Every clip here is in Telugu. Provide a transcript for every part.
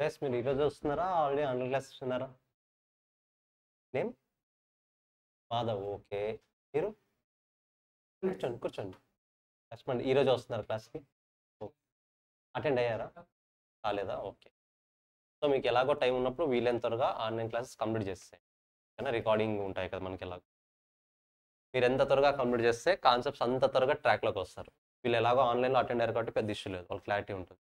గైస్ మీరు ఈరోజు వస్తున్నారా ఆల్రెడీ ఆన్లైన్ క్లాసెస్ ఉన్నారా? నేమ్ మాధవ్. ఓకే. మీరు కూర్చోండి కూర్చోండి. లక్ష్మణ్ ఈరోజు వస్తున్నారు క్లాస్కి? అటెండ్ అయ్యారా? కాలేదా? ఓకే. సో మీకు ఎలాగో టైం ఉన్నప్పుడు వీలైన త్వరగా ఆన్లైన్ క్లాసెస్ కంప్లీట్ చేస్తాయి. కానీ రికార్డింగ్ ఉంటాయి కదా మనకి. ఎలాగో మీరు ఎంత త్వరగా కంప్లీట్ చేస్తే కాన్సెప్ట్స్ అంత త్వరగా ట్రాక్లోకి వస్తారు. వీళ్ళు ఎలాగో ఆన్లైన్లో అటెండ్ అయ్యారు కాబట్టి పెద్ద ఇష్యూ లేదు, వాళ్ళ క్లారిటీ ఉంటుంది.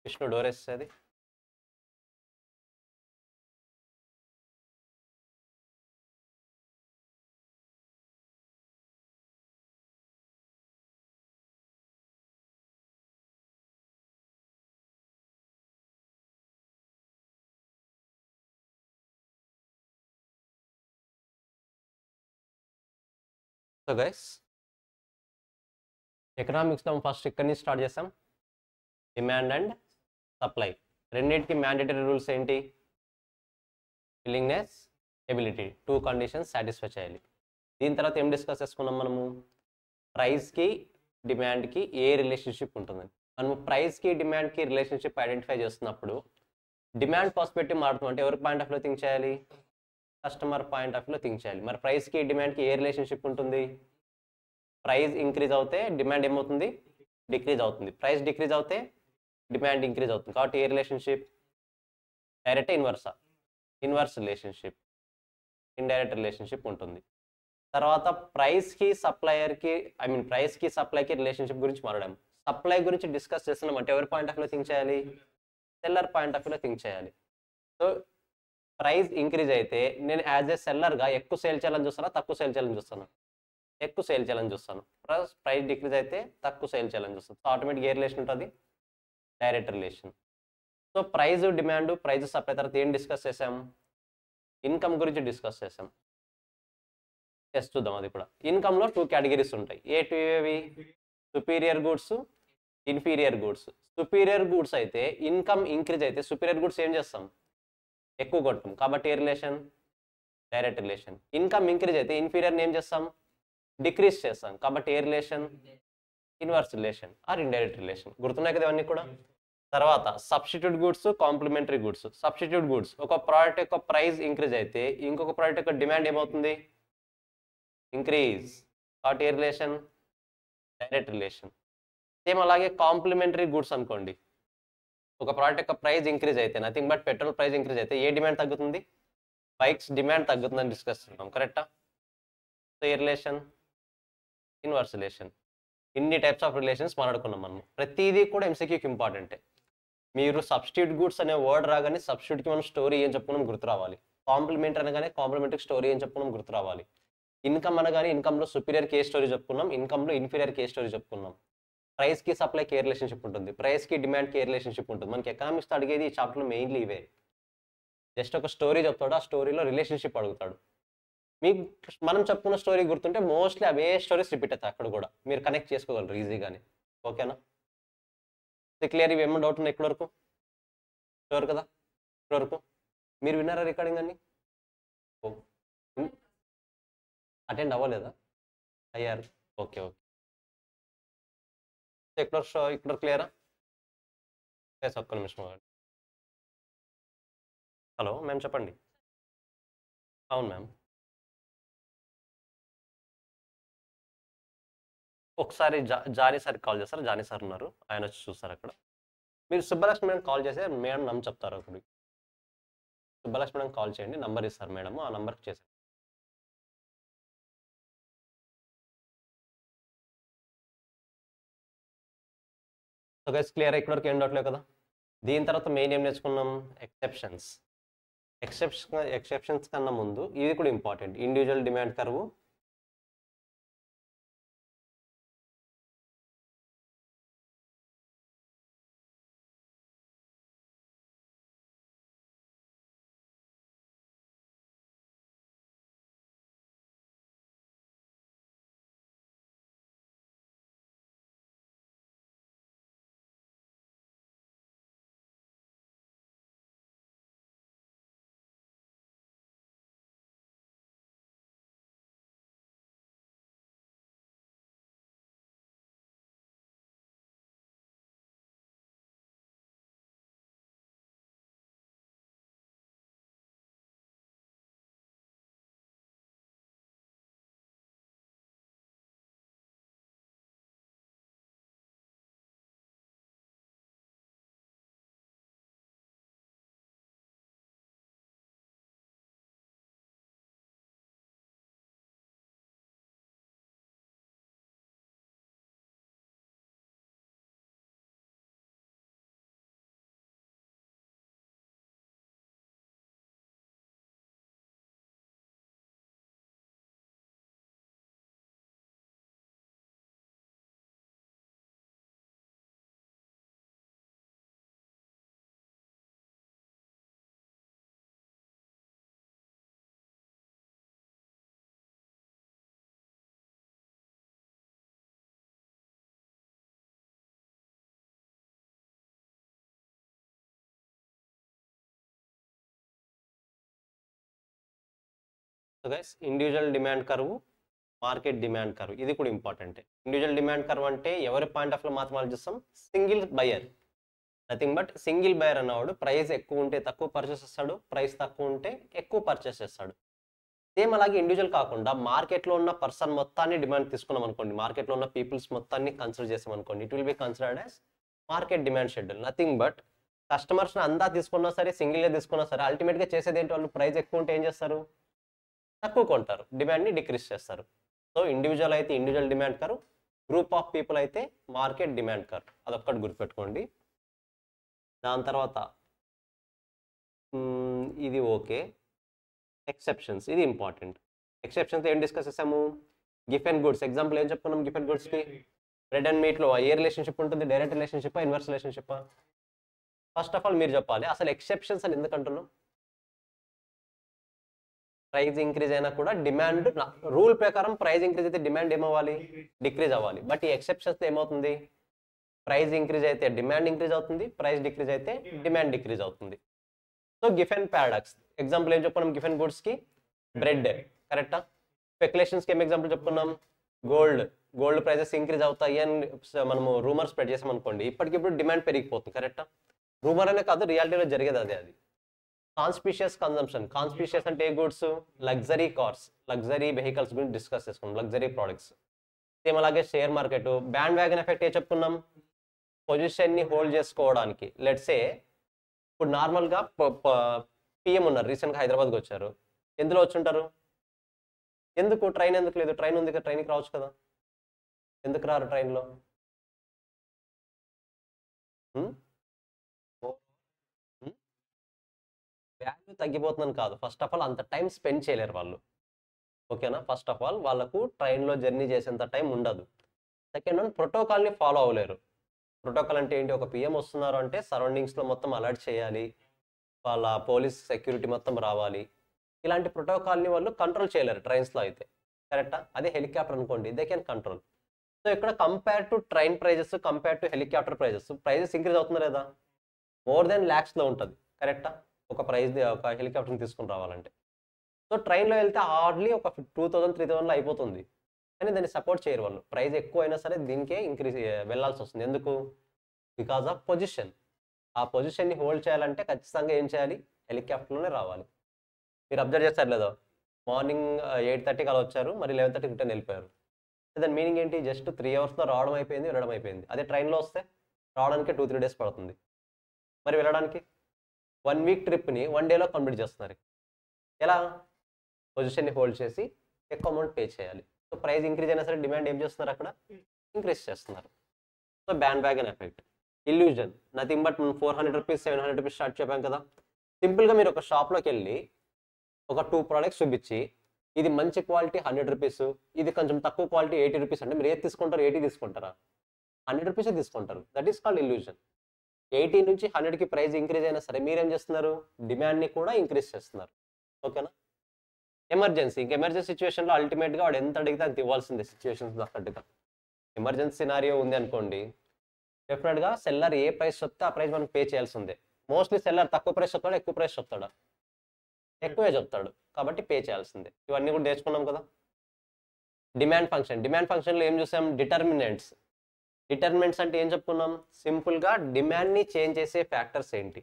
విష్ణు డోర్ వేసేది. సో గైస్ ఎకనామిక్స్లో ఫస్ట్ ఇక్కడి నుంచి స్టార్ట్ చేస్తాం. డిమాండ్ అండ్ సప్లై రెండింటికి మ్యాండేటరీ రూల్స్ ఏంటి? విల్లింగ్నెస్, ఎబిలిటీ, 2 కండిషన్స్ సాటిస్ఫై చేయాలి. దీని తర్వాత ఏం డిస్కస్ చేసుకున్నాం మనము? ప్రైస్కి డిమాండ్కి ఏ రిలేషన్షిప్ ఉంటుందని. మనము ప్రైస్కి డిమాండ్కి రిలేషన్షిప్ ఐడెంటిఫై చేస్తున్నప్పుడు డిమాండ్ పర్స్పెక్టివ్ మారుతుంది అంటే ఎవరి పాయింట్ ఆఫ్ వ్యూలో థింక్ చేయాలి? కస్టమర్ పాయింట్ ఆఫ్ వ్యూలో థింక్ చేయాలి. మరి ప్రైస్కి డిమాండ్కి ఏ రిలేషన్షిప్ ఉంటుంది? ప్రైస్ ఇంక్రీజ్ అవుతే డిమాండ్ ఏమవుతుంది? డిక్రీజ్ అవుతుంది. ప్రైస్ డిక్రీజ్ అవుతే డిమాండ్ ఇంక్రీజ్ అవుతుంది. కాబట్టి ఏ రిలేషన్షిప్? డైరెక్ట్ ఇన్వర్సా? ఇన్వర్స్ రిలేషన్షిప్, ఇండైరెక్ట్ రిలేషన్షిప్ ఉంటుంది. తర్వాత ప్రైస్కి సప్లయర్కి ప్రైస్కి సప్లైకి రిలేషన్షిప్ గురించి మాట్లాడాం. సప్లై గురించి డిస్కస్ చేస్తున్నాం అంటే ఎవరి పాయింట్ ఆఫ్ వ్యూలో థింక్ చేయాలి? సెల్లర్ పాయింట్ ఆఫ్ వ్యూలో థింక్ చేయాలి. సో ప్రైస్ ఇంక్రీజ్ అయితే నేను యాజ్ ఏ సెల్లర్గా ఎక్కువ సేల్ చేయాలని చూస్తానా, తక్కువ సేల్ చేయాలని చూస్తాను? ఎక్కువ సేల్ చేయాలని చూస్తాను. ప్రైస్ డిక్రీజ్ అయితే తక్కువ సేల్ చేయాలని చూస్తాను. సో ఆటోమేటిక్ ఏ రిలేషన్ ఉంటుంది? Direct relation. So price demand, price supply తర్వాత ఏం డిస్కస్ చేసాం? ఇన్కమ్ గురించి డిస్కస్ చేసాం. టెస్ట్ చూద్దాం అది కూడా. ఇన్కమ్లో 2 కేటగిరీస్ ఉంటాయి. ఏవి? Superior goods, inferior goods. Superior goods అయితే ఇన్కమ్ ఇంక్రీజ్ అయితే సుపీరియర్ గూడ్స్ ఏం చేస్తాం? ఎక్కువ కొట్టం. కాబట్టి ఏ relation? Direct relation. Income increase అయితే ఇన్ఫీరియర్ని ఏం చేస్తాం? డిక్రీజ్ చేస్తాం. కాబట్టి ఏ relation? Inverse relation or indirect relation. గుర్తున్నాయి కదా ఇవన్నీ కూడా. తర్వాత substitute goods, complementary goods. Substitute goods ఒక ప్రోడక్ట్ యొక్క ప్రైస్ ఇంక్రీజ్ అయితే ఇంకొక ప్రోడక్ట్ యొక్క డిమాండ్ ఏమవుతుంది? ఇంక్రీజ్. కాబట్టి ఏ రిలేషన్? Direct relation. సేమ్ అలాగే కాంప్లిమెంటరీ గూడ్స్ అనుకోండి. ఒక ప్రోడక్ట్ యొక్క ప్రైస్ ఇంక్రీజ్ అయితే nothing but petrol price increase అయితే ఏ డిమాండ్ తగ్గుతుంది? బైక్స్ డిమాండ్ తగ్గుతుందని డిస్కస్ చేస్తున్నాం. కరెక్టా? సో ఏ రిలేషన్? Inverse relation. ఇన్ని టైప్స్ ఆఫ్ రిలేషన్స్ మాట్లాడుకున్నాం మనం. ప్రతిదీ కూడా ఎంసీక్యూకి ఇంపార్టెంటే. మీరు సబ్స్టిట్యూట్ గూడ్స్ అనే వర్డ్ రాగానే సబ్స్టిట్యూట్కి మనం స్టోరీ ఏం చెప్పుకున్నాం గుర్తు రావాలి. కాంప్లిమెంట్ అనగానే కాంప్లిమెంటరీ స్టోరీ ఏం చెప్పుకున్నాం గుర్తు రావాలి. ఇన్కమ్ అనగానే ఇన్కమ్లో సుపీరియర్ కేస్ స్టోరీ చెప్పుకున్నాం, ఇన్కమ్లో ఇన్ఫీరియర్ కేస్ స్టోరీ చెప్పుకున్నాం. ప్రైస్కి సప్లైకి ఏ రిలేషన్షిప్ ఉంటుంది? ప్రైస్కి డిమాండ్కి ఏ రిలేషన్షిప్ ఉంటుంది? మనకి ఎకనామిక్స్ అడిగేది ఈ చాప్టర్లో మెయిన్లీ ఇవే. జస్ట్ ఒక స్టోరీ చెప్తాడు, ఆ స్టోరీలో రిలేషన్షిప్ అడుగుతాడు. మీకు మనం చెప్పుకున్న స్టోరీ గుర్తుంటే మోస్ట్లీ అవే స్టోరీస్ రిపీట్ అవుతాయి అక్కడ కూడా. మీరు కనెక్ట్ చేసుకోగలరు ఈజీగానే. ఓకేనా? క్లియర్? ఇవి ఏమన్నా డౌట్ ఉన్నాయి ఇక్కడి వరకు? షూర్ కదా? ఇక్కడి వరకు మీరు విన్నారా రికార్డింగ్ అన్ని? అటెండ్ అవ్వలేదా? అయ్యారు. Okay okay. ఇక్కడ క్లియరా? ఒక్క నిమిషం. హలో మ్యామ్ చెప్పండి. అవును మ్యామ్. ఒకసారి జానీ సార్కి కాల్ చేస్తారు. జానీ సార్ ఉన్నారు, ఆయన వచ్చి చూస్తారు అక్కడ. మీరు సుబ్బలక్ష్మి మేడం కాల్ చేస్తే మేడం నమ్మ చెప్తారు. అప్పుడు సుబ్బలక్ష్మి మేడం కాల్ చేయండి, నంబర్ ఇస్తారు మేడం, ఆ నంబర్కి చేశారు. So guys clear? ఇక్కడ వరకు ఏం డౌట్లేదు కదా? దీని తర్వాత మెయిన్ ఏం నేర్చుకున్నాం? ఎక్సెప్షన్స్. ఎక్సెప్షన్స్ కన్నా ముందు ఇది కూడా important. Individual demand curve, so guys individual demand curve, market demand curve ఇది కూడా ఇంపార్టెంట్. ఇండివిజువల్ డిమాండ్ కర్వ్ అంటే ఎవరి పాయింట్ ఆఫ్ లో మాత్రం ఆలోచిస్తాం, single buyer, nothing but single buyer అన్నవాడు ప్రైస్ ఎక్కువ ఉంటే తక్కువ పర్చేస్ చేస్తాడు, ప్రైస్ తక్కువ ఉంటే ఎక్కువ పర్చేస్ చేస్తాడు. సేమ్ అలాగే ఇండివిజువల్ కాకుండా మార్కెట్లో ఉన్న పర్సన్ మొత్తాన్ని డిమాండ్ తీసుకున్నాం అనుకోండి, మార్కెట్లో ఉన్న పీపుల్స్ మొత్తాన్ని కన్సిడర్ చేసాం అనుకోండి, it will be considered as market demand schedule. Nothing but కస్టమర్స్ని అంతా తీసుకున్నా సరే, సింగిల్గా తీసుకున్నా సరే, అల్టిమేట్గా చేసేది ఏంటి, వాళ్ళు ప్రైస్ ఎక్కువ ఉంటే ఏం చేస్తారు, తక్కువ కొంటారు, డిమాండ్ని డిక్రీస్ చేస్తారు. సో ఇండివిజువల్ అయితే individual demand curve, group of people అయితే మార్కెట్ డిమాండ్ కర్వ్, అదొక్కటి గుర్తుపెట్టుకోండి. దాని తర్వాత ఇది ఓకే, ఎక్సెప్షన్స్ ఇది ఇంపార్టెంట్. ఎక్సెప్షన్స్ ఏం డిస్కస్ చేసాము, గిఫ్ అండ్ గుడ్స్. ఎగ్జాంపుల్ ఏం చెప్పుకున్నాం, గిఫ్ అండ్ గుడ్స్కి బ్రెడ్ అండ్ మీట్లో ఏ రిలేషన్షిప్ ఉంటుంది, direct relationship, inverse relationship? First of all మీరు చెప్పాలి అసలు ఎక్సెప్షన్స్ అని ఎందుకు అంటున్నాం. ప్రైస్ ఇంక్రీజ్ అయినా కూడా డిమాండ్ రూల్ ప్రకారం ప్రైస్ ఇంక్రీజ్ అయితే డిమాండ్ ఏమవ్వాలి, డిక్రీజ్ అవ్వాలి. బట్ ఈ ఎక్సెప్షన్స్ ఏమవుతుంది, ప్రైస్ ఇంక్రీజ్ అయితే డిమాండ్ ఇంక్రీజ్ అవుతుంది, ప్రైస్ డిక్రీజ్ అయితే డిమాండ్ డిక్రీజ్ అవుతుంది. సో గిఫ్ అండ్ పారాడాక్స్ ఎగ్జాంపుల్ ఏం చెప్పుకున్నాం, గిఫ్ అండ్ గుడ్స్కి బ్రెడ్ కరెక్టా. స్పెక్యులేషన్స్కి ఏం ఎగ్జాంపుల్ చెప్పుకున్నాం, గోల్డ్ ప్రైజెస్ ఇంక్రీజ్ అవుతాయి అని మనము రూమర్ స్ప్రెడ్ చేసాం అనుకోండి, ఇప్పటికిప్పుడు డిమాండ్ పెరిగిపోతుంది కరెక్టా. రూమర్ అనే కాదు, రియాలిటీలో జరిగేది అదే. అది కాన్స్పిషియస్ కన్జంప్షన్. కాన్స్పిషియస్ అంటే ఏ goods, luxury cars, luxury vehicles గురించి డిస్కస్ చేసుకున్నాం, లగ్జరీ ప్రోడక్ట్స్. సేమ్ అలాగే share market, band wagon effect ఏ చెప్పుకున్నాం, పొజిషన్ని హోల్డ్ చేసుకోవడానికి. లెట్సే ఇప్పుడు నార్మల్గా పిఎం ఉన్నారు, రీసెంట్గా హైదరాబాద్కి వచ్చారు, ఎందులో వచ్చుంటారు, ఎందుకు ట్రైన్ ఎందుకు లేదు, ట్రైన్ ఉంది కదా, ట్రైన్కి రావచ్చు కదా, ఎందుకు రారు ట్రైన్లో, వాల్యూ తగ్గిపోతుందని కాదు, ఫస్ట్ ఆఫ్ ఆల్ అంత టైం స్పెండ్ చేయలేరు వాళ్ళు, ఓకేనా. ఫస్ట్ ఆఫ్ ఆల్ వాళ్ళకు ట్రైన్లో జర్నీ చేసేంత టైం ఉండదు. సెకండ్ వన్, ప్రోటోకాల్ని ఫాలో అవ్వలేరు. ప్రోటోకాల్ అంటే ఏంటి, ఒక పిఎం వస్తున్నారు అంటే సరౌండింగ్స్లో మొత్తం అలర్ట్ చేయాలి, వాళ్ళ పోలీస్ సెక్యూరిటీ మొత్తం రావాలి, ఇలాంటి ప్రోటోకాల్ని వాళ్ళు కంట్రోల్ చేయలేరు ట్రైన్స్లో అయితే, కరెక్టా. అదే హెలికాప్టర్ అనుకోండి, దే కెన్ కంట్రోల్. సో ఇక్కడ compare to train prices, compare to helicopter prices increase అవుతుందా లేదా, మోర్ దెన్ ల్యాక్స్లో ఉంటుంది, కరెక్టా. ఒక హెలికాప్టర్ని తీసుకుని రావాలంటే. సో ట్రైన్లో వెళ్తే హార్డ్లీ ఒక 2000-3000లో అయిపోతుంది, కానీ దాన్ని సపోర్ట్ చేయరు వాళ్ళు. ప్రైస్ ఎక్కువ అయినా సరే దీనికే ఇంక్రీజ్ వెళ్ళాల్సి వస్తుంది. ఎందుకు, బికాజ్ ఆఫ్ పొజిషన్. ఆ పొజిషన్ని హోల్డ్ చేయాలంటే ఖచ్చితంగా ఏం చేయాలి, హెలికాప్టర్లోనే రావాలి. మీరు అబ్జర్వ్ చేస్తారు లేదో, మార్నింగ్ 8:30కి అలా వచ్చారు, మరి 11:30కి రిటర్న్ వెళ్ళిపోయారు. దాని మీనింగ్ ఏంటి, జస్ట్ 3 అవర్స్లో రావడం అయిపోయింది, వెళ్ళడం అయిపోయింది. అదే ట్రైన్లో వస్తే రావడానికి 2-3 డేస్ పడుతుంది, మరి వెళ్ళడానికి 1 వీక్ ట్రిప్ని 1 డేలో కంప్లీట్ చేస్తున్నారు. ఎలా, పొజిషన్ని హోల్డ్ చేసి ఎక్కువ అమౌంట్ పే చేయాలి. సో ప్రైస్ ఇంక్రీజ్ అయినా సరే డిమాండ్ ఏం చేస్తున్నారు, అక్కడ ఇంక్రీజ్ చేస్తున్నారు. So band wagon effect. Illusion, nothing but 400 rupees 700 rupees start చెప్పాం కదా. సింపుల్గా మీరు ఒక షాప్లోకి వెళ్ళి ఒక 2 ప్రోడక్ట్స్ చూపించి, ఇది మంచి క్వాలిటీ 100 రూపీస్, ఇది కొంచెం తక్కువ క్వాలిటీ 80 రూపీస్ అంటే మీరు ఏది తీసుకుంటారు, 80 తీసుకుంటారా, 100 రూపీసే తీసుకుంటారు. That is called illusion. 80 నుంచి 100కి ప్రైస్ ఇంక్రీజ్ అయినా సరే మీరేం చేస్తున్నారు, డిమాండ్ని కూడా ఇంక్రీజ్ చేస్తున్నారు, ఓకేనా. ఎమర్జెన్సీ, ఇంక ఎమర్జెన్సీ సిచ్యువేషన్లో అల్టిమేట్గా వాడు ఎంత అడిగితే అంత ఇవ్వాల్సిందే, సిచ్యువేషన్స్ తగ్గట్టుగా. ఎమర్జెన్సీ సినారియో ఉంది అనుకోండి, డెఫినెట్గా సెల్లర్ ఏ ప్రైస్ చెప్తే ఆ ప్రైస్ మనం పే చేయాల్సిందే. మోస్ట్లీ సెల్లర్ తక్కువ ప్రైస్ చెప్తాడా, ఎక్కువ ప్రైస్ చెప్తాడా, ఎక్కువే చెప్తాడు, కాబట్టి పే చేయాల్సిందే. ఇవన్నీ కూడా నేర్చుకున్నాం కదా. డిమాండ్ ఫంక్షన్లో ఏం చూసాం, డిటర్మినెంట్స్ అంటే ఏం చెప్పుకున్నాం, సింపుల్గా డిమాండ్ని చేంజ్ చేసే ఫ్యాక్టర్స్ ఏంటి.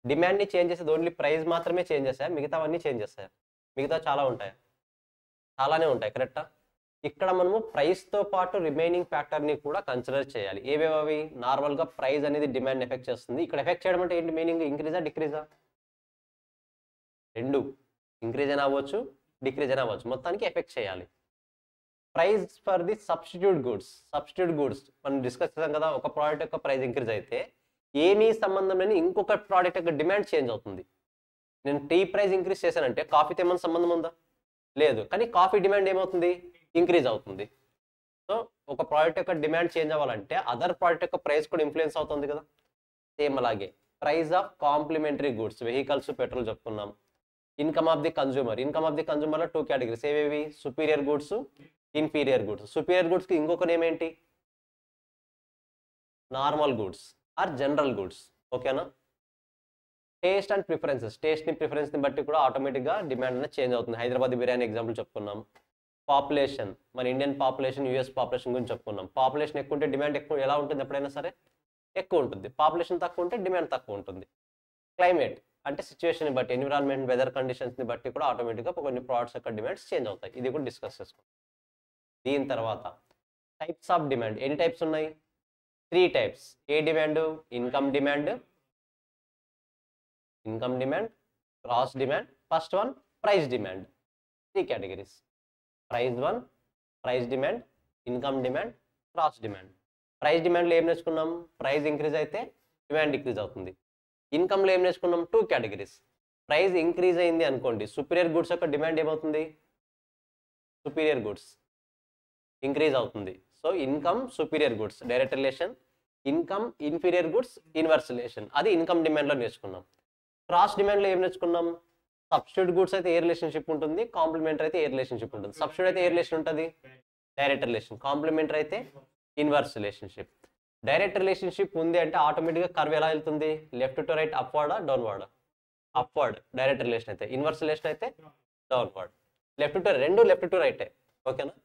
డిమాండ్ని చేంజ్ చేసేది ఓన్లీ ప్రైస్ మాత్రమే చేంజ్ చేస్తాయా, మిగతావన్నీ చేంజ్ చేస్తాయా, మిగతా చాలా ఉంటాయా, చాలానే ఉంటాయి, కరెక్టా. ఇక్కడ మనము ప్రైస్తో పాటు రిమైనింగ్ ఫ్యాక్టర్ని కూడా కన్సిడర్ చేయాలి. ఏవేవి, నార్మల్గా ప్రైస్ అనేది డిమాండ్ ఎఫెక్ట్ చేస్తుంది. ఇక్కడ ఎఫెక్ట్ చేయడం అంటే ఏంటి మీనింగ్, ఇంక్రీజా డిక్రీజా, రెండు, ఇంక్రీజ్ అయినా అవ్వచ్చు, డిక్రీజ్ అయినా అవ్వచ్చు, మొత్తానికి ఎఫెక్ట్ చేయాలి. Price for the substitute goods మనం డిస్కస్ చేసాం కదా. ఒక ప్రోడక్ట్ యొక్క ప్రైస్ ఇంక్రీజ్ అయితే ఏమీ సంబంధం లేని ఇంకొక ప్రోడక్ట్ యొక్క డిమాండ్ చేంజ్ అవుతుంది. నేను టీ ప్రైస్ ఇంక్రీజ్ చేశానంటే కాఫీతో ఏమైనా సంబంధం ఉందా, లేదు, కానీ కాఫీ డిమాండ్ ఏమవుతుంది, ఇంక్రీజ్ అవుతుంది. సో ఒక ప్రోడక్ట్ యొక్క డిమాండ్ చేంజ్ అవ్వాలంటే అదర్ ప్రోడక్ట్ యొక్క ప్రైస్ కూడా ఇన్ఫ్లుయెన్స్ అవుతుంది కదా. సేమ్ అలాగే price of complementary goods, vehicles, petrol చెప్పుకున్నాం. ఇన్కమ్ ఆఫ్ ది కన్జ్యూమర్లో 2 కేటగిరీస్ ఏవేవి, superior goods, inferior goods. Superior గుడ్స్కి ఇంకొక నేమ్ ఏంటి, normal goods or general goods, ఓకేనా. టేస్ట్ అండ్ ప్రిఫరెన్సెస్, టేస్ట్ని ప్రిఫరెన్స్ని బట్టి కూడా ఆటోమేటిక్గా డిమాండ్ అనేది చేంజ్ అవుతుంది. హైదరాబాద్ బిర్యానీ ఎగ్జాంపుల్ చెప్పుకున్నాం. పాపులేషన్, మన ఇండియన్ పాపులేషన్ యూఎస్ పాపులేషన్ గురించి చెప్పుకున్నాం. పాపులేషన్ ఎక్కువ ఉంటే డిమాండ్ ఎక్కువ ఎలా ఉంటుంది, ఎప్పుడైనా సరే ఎక్కువ ఉంటుంది. పాపులేషన్ తక్కువ ఉంటే డిమాండ్ తక్కువ ఉంటుంది. క్లైమేట్ అంటే సిచ్యువేషన్ బట్టి, ఎన్విరాన్మెంట్, వెదర్ కండిషన్స్ని బట్టి కూడా ఆటోమేటిక్గా కొన్ని ప్రోడక్ట్స్ యొక్క డిమాండ్స్ చేంజ్ అవుతాయి. ఇది కూడా డిస్కస్ చేసుకుంటాం. దీని తర్వాత టైప్స్ ఆఫ్ డిమాండ్. ఎన్ని టైప్స్ ఉన్నాయి? 3 టైప్స్. ఏ demand? Income demand, cross demand, first one price demand. 3 categories. Price 1, price demand, income demand, cross demand. Price డిమాండ్లో ఏం నేర్చుకున్నాం? ప్రైస్ ఇంక్రీజ్ అయితే డిమాండ్ డిక్రీజ్ అవుతుంది. ఇన్కమ్లో ఏం నేర్చుకున్నాం? 2 కేటగిరీస్. ప్రైస్ ఇంక్రీజ్ అయింది అనుకోండి, సుపీరియర్ గుడ్స్ యొక్క డిమాండ్ ఏమవుతుంది? సుపీరియర్ గుడ్స్ ఇంక్రీజ్ అవుతుంది. So income superior goods direct relation, income inferior goods inverse relation. అది ఇన్కమ్ డిమాండ్లో నేర్చుకున్నాం. క్రాస్ డిమాండ్లో ఏం నేర్చుకున్నాం? సబ్స్టిట్యూట్ గుడ్స్ అయితే ఏ రిలేషన్షిప్ ఉంటుంది, కాంప్లిమెంటరీ అయితే ఏ రిలేషన్షిప్ ఉంటుంది. సబ్స్టిట్యూట్ అయితే ఏ రిలేషన్ ఉంటుంది? Direct relation. కాంప్లిమెంటరీ అయితే ఇన్వర్స్ రిలేషన్షిప్. డైరెక్ట్ రిలేషన్షిప్ ఉంది అంటే ఆటోమేటిక్గా కర్వ్ ఎలా వెళ్తుంది? లెఫ్ట్ టు రైట్, అప్వర్డా డౌన్వర్డా? అప్వర్డ్ డైరెక్ట్ రిలేషన్ అయితే. ఇన్వర్స్ రిలేషన్ అయితే డౌన్వర్డ్. లెఫ్ట్ టు రెండు లెఫ్ట్ టు రైటే, ఓకేనా?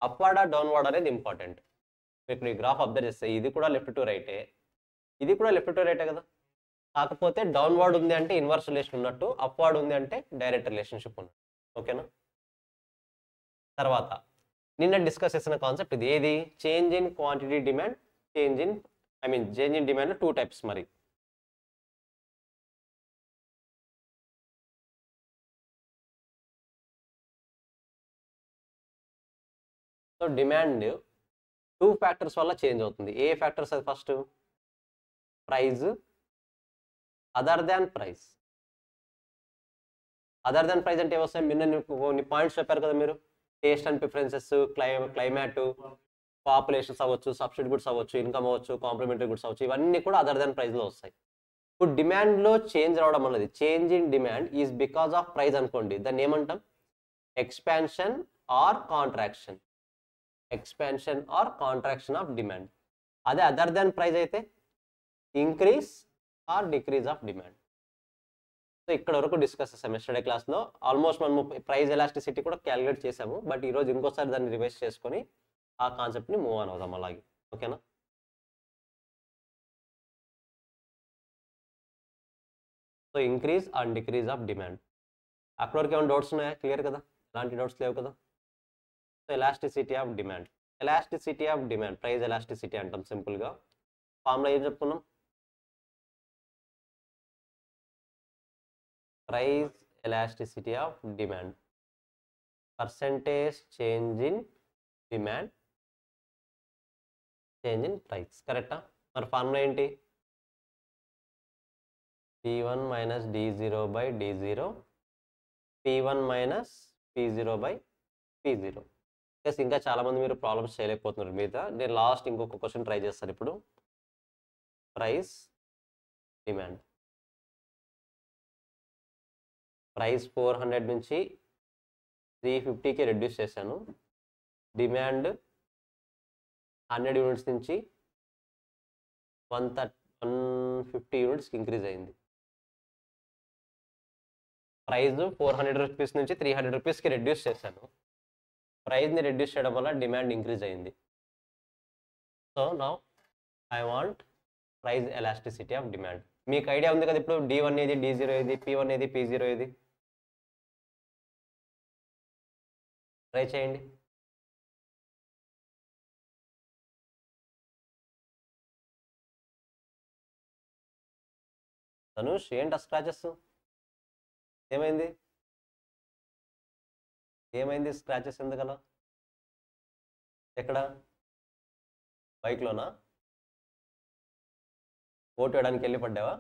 అప్వర్డా డౌన్వర్డ్ అనేది ఇంపార్టెంట్. ఇప్పుడు ఈ గ్రాఫ్ అబ్జర్వ్ చేస్తే ఇది కూడా లెఫ్ట్ టు రైటే, ఇది కూడా లెఫ్ట్ టు రైటే కదా. కాకపోతే డౌన్వర్డ్ ఉంది అంటే ఇన్వర్స్ రిలేషన్ ఉన్నట్టు, అప్వర్డ్ ఉంది అంటే డైరెక్ట్ రిలేషన్షిప్ ఉన్నట్టు, ఓకేనా? తర్వాత నిన్న డిస్కస్ చేసిన కాన్సెప్ట్ ఇది. ఏది? Change in quantity demand, change in demand 2 types మరి. సో డిమాండ్ 2 ఫ్యాక్టర్స్ వల్ల చేంజ్ అవుతుంది. ఏ ఫ్యాక్టర్స్? అది first prize, other than price. Other than price అంటే ఏమొస్తాయి? నిన్న కొన్ని పాయింట్స్ చెప్పారు కదా మీరు. Taste and preferences, climate, populations అవ్వచ్చు, సబ్సిడీ గుడ్స్ అవ్వచ్చు, ఇన్కమ్ అవ్వచ్చు, కాంప్లిమెంటరీ గుడ్స్ అవ్వచ్చు, ఇవన్నీ కూడా అదర్ దాన్ ప్రైస్లో వస్తాయి. ఇప్పుడు డిమాండ్లో చేంజ్ రావడం అన్నది, change in demand is because of price అనుకోండి, దాన్ని ఏమంటాం? Expansion or contraction. Expansion or contraction of demand. అదే అదర్ దాన్ ప్రైస్ అయితే increase or decrease of demand. So ఇక్కడ వరకు డిస్కస్ చేసాము ఎస్టర్డే క్లాస్లో. ఆల్మోస్ట్ మనం ప్రైస్ ఎలాస్టిసిటీ కూడా క్యాలిక్యులేట్ చేసాము. బట్ ఈరోజు ఇంకోసారి దాన్ని రివైజ్ చేసుకొని ఆ కాన్సెప్ట్ని మూవ్ ఆన్ అవుదాం అలాగే, ఓకేనా? So increase and decrease of demand. అక్కడ వరకు ఏమైనా డౌట్స్ ఉన్నాయా? క్లియర్ కదా? ఎలాంటి డౌట్స్ లేవు కదా? So elasticity of demand. Elasticity of demand, price elasticity అంటాం సింపుల్గా. ఫార్ములా ఏం చెప్పుకున్నాం? Price elasticity of demand, percentage change in demand, change in price. కరెక్టా? మరి ఫార్ములా ఏంటి? P1 minus D0 by D0, P1 minus P0 by P0. Yes, ఇంకా చాలామంది మీరు ప్రాబ్లమ్స్ చేయలేకపోతున్నారు మీద. నేను లాస్ట్ ఇంకొక క్వశ్చన్ ట్రై చేస్తాను ఇప్పుడు. Price demand. ప్రైస్ 400 నుంచి 350కి రెడ్యూస్ చేశాను. డిమాండ్ 100 యూనిట్స్ నుంచి 150 యూనిట్స్కి ఇంక్రీజ్ అయింది. ప్రైస్ 400 రూపీస్ నుంచి 300 రూపీస్కి రెడ్యూస్ చేశాను. ప్రైస్ని రెడ్యూస్ చేయడం వల్ల డిమాండ్ ఇంక్రీజ్ అయింది. So now I want price elasticity of demand. మీకు ఐడియా ఉంది కదా ఇప్పుడు D1 ఏది, D0 ఏది, P1 ఏది, P0 ఏది? ట్రై చేయండి. ధనుష్ ఏంటి స్క్రాచెస్? ఏమైంది? ఏమైంది స్క్రాచెస్ ఎందుకలా? ఎక్కడ? బైక్లోనా? ఓటు వేయడానికి వెళ్ళి పడ్డావా?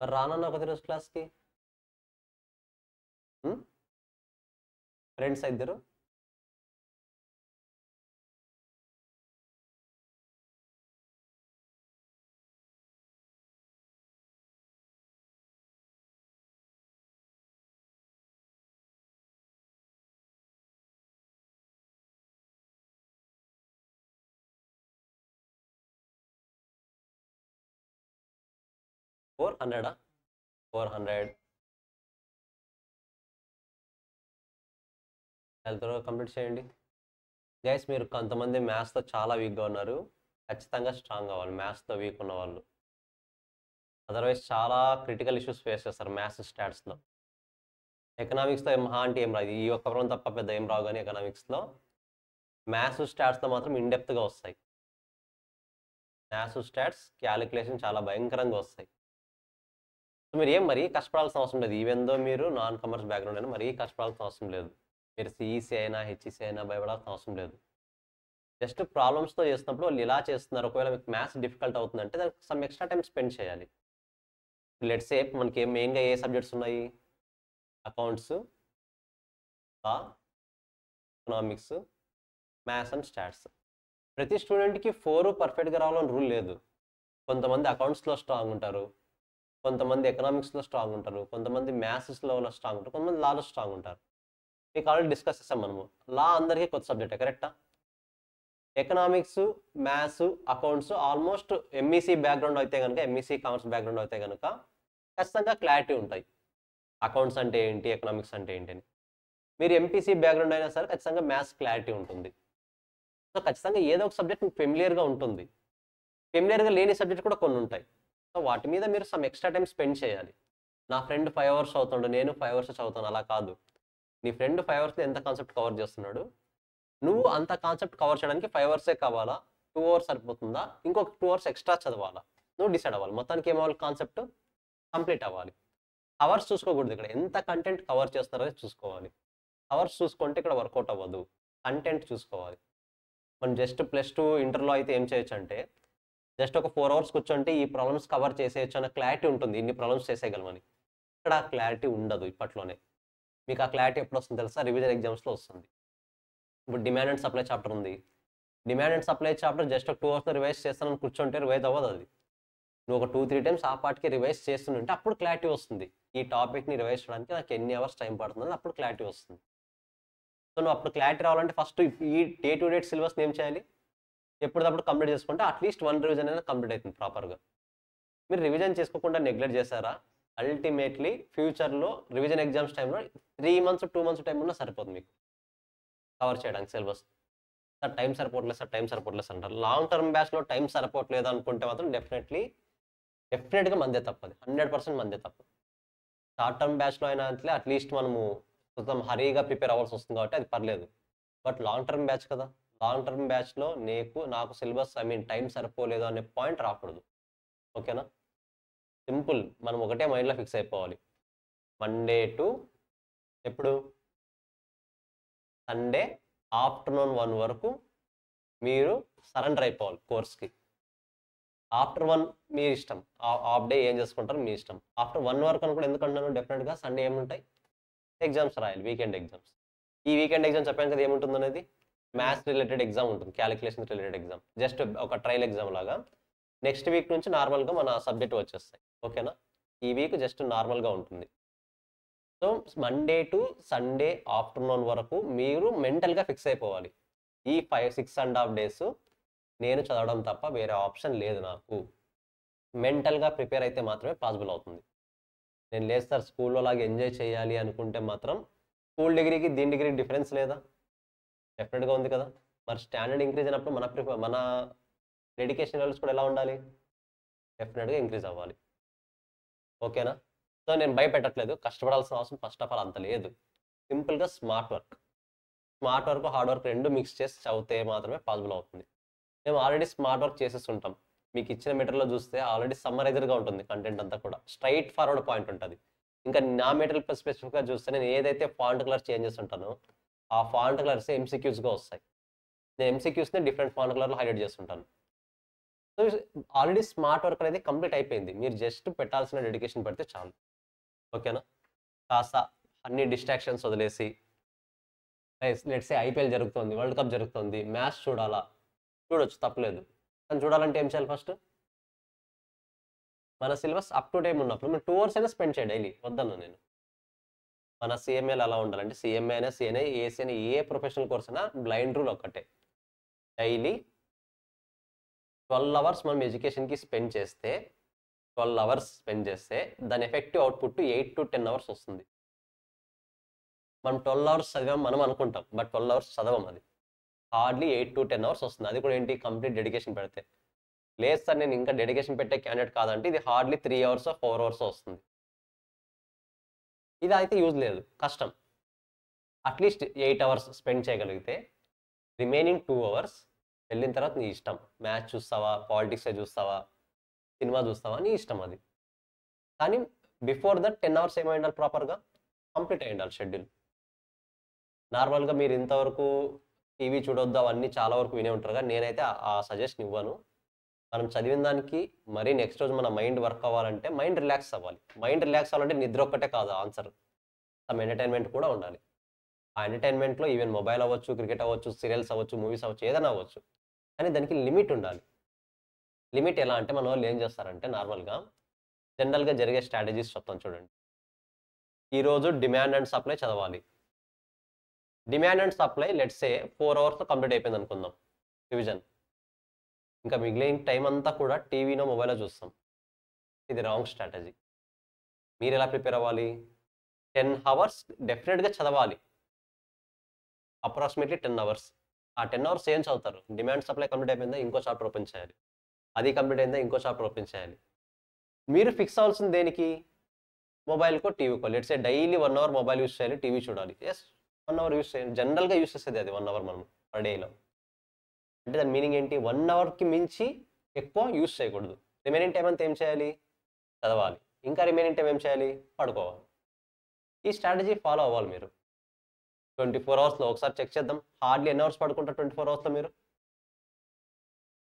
మరి రానన్నా ఒకటి రోజు క్లాస్కి ఫ్రెండ్స్ ఇద్దరు. 400 400 త్వరగా కంప్లీట్ చేయండి గైస్. మీరు కొంతమంది మ్యాథ్స్తో చాలా వీక్గా ఉన్నారు, ఖచ్చితంగా స్ట్రాంగ్ అవ్వాలి మ్యాథ్స్తో వీక్ ఉన్న వాళ్ళు. అదర్వైజ్ చాలా క్రిటికల్ ఇష్యూస్ ఫేస్ చేస్తారు మ్యాథ్స్ స్టాట్స్లో. ఎకనామిక్స్తో మహా అంటే ఏం రాదు, ఈ ఒక్క ప్రాబ్లం తప్ప పెద్ద ఏం రావు, కానీ ఎకనామిక్స్లో మ్యాథ్స్ స్టాట్స్లో మాత్రం ఇన్డెప్త్గా వస్తాయి. మ్యాథ్స్ స్టాట్స్ క్యాలిక్యులేషన్ చాలా భయంకరంగా వస్తాయి. సో మీరు ఏం మరీ కష్టపడాల్సిన అవసరం లేదు, ఈవెన్ దో మీరు నాన్ కామర్స్ బ్యాక్గ్రౌండ్ అయినా మరీ కష్టపడాల్సిన అవసరం లేదు. మీరు సిఈసీ అయినా హెచ్ఈసీ అయినా భయపడాల్సిన అవసరం లేదు. జస్ట్ ప్రాబ్లమ్స్తో చేస్తున్నప్పుడు వాళ్ళు ఇలా చేస్తున్నారు, ఒకవేళ మీకు మ్యాథ్స్ డిఫికల్ట్ అవుతుందంటే దానికి సమ్ ఎక్స్ట్రా టైం స్పెండ్ చేయాలి. లెట్స్ సే మనకి మెయిన్గా ఏ సబ్జెక్ట్స్ ఉన్నాయి, accounts, law, economics, maths and stats. ప్రతి స్టూడెంట్కి 4 పర్ఫెక్ట్గా రావాలని రూల్ లేదు. కొంతమంది అకౌంట్స్లో స్ట్రాంగ్ ఉంటారు, కొంతమంది ఎకనామిక్స్లో స్ట్రాంగ్ ఉంటారు, కొంతమంది మ్యాథ్స్లో స్ట్రాంగ్ ఉంటారు, కొంతమంది లాలో స్ట్రాంగ్ ఉంటారు. మీకు ఆల్రెడీ డిస్కస్ చేస్తాం మనము. లా అందరికీ కొత్త సబ్జెక్టే, కరెక్టా? Economics, maths, accounts almost MEC background అయితే కనుక, ఎంఈసీ కామర్స్ బ్యాక్గ్రౌండ్ అయితే కనుక ఖచ్చితంగా క్లారిటీ ఉంటాయి అకౌంట్స్ అంటే ఏంటి, ఎకనామిక్స్ అంటే ఏంటి అని. మీరు ఎంపీసీ బ్యాక్గ్రౌండ్ అయినా సరే ఖచ్చితంగా మ్యాథ్స్ క్లారిటీ ఉంటుంది. సో ఖచ్చితంగా ఏదో ఒక సబ్జెక్ట్ మీకు ఫెమిలియర్గా ఉంటుంది. ఫెమిలియర్గా లేని సబ్జెక్ట్ కూడా కొన్ని ఉంటాయి. సో వాటి మీద మీరు సమ్ ఎక్స్ట్రా టైం స్పెండ్ చేయాలి. నా ఫ్రెండ్ 5 అవర్స్ చదువుతాడు, నేను 5 అవర్స్ చదువుతాను, అలా కాదు. నీ ఫ్రెండ్ 5 అవర్స్లో ఎంత కాన్సెప్ట్ కవర్ చేస్తున్నాడు, నువ్వు అంత కాన్సెప్ట్ కవర్ చేయడానికి 5 అవర్సే కావాలా, 2 అవర్స్ సరిపోతుందా, ఇంకొక 2 అవర్స్ ఎక్స్ట్రా చదవాలా, నువ్వు డిసైడ్ అవ్వాలి. మొత్తానికి ఏమవ్వాలి, కాన్సెప్ట్ కంప్లీట్ అవ్వాలి. అవర్స్ చూసుకోకూడదు, ఇక్కడ ఎంత కంటెంట్ కవర్ చేస్తున్నారో చూసుకోవాలి. అవర్స్ చూసుకుంటే ఇక్కడ వర్కౌట్ అవ్వదు, కంటెంట్ చూసుకోవాలి. మనం జస్ట్ +2 ఇంటర్లో అయితే ఏం చేయొచ్చు అంటే, జస్ట్ ఒక 4 అవర్స్ కూర్చోంటే ఈ ప్రాబ్లమ్స్ కవర్ చేసేయచ్చు అన్న క్లారిటీ ఉంటుంది, ఇన్ని ప్రాబ్లమ్స్ చేసేయగలమని. ఇక్కడ ఆ క్లారిటీ ఉండదు ఇప్పట్లోనే. మీకు ఆ క్లారిటీ ఎప్పుడు వస్తుంది తెలుసా, రివిజన్ ఎగ్జామ్స్లో వస్తుంది. ఇప్పుడు డిమాండ్ అండ్ సప్లై చాప్టర్ ఉంది, demand and supply chapter just ఒక 2 అవర్స్లో రివైజ్ చేస్తానని కూర్చుంటే రివైజ్ అవ్వదు. అది నువ్వు ఒక 2-3 టైమ్స్ ఆ పార్ట్కి రివైజ్ చేస్తుంటే అప్పుడు క్లారిటీ వస్తుంది. ఈ టాపిక్ని రివైజ్ చేయడానికి నాకు ఎన్ని అవర్స్ టైం పడుతుందని అప్పుడు క్లారిటీ వస్తుంది. సో నువ్వు అప్పుడు క్లారిటీ రావాలంటే ఫస్ట్ ఈ డే టు డేట్ సిలబస్ని ఏం చేయాలి, ఎప్పటికప్పుడు కంప్లీట్ చేసుకుంటే అట్లీస్ట్ 1 రివిజన్ అయినా కంప్లీట్ అవుతుంది ప్రాపర్గా. మీరు రివిజన్ చేసుకోకుండా నెగ్లెక్ట్ చేశారా, అల్టిమేట్లీ ఫ్యూచర్లో రివిజన్ ఎగ్జామ్స్ టైంలో 3 మంత్స్ 2 మంత్స్ టైం ఉన్నా సరిపోతుంది మీకు కవర్ చేయడానికి సిలబస్. సార్ టైం సరిపోవట్లేదు, సార్ టైం సరిపోవట్లేదు అంటారు. లాంగ్ టర్మ్ బ్యాచ్లో టైం సరిపోవట్లేదు అనుకుంటే మాత్రం డెఫినెట్గా మందే తప్పదు, 100% మందే తప్పదు. షార్ట్ టర్మ్ బ్యాచ్లో అయినా అంటే అట్లీస్ట్ మనము కొంచెం హరీగా ప్రిపేర్ అవ్వాల్సి వస్తుంది కాబట్టి అది పర్లేదు. బట్ లాంగ్ టర్మ్ బ్యాచ్ కదా, లాంగ్ టర్మ్ బ్యాచ్లో నాకు సిలబస్ టైం సరిపోలేదు అనే పాయింట్ రాకూడదు. ఓకేనా? సింపుల్, మనం ఒకటే మైండ్లో ఫిక్స్ అయిపోవాలి. మండే టు ఎప్పుడు, సండే ఆఫ్టర్నూన్ 1 వరకు మీరు సరెండర్ అయిపోవాలి కోర్స్కి. ఆఫ్టర్ 1 మీ ఇష్టం, హాఫ్ డే ఏం చేసుకుంటారు మీ ఇష్టం. ఆఫ్టర్ 1 వరకు అని కూడా ఎందుకంటున్నాను, డెఫినెట్గా సండే ఏముంటాయి, ఎగ్జామ్స్ రాయాలి, వీకెండ్ ఎగ్జామ్స్. ఈ వీకెండ్ ఎగ్జామ్ చెప్పాను కదా ఏముంటుంది అనేది, మ్యాథ్స్ రిలేటెడ్ ఎగ్జామ్ ఉంటుంది, క్యాలిక్యులేషన్ రిలేటెడ్ ఎగ్జామ్, జస్ట్ ఒక ట్రయల్ ఎగ్జామ్ లాగా. నెక్స్ట్ వీక్ నుంచి నార్మల్గా మన సబ్జెక్ట్ వచ్చేస్తాయి. ఓకేనా? ఈ వీక్ జస్ట్ నార్మల్గా ఉంటుంది. So Monday to Sunday afternoon వరకు మీరు మెంటల్గా ఫిక్స్ అయిపోవాలి, ఈ 6.5 డేస్ నేను చదవడం తప్ప వేరే ఆప్షన్ లేదు నాకు. మెంటల్గా ప్రిపేర్ అయితే మాత్రమే పాసిబుల్ అవుతుంది. నేను లేదు సార్ స్కూల్లో లాగా ఎంజాయ్ చేయాలి అనుకుంటే మాత్రం స్కూల్ డిగ్రీకి దీని డిగ్రీకి డిఫరెన్స్ లేదా, డెఫినెట్గా ఉంది కదా. మరి స్టాండర్డ్ ఇంక్రీజ్ అయినప్పుడు మన డెడికేషన్ లెవెల్స్ కూడా ఎలా ఉండాలి, డెఫినెట్గా ఇంక్రీజ్ అవ్వాలి. ఓకేనా? సో నేను భయపెట్టట్లేదు, కష్టపడాల్సిన అవసరం ఫస్ట్ ఆఫ్ ఆల్ అంత లేదు. సింపుల్గా స్మార్ట్ వర్క్, హార్డ్ వర్క్ రెండు మిక్స్ చేసి చదివితే మాత్రమే పాసిబుల్ అవుతుంది. మేము ఆల్రెడీ స్మార్ట్ వర్క్ చేసేస్తుంటాం, మీకు ఇచ్చిన మెటీరియల్లో చూస్తే ఆల్రెడీ సమ్మరైజర్గా ఉంటుంది, కంటెంట్ అంతా కూడా స్ట్రైట్ ఫార్వర్డ్ పాయింట్ ఉంటుంది. ఇంకా నా మెటీరియల్ స్పెసిఫిక్గా చూస్తే నేను ఏదైతే ఫాంట్ కలర్ చేంజ్ చేస్తుంటానో ఆ ఫాంట్ కలర్స్ ఎంసీక్యూస్గా వస్తాయి. నేను ఎంసీక్యూస్ని డిఫరెంట్ ఫాంట్ కలర్లో హైలైట్ చేస్తుంటాను. సో ఆల్రెడీ స్మార్ట్ వర్క్ అనేది కంప్లీట్ అయిపోయింది, మీరు జస్ట్ పెట్టాల్సిన డెడికేషన్ పెడితే చాలు. ఓకేనా? కాస్త అన్ని డిస్ట్రాక్షన్స్ వదిలేసి, లెట్స్ సే ఐపీఎల్ జరుగుతుంది, వరల్డ్ కప్ జరుగుతుంది, మ్యాచ్ చూడొచ్చు తప్పలేదు, కానీ చూడాలంటే ఏం చేయాలి, ఫస్ట్ మన సిలబస్ అప్ టు టైం ఉన్నప్పుడు మీరు 2 అవర్స్ అయినా స్పెండ్ చేయండి డైలీ, వద్దన్నా నేను. మన సిఎంఏలు అలా ఉండాలంటే సిఎంఏ అయినా సిఎన్ఏ ఏసీ అయినా ఏ ప్రొఫెషనల్ కోర్స్ అయినా బ్లైండ్ రూల్ ఒక్కటే, డైలీ 12 అవర్స్ మనం ఎడ్యుకేషన్కి స్పెండ్ చేస్తే 12 అవర్స్ స్పెండ్ చేస్తే దాని ఎఫెక్టివ్ అవుట్పుట్ 8 to 10 అవర్స్ వస్తుంది. మనం 12 అవర్స్ చదివాం మనం అనుకుంటాం, బట్ 12 అవర్స్ చదవం. అది హార్డ్లీ 8 to 10 అవర్స్ వస్తుంది. అది కూడా ఏంటి, కంప్లీట్ డెడికేషన్ పెడితే. లేదు సార్ నేను ఇంకా డెడికేషన్ పెట్టే క్యాండిడేట్ కాదంటే ఇది హార్డ్లీ 3 అవర్స్ 4 అవర్స్ వస్తుంది. ఇది అయితే యూజ్ లేదు, కష్టం. అట్లీస్ట్ 8 అవర్స్ స్పెండ్ చేయగలిగితే రిమైనింగ్ 2 అవర్స్ వెళ్ళిన తర్వాత నీ ఇష్టం. మ్యాచ్ చూస్తావా, పాలిటిక్స్ చూస్తావా, సినిమా చూస్తావా, నీ ఇష్టం అది. కానీ బిఫోర్ దట్ 10 అవర్స్ ఏమై ఉండాలి, ప్రాపర్గా కంప్లీట్ అయి ఉండాలి షెడ్యూల్. నార్మల్గా మీరు ఇంతవరకు టీవీ చూడొద్దు అవన్నీ చాలా వరకు వినే ఉంటారు కానీ నేనైతే ఆ సజెషన్ ఇవ్వను. మనం చదివిన దానికి మరీ నెక్స్ట్ రోజు మన మైండ్ వర్క్ అవ్వాలంటే మైండ్ రిలాక్స్ అవ్వాలి. మైండ్ రిలాక్స్ అవ్వాలంటే నిద్ర ఒక్కటే కాదు ఆన్సర్, సమ్ ఎంటర్టైన్మెంట్ కూడా ఉండాలి. ఆ ఎంటర్టైన్మెంట్లో ఈవెన్ మొబైల్ అవ్వచ్చు, క్రికెట్ అవ్వచ్చు, సీరియల్స్ అవ్వచ్చు, మూవీస్ అవ్వచ్చు, ఏదైనా అవ్వచ్చు. కానీ దానికి లిమిట్ ఉండాలి. లిమిట్ ఎలా అంటే మన వాళ్ళు ఏం చేస్తారంటే నార్మల్గా జనరల్గా జరిగే స్ట్రాటజీస్ చెప్తాను చూడండి. ఈరోజు డిమాండ్ అండ్ సప్లై చదవాలి. Demand and supply let's say 4 అవర్స్లో కంప్లీట్ అయిపోయింది అనుకుందాం రివిజన్. ఇంకా మిగిలిన టైం అంతా కూడా టీవీనో మొబైల్లో చూస్తాం. ఇది రాంగ్ స్ట్రాటజీ. మీరు ఎలా ప్రిపేర్ అవ్వాలి, 10 అవర్స్ డెఫినెట్గా చదవాలి. Approximately 10 hours. ఆ 10 అవర్స్ ఏం చదువుతారు, డిమాండ్ సప్లై కంప్లీట్ అయిపోయిందా ఇంకో చాప్టర్ ఓపెన్ చేయాలి, అది కంప్లీట్ అయిందా ఇంకో చాప్టర్ ఓపెన్ చేయాలి. మీరు ఫిక్స్ అవ్వాల్సింది దేనికి, మొబైల్కో టీవీకో. Let's say daily 1 hour mobile use చేయాలి, టీవీ చూడాలి. ఎస్ 1 అవర్ యూస్ చేయాలి. జనరల్గా యూస్ చేసేది అది 1 అవర్ మనం పర్ డేలో. అంటే దాని మీనింగ్ ఏంటి, 1 అవర్కి మించి ఎక్కువ యూస్ చేయకూడదు. రిమైనింగ్ టైం అంతా ఏం చేయాలి, చదవాలి. ఇంకా రిమైనింగ్ టైం ఏం చేయాలి, పడుకోవాలి. ఈ స్ట్రాటజీ ఫాలో అవ్వాలి మీరు. 24 అవర్స్లో ఒకసారి చెక్ చేద్దాం. హార్డ్లీ ఎన్ని అవర్స్ పడుకుంటారు 24 అవర్స్లో మీరు?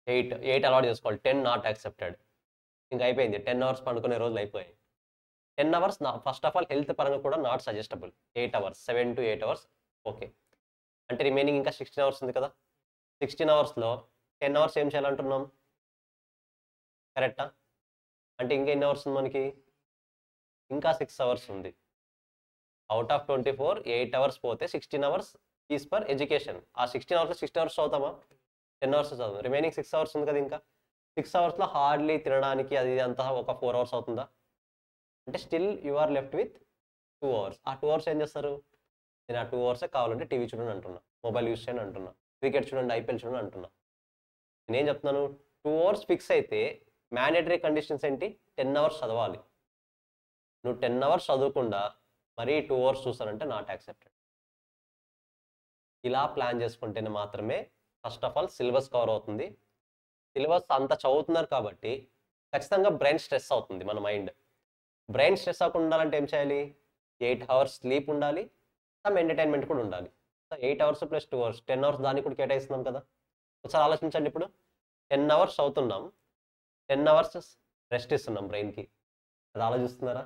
8 అలవాటు చేసుకోవాలి. 10 నాట్ యాక్సెప్టెడ్. ఇంకా అయిపోయింది, 10 అవర్స్ పడుకునే రోజులు అయిపోయాయి. 10 hours first of all health పరంగా కూడా not suggestible. 8 hours, 7 to 8 hours okay. అంటే రిమైనింగ్ ఇంకా 16 అవర్స్ ఉంది కదా. 16 అవర్స్లో 10 అవర్స్ ఏం చేయాలంటున్నాం, కరెక్టా? అంటే ఇంకా ఎన్ని అవర్స్ ఉంది మనకి, ఇంకా 6 అవర్స్ ఉంది. అవుట్ ఆఫ్ 24 8 అవర్స్ పోతే 16 అవర్స్ ఈజ్ ఫర్ ఎడ్యుకేషన్. ఆ 16 అవర్స్లో 16 అవర్స్ చదువుతామా, 10 అవర్స్ చదువు. రిమైనింగ్ 6 అవర్స్ ఉంది కదా. ఇంకా 6 అవర్స్లో హార్డ్లీ తినడానికి అది అంతా ఒక 4 అవర్స్ అవుతుందా. అంటే still you are left with 2 hours. ఆ 2 అవర్స్ ఏం చేస్తారు, నేను ఆ 2 అవర్సే కావాలంటే టీవీ చూడండి అంటున్నా, మొబైల్ యూస్ చేయండి అంటున్నా, క్రికెట్ చూడండి, ఐపీఎల్ చూడండి అంటున్నా. నేనేం చెప్తున్నాను, 2 అవర్స్ ఫిక్స్ అయితే మ్యాండేటరీ కండిషన్స్ ఏంటి, 10 అవర్స్ చదవాలి. నువ్వు 10 అవర్స్ చదవకుండా మరీ 2 అవర్స్ చూస్తానంటే నాట్ యాక్సెప్టెడ్. ఇలా ప్లాన్ చేసుకుంటేనే మాత్రమే first of all syllabus cover అవుతుంది. సిలబస్ అంత చదువుతున్నారు కాబట్టి ఖచ్చితంగా బ్రెయిన్ స్ట్రెస్ అవుతుంది. మన మైండ్ బ్రెయిన్ స్ట్రెస్ అవ్వకుండా ఉండాలంటే ఏం చేయాలి, 8 అవర్స్ స్లీప్ ఉండాలి, సమ్ ఎంటర్టైన్మెంట్ కూడా ఉండాలి. 8 అవర్స్ ప్లస్ 2 అవర్స్ 10 అవర్స్ దానికి కూడా కేటాయిస్తున్నాం కదా. ఒకసారి ఆలోచించండి. ఇప్పుడు 10 అవర్స్ చదువుతున్నాం, 10 అవర్స్ రెస్ట్ ఇస్తున్నాం బ్రెయిన్కి. అది ఆలోచిస్తున్నారా?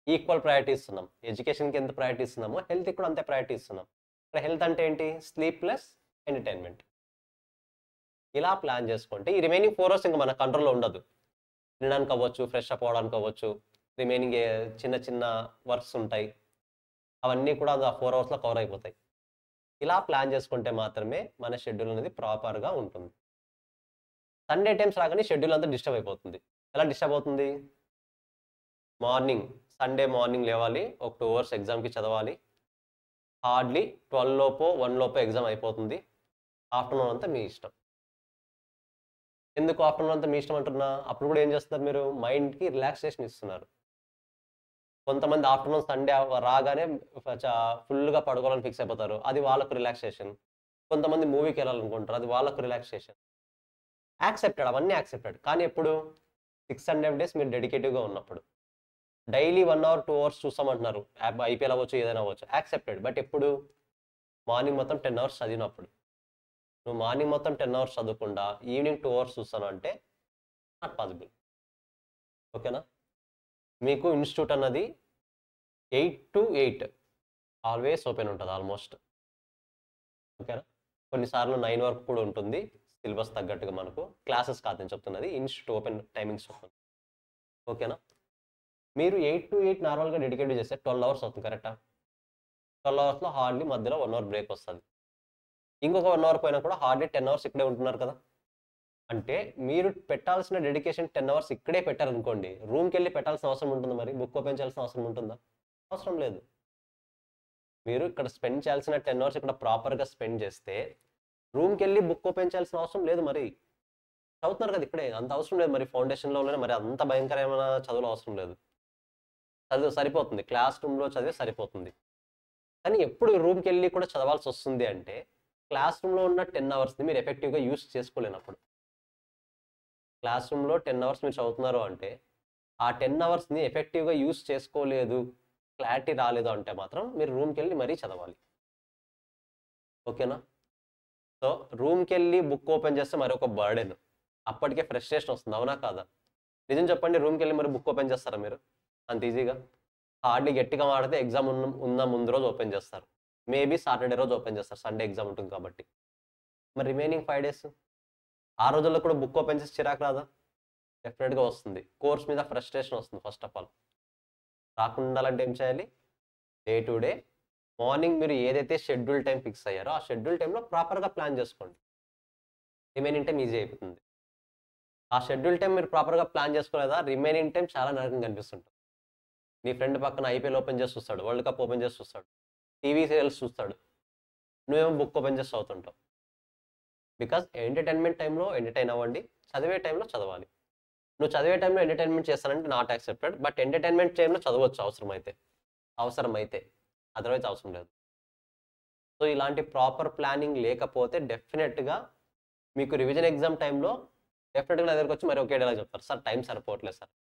ఈక్వల్ ప్రయారిటీ ఇస్తున్నాం. ఎడ్యుకేషన్కి ఎంత ప్రయారిటీ ఇస్తున్నామో హెల్త్కి కూడా అంతే ప్రయారిటీ ఇస్తున్నాం. ఇక్కడ హెల్త్ అంటే ఏంటి, స్లీప్ ప్లస్ ఎంటర్టైన్మెంట్. ఇలా ప్లాన్ చేసుకుంటే ఈ రిమైనింగ్ 4 అవర్స్ ఇంకా మన కంట్రోల్లో ఉండదు. తినడానికి అవ్వచ్చు, ఫ్రెష్ అప్ అవ్వడానికి అవ్వచ్చు, రిమైనింగ్ చిన్న చిన్న వర్క్స్ ఉంటాయి, అవన్నీ కూడా ఆ 4 అవర్స్లో కవర్ అయిపోతాయి. ఇలా ప్లాన్ చేసుకుంటే మాత్రమే మన షెడ్యూల్ అనేది ప్రాపర్గా ఉంటుంది. సండే టైమ్స్ రాగానే షెడ్యూల్ అంతా డిస్టర్బ్ అయిపోతుంది. ఎలా డిస్టర్బ్ అవుతుంది, సండే మార్నింగ్ లేవాలి, ఒక 2 అవర్స్ ఎగ్జామ్కి చదవాలి. హార్డ్లీ 12 లోపో 1 లోపో ఎగ్జామ్ అయిపోతుంది. ఆఫ్టర్నూన్ అంతా మీ ఇష్టం. ఎందుకు ఆఫ్టర్నూన్ అంతా మీ ఇష్టం అంటున్నా, అప్పుడు కూడా ఏం చేస్తున్నారు మీరు, మైండ్కి రిలాక్సేషన్ ఇస్తున్నారు. కొంతమంది ఆఫ్టర్నూన్ సండే రాగానే ఫుల్గా పడుకోవాలని ఫిక్స్ అయిపోతారు, అది వాళ్ళకు రిలాక్సేషన్. కొంతమంది మూవీకి వెళ్ళాలనుకుంటారు, అది వాళ్ళకు రిలాక్సేషన్. యాక్సెప్టెడ్, అవన్నీ యాక్సెప్టెడ్. కానీ ఎప్పుడు 600 డేస్ మీరు డెడికేటివ్గా ఉన్నప్పుడు. డైలీ 1 అవర్ 2 అవర్స్ చూస్తామంటున్నారు, ఐపీఎల్ అవ్వచ్చు, ఏదైనా అవ్వచ్చు, యాక్సెప్టెడ్. బట్ ఎప్పుడు, మార్నింగ్ మొత్తం 10 అవర్స్ చదివినప్పుడు. నువ్వు మార్నింగ్ మొత్తం 10 అవర్స్ చదవకుండా ఈవినింగ్ 2 అవర్స్ చూస్తాను అంటే నాట్ పాసిబుల్. ఓకేనా? మీకు ఇన్స్టిట్యూట్ అన్నది 8 to 8 ఆల్వేస్ ఓపెన్ ఉంటుంది ఆల్మోస్ట్. ఓకేనా? కొన్నిసార్లు 9 వరకు కూడా ఉంటుంది, సిలబస్ తగ్గట్టుగా. మనకు క్లాసెస్ కాదు నేను చెప్తున్నది, ఇన్స్టిట్యూట్ ఓపెన్ టైమింగ్స్ చెప్తాను. ఓకేనా? మీరు 8 to 8 నార్మల్గా డెడికేట్ చేస్తే 12 అవర్స్ అవుతుంది, కరెక్టా? 12 అవర్స్లో హార్డ్లీ మధ్యలో 1 అవర్ బ్రేక్ వస్తుంది. ఇంకొక 1 అవర్ పోయినా కూడా హార్డ్లీ 10 అవర్స్ ఇక్కడే ఉంటున్నారు కదా. అంటే మీరు పెట్టాల్సిన డెడికేషన్ 10 అవర్స్ ఇక్కడే పెట్టారనుకోండి, రూమ్కి వెళ్ళి పెట్టాల్సిన అవసరం ఉంటుంది, మరి బుక్ ఓపెన్ చేయాల్సిన అవసరం ఉంటుందా? అవసరం లేదు. మీరు ఇక్కడ స్పెండ్ చేయాల్సిన 10 అవర్స్ ఇక్కడ ప్రాపర్గా స్పెండ్ చేస్తే రూమ్కి వెళ్ళి బుక్ ఓపెన్ చేయాల్సిన అవసరం లేదు. మరి చదువుతున్నారు కదా ఇక్కడే, అంత అవసరం లేదు. మరి ఫౌండేషన్లోనే మరి అంత భయంకరమైన చదువులు అవసరం లేదు. చదువు సరిపోతుంది, క్లాస్ రూమ్లో చదివి సరిపోతుంది. కానీ ఎప్పుడు రూమ్కి వెళ్ళి కూడా చదవాల్సి వస్తుంది అంటే క్లాస్ రూమ్లో ఉన్న 10 అవర్స్ని మీరు ఎఫెక్టివ్గా యూస్ చేసుకోలేనప్పుడు. క్లాస్ రూమ్లో 10 అవర్స్ మీరు చదువుతున్నారు అంటే ఆ 10 అవర్స్ని ఎఫెక్టివ్గా యూస్ చేసుకోలేదు, క్లారిటీ రాలేదు అంటే మాత్రం మీరు రూమ్కి వెళ్ళి మరీ చదవాలి. ఓకేనా? సో రూమ్కి వెళ్ళి బుక్ ఓపెన్ చేస్తే మరి ఒక బర్డెన్, అప్పటికే ఫ్రస్ట్రేషన్ వస్తుంది, అవునా కాదా? నిజం చెప్పండి, రూమ్కి వెళ్ళి మరి బుక్ ఓపెన్ చేస్తారా మీరు అంత ఈజీగా? హార్డ్లీ గట్టిగా మాడితే ఎగ్జామ్ ఉన్న ముందు రోజు ఓపెన్ చేస్తారు, మేబీ సాటర్డే రోజు ఓపెన్ చేస్తారు, సండే ఎగ్జామ్ ఉంటుంది కాబట్టి. మరి రిమైనింగ్ 5 డేస్ ఆ రోజుల్లో కూడా బుక్ ఓపెన్ చేసి చిరాకు రాదా? డెఫినెట్గా వస్తుంది. కోర్స్ మీద ఫ్రస్ట్రేషన్ వస్తుంది. ఫస్ట్ ఆఫ్ ఆల్ రాకుండా ఉండాలంటే ఏం చేయాలి? డే టు డే మార్నింగ్ మీరు ఏదైతే షెడ్యూల్ టైం ఫిక్స్ అయ్యారో ఆ షెడ్యూల్ టైంలో ప్రాపర్గా ప్లాన్ చేసుకోండి. రిమైనింగ్ టైం ఈజీ అయిపోతుంది. ఆ షెడ్యూల్ టైం మీరు ప్రాపర్గా ప్లాన్ చేసుకోలేదా, రిమైనింగ్ టైం చాలా నరకంగా కనిపిస్తుంటుంది. నీ ఫ్రెండ్ పక్కన ఐపీఎల్ ఓపెన్ చేసి చూస్తాడు, వరల్డ్ కప్ ఓపెన్ చేసి చూస్తాడు, టీవీ సీరియల్స్ చూస్తాడు, నువ్వేమో బుక్ ఓపెన్ చేసి చదువుతుంటావు. బికాజ్ ఎంటర్టైన్మెంట్ టైంలో ఎంటర్టైన్ అవ్వండి, చదివే టైంలో చదవాలి. నువ్వు చదివే టైంలో ఎంటర్టైన్మెంట్ చేస్తానంటే నాట్ యాక్సెప్టెడ్, బట్ ఎంటర్టైన్మెంట్ టైంలో చదవచ్చు అవసరమైతే, అదర్వైజ్ అవసరం లేదు. సో ఇలాంటి ప్రాపర్ ప్లానింగ్ లేకపోతే డెఫినెట్గా మీకు రివిజన్ ఎగ్జామ్ టైంలో డెఫినెట్గా నా దగ్గరకు వచ్చి మరి ఒకే డేలా చెప్తారు, సార్ టైం సరిపోవట్లేదు సార్.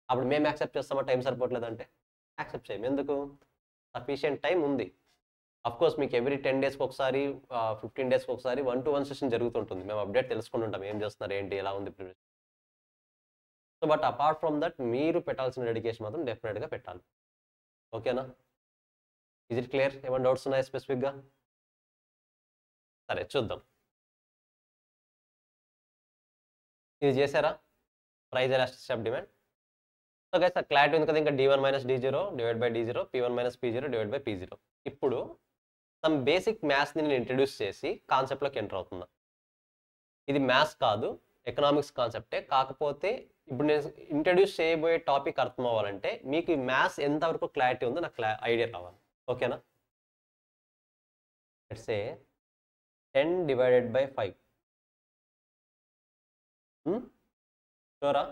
అప్పుడు మేము యాక్సెప్ట్ చేస్తామా టైం సరిపోవట్లేదు అంటే? యాక్సెప్ట్ చేయం. ఎందుకు? సఫిషియంట్ టైం ఉంది. కోర్స్ మీకు ఎవ్రీ 10 డేస్కి ఒకసారి 15 డేస్కి ఒకసారి 1-to-1 సెషన్ జరుగుతుంటుంది. మేము అప్డేట్ తెలుసుకుంటుంటాం, ఏం చేస్తున్నారు ఏంటి, ఎలా ఉంది preparation. So but apart from that మీరు పెట్టాల్సిన డెడికేషన్ మాత్రం డెఫినెట్గా పెట్టాలి. ఓకేనా? Is it clear? ఏమైనా డౌట్స్ ఉన్నాయా స్పెసిఫిక్గా? సరే చూద్దాం. ఇది చేశారా? Price elasticity of demand. So guys clarity ఉంది కదా? ఇంకా d1 - d0 divide by d0, p1 - p0 divide by p0. ఇప్పుడు సమ్ బేసిక్ మ్యాథ్స్ని నేను ఇంట్రడ్యూస్ చేసి కాన్సెప్ట్లోకి ఎంటర్ అవుతున్నా. ఇది మ్యాథ్స్ కాదు, ఎకనామిక్స్ కాన్సెప్టే. కాకపోతే ఇప్పుడు నేను ఇంట్రడ్యూస్ చేయబోయే టాపిక్ అర్థం అవ్వాలంటే మీకు ఈ మ్యాథ్స్ ఎంతవరకు క్లారిటీ ఉందో నాకు ఐడియా రావాలి. ఓకేనా? Let's say 10 divided by 5. షూరా?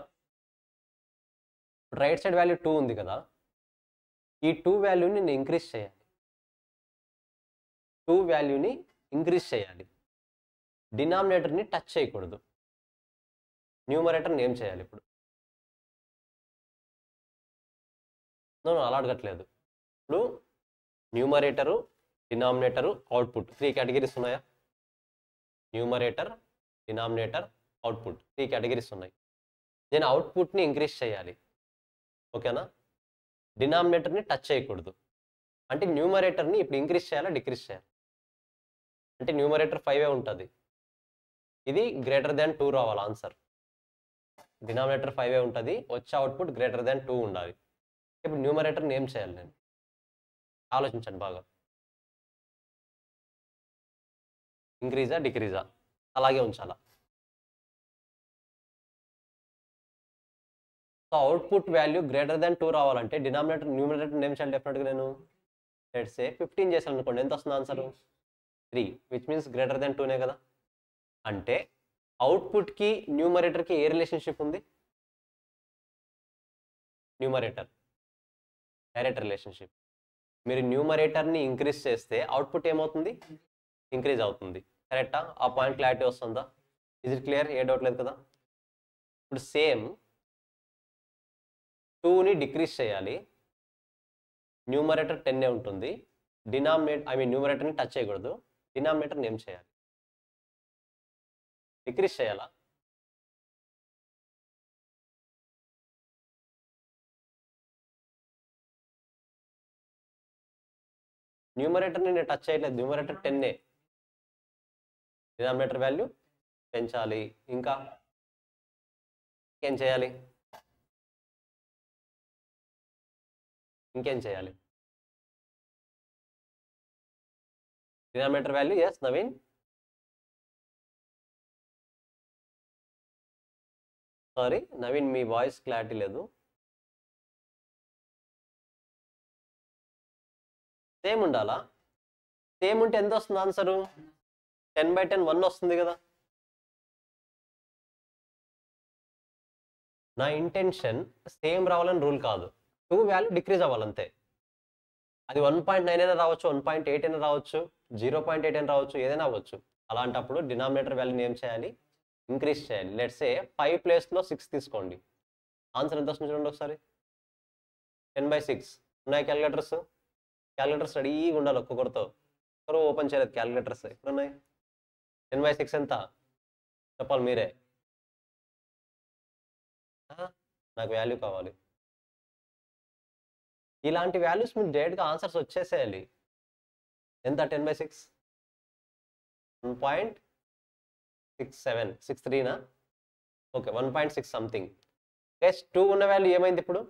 రైట్ సైడ్ వాల్యూ 2 ఉంది కదా, ఈ 2 వాల్యూని నేను ఇంక్రీజ్ చేయాలి. 2 వాల్యూని ఇంక్రీజ్ చేయాలి. డినామినేటర్ని టచ్ చేయకూడదు. న్యూమరేటర్ని ఏం చేయాలి ఇప్పుడు? నేను అలా అడగట్లేదు. ఇప్పుడు న్యూమరేటరు, డినామినేటరు, అవుట్పుట్ 3 కేటగిరీస్ ఉన్నాయా? న్యూమరేటర్, డినామినేటర్, అవుట్పుట్ 3 కేటగిరీస్ ఉన్నాయి. నేను అవుట్పుట్ని ఇంక్రీజ్ చేయాలి. ఓకేనా? డినామినేటర్ని టచ్ చేయకూడదు. అంటే న్యూమరేటర్ని ఇప్పుడు ఇంక్రీజ్ చేయాలా, డిక్రీజ్ చేయాలి? అంటే న్యూమరేటర్ 5 ఉంటుంది, ఇది >2 రావాలి ఆన్సర్. డినామినేటర్ 5 ఉంటుంది, వచ్చే అవుట్పుట్ >2 ఉండాలి. ఇప్పుడు న్యూమరేటర్ని ఏం చేయాలి నేను? ఆలోచించండి బాగా. ఇంక్రీజా, డిక్రీజా? అలాగే ఉంచాలా? సో అవుట్పుట్ వాల్యూ >2 రావాలంటే న్యూమరేటర్ ఏం చేయాలి? డెఫినెట్గా నేను లెట్స్ సే 15 చేశాను అనుకోండి, ఎంత వస్తుంది ఆన్సర్? 3, విచ్ మీన్స్ >2 కదా. అంటే అవుట్పుట్కి న్యూమరేటర్కి ఏ రిలేషన్షిప్ ఉంది? Numerator direct relationship. మీరు న్యూమరేటర్ని ఇంక్రీజ్ చేస్తే అవుట్పుట్ ఏమవుతుంది? ఇంక్రీజ్ అవుతుంది. కరెక్టా? ఆ పాయింట్ క్లారిటీ వస్తుందా? Is it clear? A doubt లేదు కదా? ఇప్పుడు సేమ్ 2ని డిక్రీజ్ చేయాలి, న్యూమరేటర్ 10 ఉంటుంది, న్యూమరేటర్ని టచ్ చేయకూడదు, డినామినేటర్ని ఏం చేయాలి? డిక్రీజ్ చేయాలా? న్యూమరేటర్ని నేను టచ్ చేయట్లేదు, న్యూమరేటర్ 10, డినామినేటర్ వాల్యూ పెంచాలి. ఇంకా ఏం చేయాలి? ఇంకేం చేయాలి? Denominator value, yes Naveen? Sorry Naveen, మీ వాయిస్ క్లారిటీ లేదు. సేమ్ ఉండాలా? సేమ్ ఉంటే ఎంత వస్తుంది ఆన్సరు? 10/10 1 వస్తుంది కదా. నా ఇంటెన్షన్ సేమ్ రావాలని రూల్ కాదు, 2 వాల్యూ డిక్రీజ్ అవ్వాలంతే. అది 1.9 అయినా రావచ్చు, 1.8 అయినా రావచ్చు, 0.8 అయినా రావచ్చు, ఏదైనా అవ్వచ్చు. అలాంటప్పుడు డినామినేటర్ వాల్యూని ఏం చేయాలి? ఇంక్రీజ్ చేయాలి. లెట్స్ సే 5 ప్లేస్లో 6 తీసుకోండి. ఆన్సర్ ఎంత వస్తుంది చూడండి ఒకసారి. 10/6 ఉన్నాయి క్యాలిక్యులేటర్స్. క్యాలిక్యులేటర్స్ రెడీగా ఉండాలి ఒక్కొక్కరితో. ఒకరు ఓపెన్ చేయలేదు క్యాలిక్యులేటర్స్. ఎక్కడున్నాయి? 10/6 ఎంత చెప్పాలి మీరే. నాకు వాల్యూ కావాలి. ఇలాంటి వాల్యూస్ మీరు డైరెక్ట్గా ఆన్సర్స్ వచ్చేసేయాలి. ఎంత 10/6? 1.67 63నా? Okay, 1.6 something. ప్లస్ 2 ఉన్న వాల్యూ ఏమైంది ఇప్పుడు?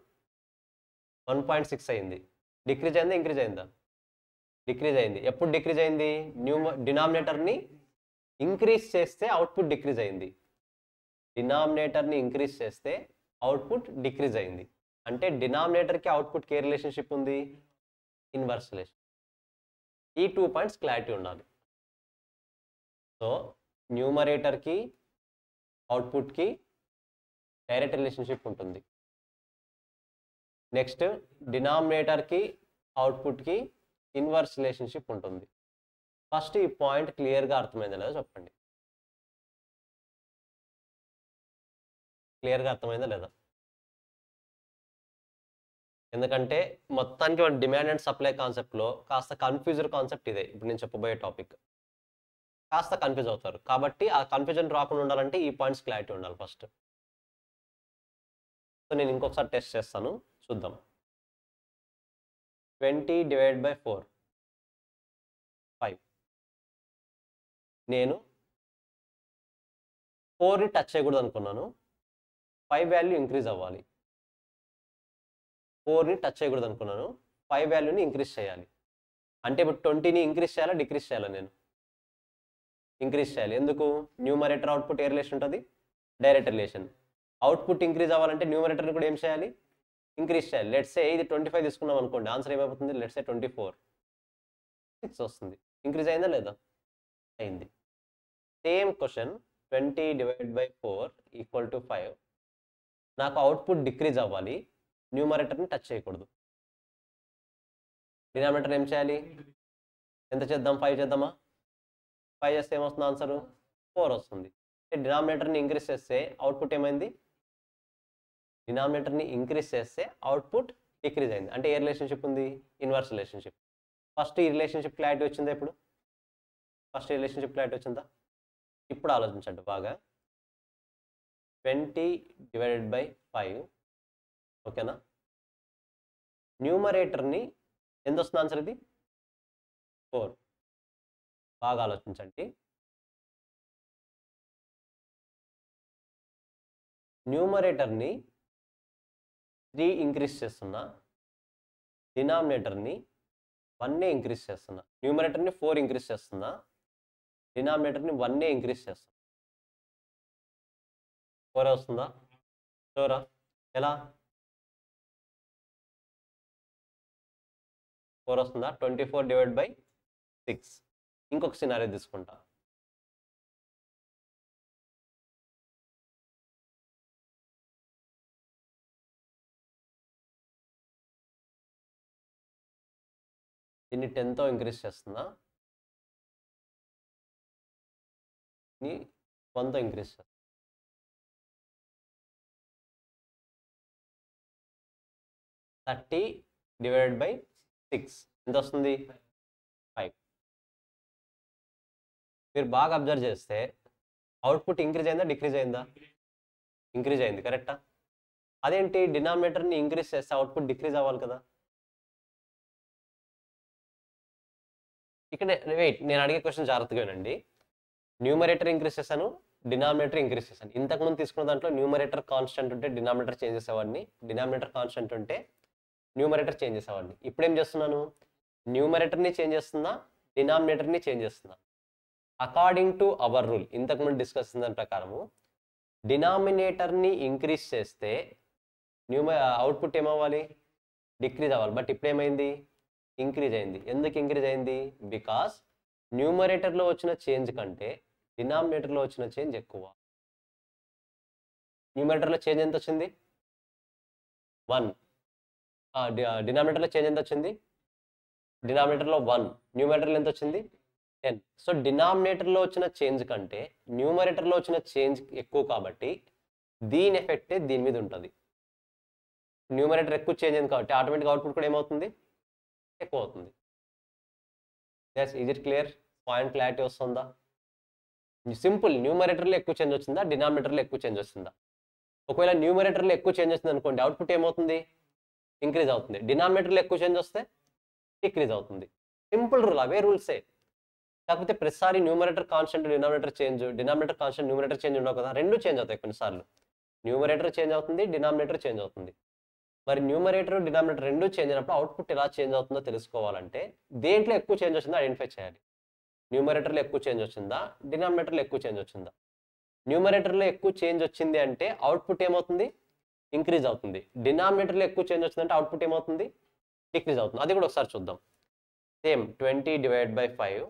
1.6 అయింది. డిక్రీజ్ అయిందా, ఇంక్రీజ్ అయిందా? డిక్రీజ్ అయింది. ఎప్పుడు డిక్రీజ్ అయింది? డినామినేటర్ని ఇంక్రీజ్ చేస్తే అవుట్పుట్ డిక్రీజ్ అయింది. డినామినేటర్ని ఇంక్రీజ్ చేస్తే అవుట్పుట్ డిక్రీజ్ అయింది. అంటే డినామినేటర్కి అవుట్పుట్కి ఏ రిలేషన్షిప్ ఉంది? Inverse relation. ఈ 2 పాయింట్స్ క్లారిటీ ఉండాలి. సో న్యూమరేటర్కి అవుట్పుట్కి డైరెక్ట్ రిలేషన్షిప్ ఉంటుంది. నెక్స్ట్ డినామినేటర్కి అవుట్పుట్కి ఇన్వర్స్ రిలేషన్షిప్ ఉంటుంది. ఫస్ట్ ఈ పాయింట్ క్లియర్గా అర్థమైందా లేదా చెప్పండి. క్లియర్గా అర్థమైందా లేదా? ఎందుకంటే మొత్తానికి మన డిమాండ్ అండ్ సప్లై కాన్సెప్ట్లో కాస్త కన్ఫ్యూజర్ కాన్సెప్ట్ ఇదే. ఇప్పుడు నేను చెప్పబోయే టాపిక్ కాస్త కన్ఫ్యూజ్ అవుతారు. కాబట్టి ఆ కన్ఫ్యూజన్ రాకుండా ఉండాలంటే ఈ పాయింట్స్ క్లారిటీ ఉండాలి ఫస్ట్. సో నేను ఇంకొకసారి టెస్ట్ చేస్తాను, చూద్దాం. 20/4 5. నేను 4ని టచ్ చేయకూడదు అనుకున్నాను. 5 వాల్యూ ఇంక్రీజ్ అవ్వాలి. 4ని టచ్ చేయకూడదు అనుకున్నాను, 5 వాల్యూని ఇంక్రీజ్ చేయాలి. అంటే ఇప్పుడు 20ని ఇంక్రీజ్ చేయాలా, డిక్రీజ్ చేయాలా? నేను ఇంక్రీజ్ చేయాలి. ఎందుకు? న్యూమరేటర్ అవుట్పుట్ ఏ రిలేషన్ ఉంటుంది? Direct relation. అవుట్పుట్ ఇంక్రీజ్ అవ్వాలంటే న్యూమరేటర్ని కూడా ఏం చేయాలి? ఇంక్రీజ్ చేయాలి. లెట్స్ సే ఇది 25 తీసుకున్నాం అనుకోండి, ఆన్సర్ ఏమైపోతుంది? లెట్స్ సే 24 6 వస్తుంది. ఇంక్రీజ్ అయిందా లేదా? అయింది. Same question 20/4 = 5. నాకు అవుట్పుట్ డిక్రీజ్ అవ్వాలి, న్యూమరేటర్ని టచ్ చేయకూడదు. డినామినేటర్ ఏం చేయాలి? ఎంత చేద్దాం? 5 చేద్దామా? 5 చేస్తే ఏమొస్తుంది ఆన్సరు? 4 వస్తుంది. డినామినేటర్ని ఇంక్రీజ్ చేస్తే అవుట్పుట్ ఏమైంది? డినామినేటర్ని ఇంక్రీజ్ చేస్తే అవుట్పుట్ డిక్రీజ్ అయింది. అంటే ఏ రిలేషన్షిప్ ఉంది? Inverse relationship. ఫస్ట్ ఈ రిలేషన్షిప్ క్లారిటీ వచ్చిందా? ఇప్పుడు ఫస్ట్ ఈ రిలేషన్షిప్ క్లారిటీ వచ్చిందా? ఇప్పుడు ఆలోచించండి బాగా. 20/5 ఓకేనా? న్యూమరేటర్ని ఎంత వస్తుంది ఆన్సర్? ఇది 4. బాగా ఆలోచించండి. న్యూమరేటర్ని 3 ఇంక్రీజ్ చేస్తున్నా, డినామినేటర్ని 1 ఇంక్రీజ్ చేస్తున్నా. న్యూమరేటర్ని 4 ఇంక్రీజ్ చేస్తున్నా, డినామినేటర్ని 1 ఇంక్రీజ్ చేస్తున్నా. 4 వస్తుందా? షూరా? ఎలా? 4 వస్తుందా? 24/6. ఇంకొక సినారియో తీసుకుంటా. దీన్ని 10తో ఇంక్రీజ్ చేస్తున్నా, 1తో ఇంక్రీజ్ చేస్తున్నా. 30/6 ఎంత వస్తుంది? 5. మీరు బాగా అబ్జర్వ్ చేస్తే అవుట్పుట్ ఇంక్రీజ్ అయిందా, డిక్రీజ్ అయిందా? ఇంక్రీజ్ అయింది, కరెక్టా? అదేంటి? డినామినేటర్ని ఇంక్రీజ్ చేస్తే అవుట్పుట్ డిక్రీజ్ అవ్వాలి కదా. ఇక్కడ వెయిట్, నేను అడిగే క్వశ్చన్ జాగ్రత్తగా వినండి. న్యూమరేటర్ ఇంక్రీజ్ చేశాను, డినామినేటర్ ఇంక్రీజ్ చేశాను. ఇంతకుముందు తీసుకున్న దాంట్లో న్యూమరేటర్ కాన్స్టెంట్ ఉంటే డినామినేటర్ చేంజ్ చేసేవాడిని, డినామినేటర్ కాన్స్టెంట్ ఉంటే న్యూమరేటర్ చేంజ్ చేసేవాడిని. ఇప్పుడు ఏం చేస్తున్నాను? న్యూమరేటర్ని చేంజ్ చేస్తున్నా, డినామినేటర్ని చేంజ్ చేస్తున్నా. అకార్డింగ్ టు అవర్ రూల్, ఇంతకుముందు డిస్కస్ చేసిన దాని ప్రకారము డినామినేటర్ని ఇంక్రీజ్ చేస్తే అవుట్పుట్ ఏమవ్వాలి, డిక్రీజ్ అవ్వాలి. బట్ ఇప్పుడు ఏమైంది, ఇంక్రీజ్ అయింది. ఎందుకు ఇంక్రీజ్ అయింది, బికాస్ న్యూమరేటర్లో వచ్చిన చేంజ్ కంటే డినామినేటర్లో వచ్చిన చేంజ్ ఎక్కువ. న్యూమరేటర్లో చేంజ్ ఎంత వచ్చింది, 1. డినామినేటర్లో చేంజ్ ఎంత వచ్చింది, డినామినేటర్లో 1. న్యూమరేటర్లో ఎంత వచ్చింది, 10. సో డినామినేటర్లో వచ్చిన చేంజ్ కంటే న్యూమరేటర్లో వచ్చిన చేంజ్ ఎక్కువ కాబట్టి దీని ఎఫెక్టే దీని మీద ఉంటుంది. న్యూమరేటర్ ఎక్కువ చేంజ్ అయింది కాబట్టి ఆటోమేటిక్ అవుట్పుట్ కూడా ఏమవుతుంది, ఎక్కువ అవుతుంది. Is it clear, point clarity వస్తుందా? సింపుల్, న్యూమరేటర్లో ఎక్కువ చేంజ్ వచ్చిందా, డినామినేటర్లో ఎక్కువ చేంజ్ వస్తుందా? ఒకవేళ న్యూమరేటర్లో ఎక్కువ చేంజ్ వస్తుంది అనుకోండి, అవుట్పుట్ ఏమవుతుంది, ఇంక్రీజ్ అవుతుంది. డినామినేటర్లో ఎక్కువ చేంజ్ వస్తే డిక్రీజ్ అవుతుంది. సింపుల్ రూల్, అవే రూల్సే. కాకపోతే ప్రతిసారి numerator constant denominator change, denominator constant numerator change ఉండవు కదా, రెండు చేంజ్ అవుతాయి కొన్నిసార్లు. న్యూమరేటర్ చేంజ్ అవుతుంది, డినామినేటర్ చేంజ్ అవుతుంది. మరి న్యూమరేటర్ డినామినేటర్ రెండు చేంజ్ అయినప్పుడు అవుట్పుట్ ఎలా చేంజ్ అవుతుందో తెలుసుకోవాలంటే దేంట్లో ఎక్కువ చేంజ్ వచ్చిందో ఐడెంటిఫై చేయాలి. న్యూమరేటర్లో ఎక్కువ చేంజ్ వచ్చిందా, డినామినేటర్లో ఎక్కువ చేంజ్ వచ్చిందా? న్యూమరేటర్లో ఎక్కువ చేంజ్ వచ్చింది అంటే అవుట్పుట్ ఏమవుతుంది, ఇంక్రీజ్ అవుతుంది. డినామినేటర్లో ఎక్కువ చేంజ్ వచ్చిందంటే అవుట్పుట్ ఏమవుతుంది, డిక్రీజ్ అవుతుంది. అది కూడా ఒకసారి చూద్దాం. సేమ్ 20/5.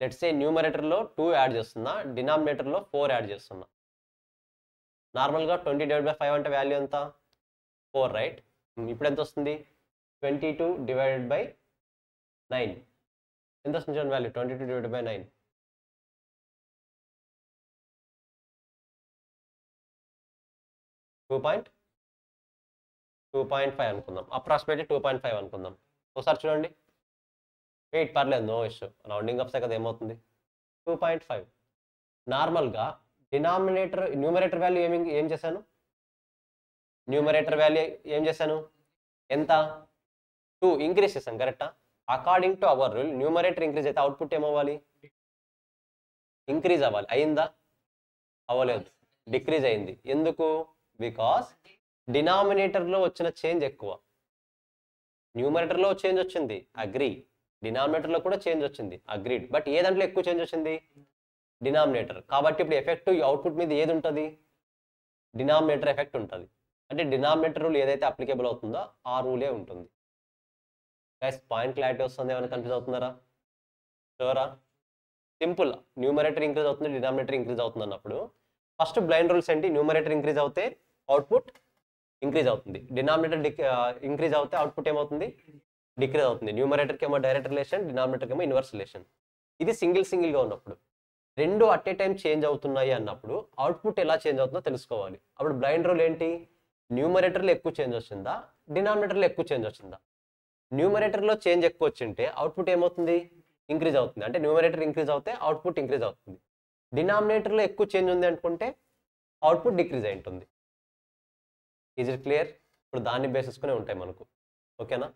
లెట్స్ సే న్యూమరేటర్లో 2 యాడ్ చేస్తున్నా, డినామినేటర్లో 4 యాడ్ చేస్తున్నా. నార్మల్గా 20/5 అంటే వాల్యూ ఎంత, 4, రైట్? ఇప్పుడు ఎంత వస్తుంది, 22/9. ఎంత వస్తుంది చూడండి వాల్యూ, 22/9. 2.5 అనుకుందాం, అప్రాక్సిమేట్లీ 2.5 అనుకుందాం. ఒకసారి చూడండి, వెయిట్ పర్లేదు, నో ఇష్యూ, రౌండింగ్ అప్సే కదా, ఏమవుతుంది 2.5. నార్మల్గా న్యూమరేటర్ వాల్యూ ఏం చేశాను, న్యూమరేటర్ వాల్యూ ఏం చేశాను, ఎంత, 2 ఇంక్రీజ్ చేశాను, కరెక్టా? According to our rule numerator increase అయితే అవుట్పుట్ ఏమవ్వాలి, ఇంక్రీజ్ అవ్వాలి. అయిందా, అవ్వలేదు, డిక్రీజ్ అయింది. ఎందుకు, బికాస్ డినామినేటర్లో వచ్చిన చేంజ్ ఎక్కువ. న్యూమరేటర్లో చేంజ్ వచ్చింది, అగ్రీ. డినామినేటర్లో కూడా చేంజ్ వచ్చింది, అగ్రీడ్. బట్ ఏ దాంట్లో ఎక్కువ చేంజ్ వచ్చింది, డినామినేటర్. కాబట్టి ఇప్పుడు ఎఫెక్ట్ అవుట్పుట్ మీద ఏది ఉంటుంది, డినామినేటర్ ఎఫెక్ట్ ఉంటుంది. అంటే డినామినేటర్ రూల్ ఏదైతే అప్లికేబుల్ అవుతుందో ఆ రూలే ఉంటుంది. గైస్ పాయింట్ క్లారిటీ వస్తుంది, ఏమైనా కన్ఫ్యూజ్ అవుతున్నారా, షూరా? సింపుల్, న్యూమరేటర్ ఇంక్రీజ్ అవుతుంది, డినామినేటర్ ఇంక్రీజ్ అవుతుంది అన్నప్పుడు ఫస్ట్ బ్లైండ్ రూల్స్ ఏంటి, న్యూమరేటర్ ఇంక్రీజ్ అవుతే అవుట్పుట్ ఇంక్రీజ్ అవుతుంది, డినామినేటర్ ఇంక్రీజ్ అవుతే అవుట్పుట్ ఏమవుతుంది, డిక్రీజ్ అవుతుంది. న్యూమరేటర్కి ఏమో డైరెక్ట్ రిలేషన్, డినామినేటర్కి ఏమో ఇన్వర్స్ రిలేషన్. ఇది సింగిల్గా ఉన్నప్పుడు. రెండు అట్ ఏ టైం చేంజ్ అవుతున్నాయి అన్నప్పుడు అవుట్పుట్ ఎలా చేంజ్ అవుతుందో తెలుసుకోవాలి. అప్పుడు బ్లైండ్ రూల్ ఏంటి, న్యూమరేటర్లో ఎక్కువ చేంజ్ వచ్చిందా, డినామినేటర్లో ఎక్కువ చేంజ్ వచ్చిందా? న్యూమరేటర్లో చేంజ్ ఎక్కువ వచ్చింటే అవుట్పుట్ ఏమవుతుంది, ఇంక్రీజ్ అవుతుంది. అంటే న్యూమరేటర్ ఇంక్రీజ్ అవుతే అవుట్పుట్ ఇంక్రీజ్ అవుతుంది. డినామినేటర్లో ఎక్కువ చేంజ్ ఉంది అనుకుంటే అవుట్పుట్ డిక్రీజ్ అయి ఉంటుంది. Is it clear? ఇప్పుడు దాన్ని బేసిస్కునే ఉంటాయి మనకు, ఓకేనా?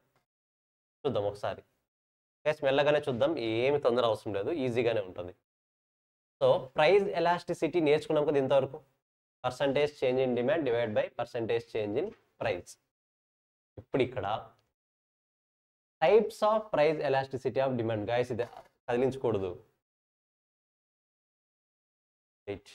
చూద్దాం ఒకసారి, మెల్లగానే చూద్దాం, ఏమి తొందర అవసరం లేదు, ఈజీగానే ఉంటుంది. సో ప్రైస్ ఎలాస్టిసిటీ నేర్చుకున్నాం కదా ఇంతవరకు, percentage change in demand divide by percentage change in price. ఇప్పుడు ఇక్కడ types of price elasticity of demand. Guys ఇది కదిలించకూడదు, రైట్?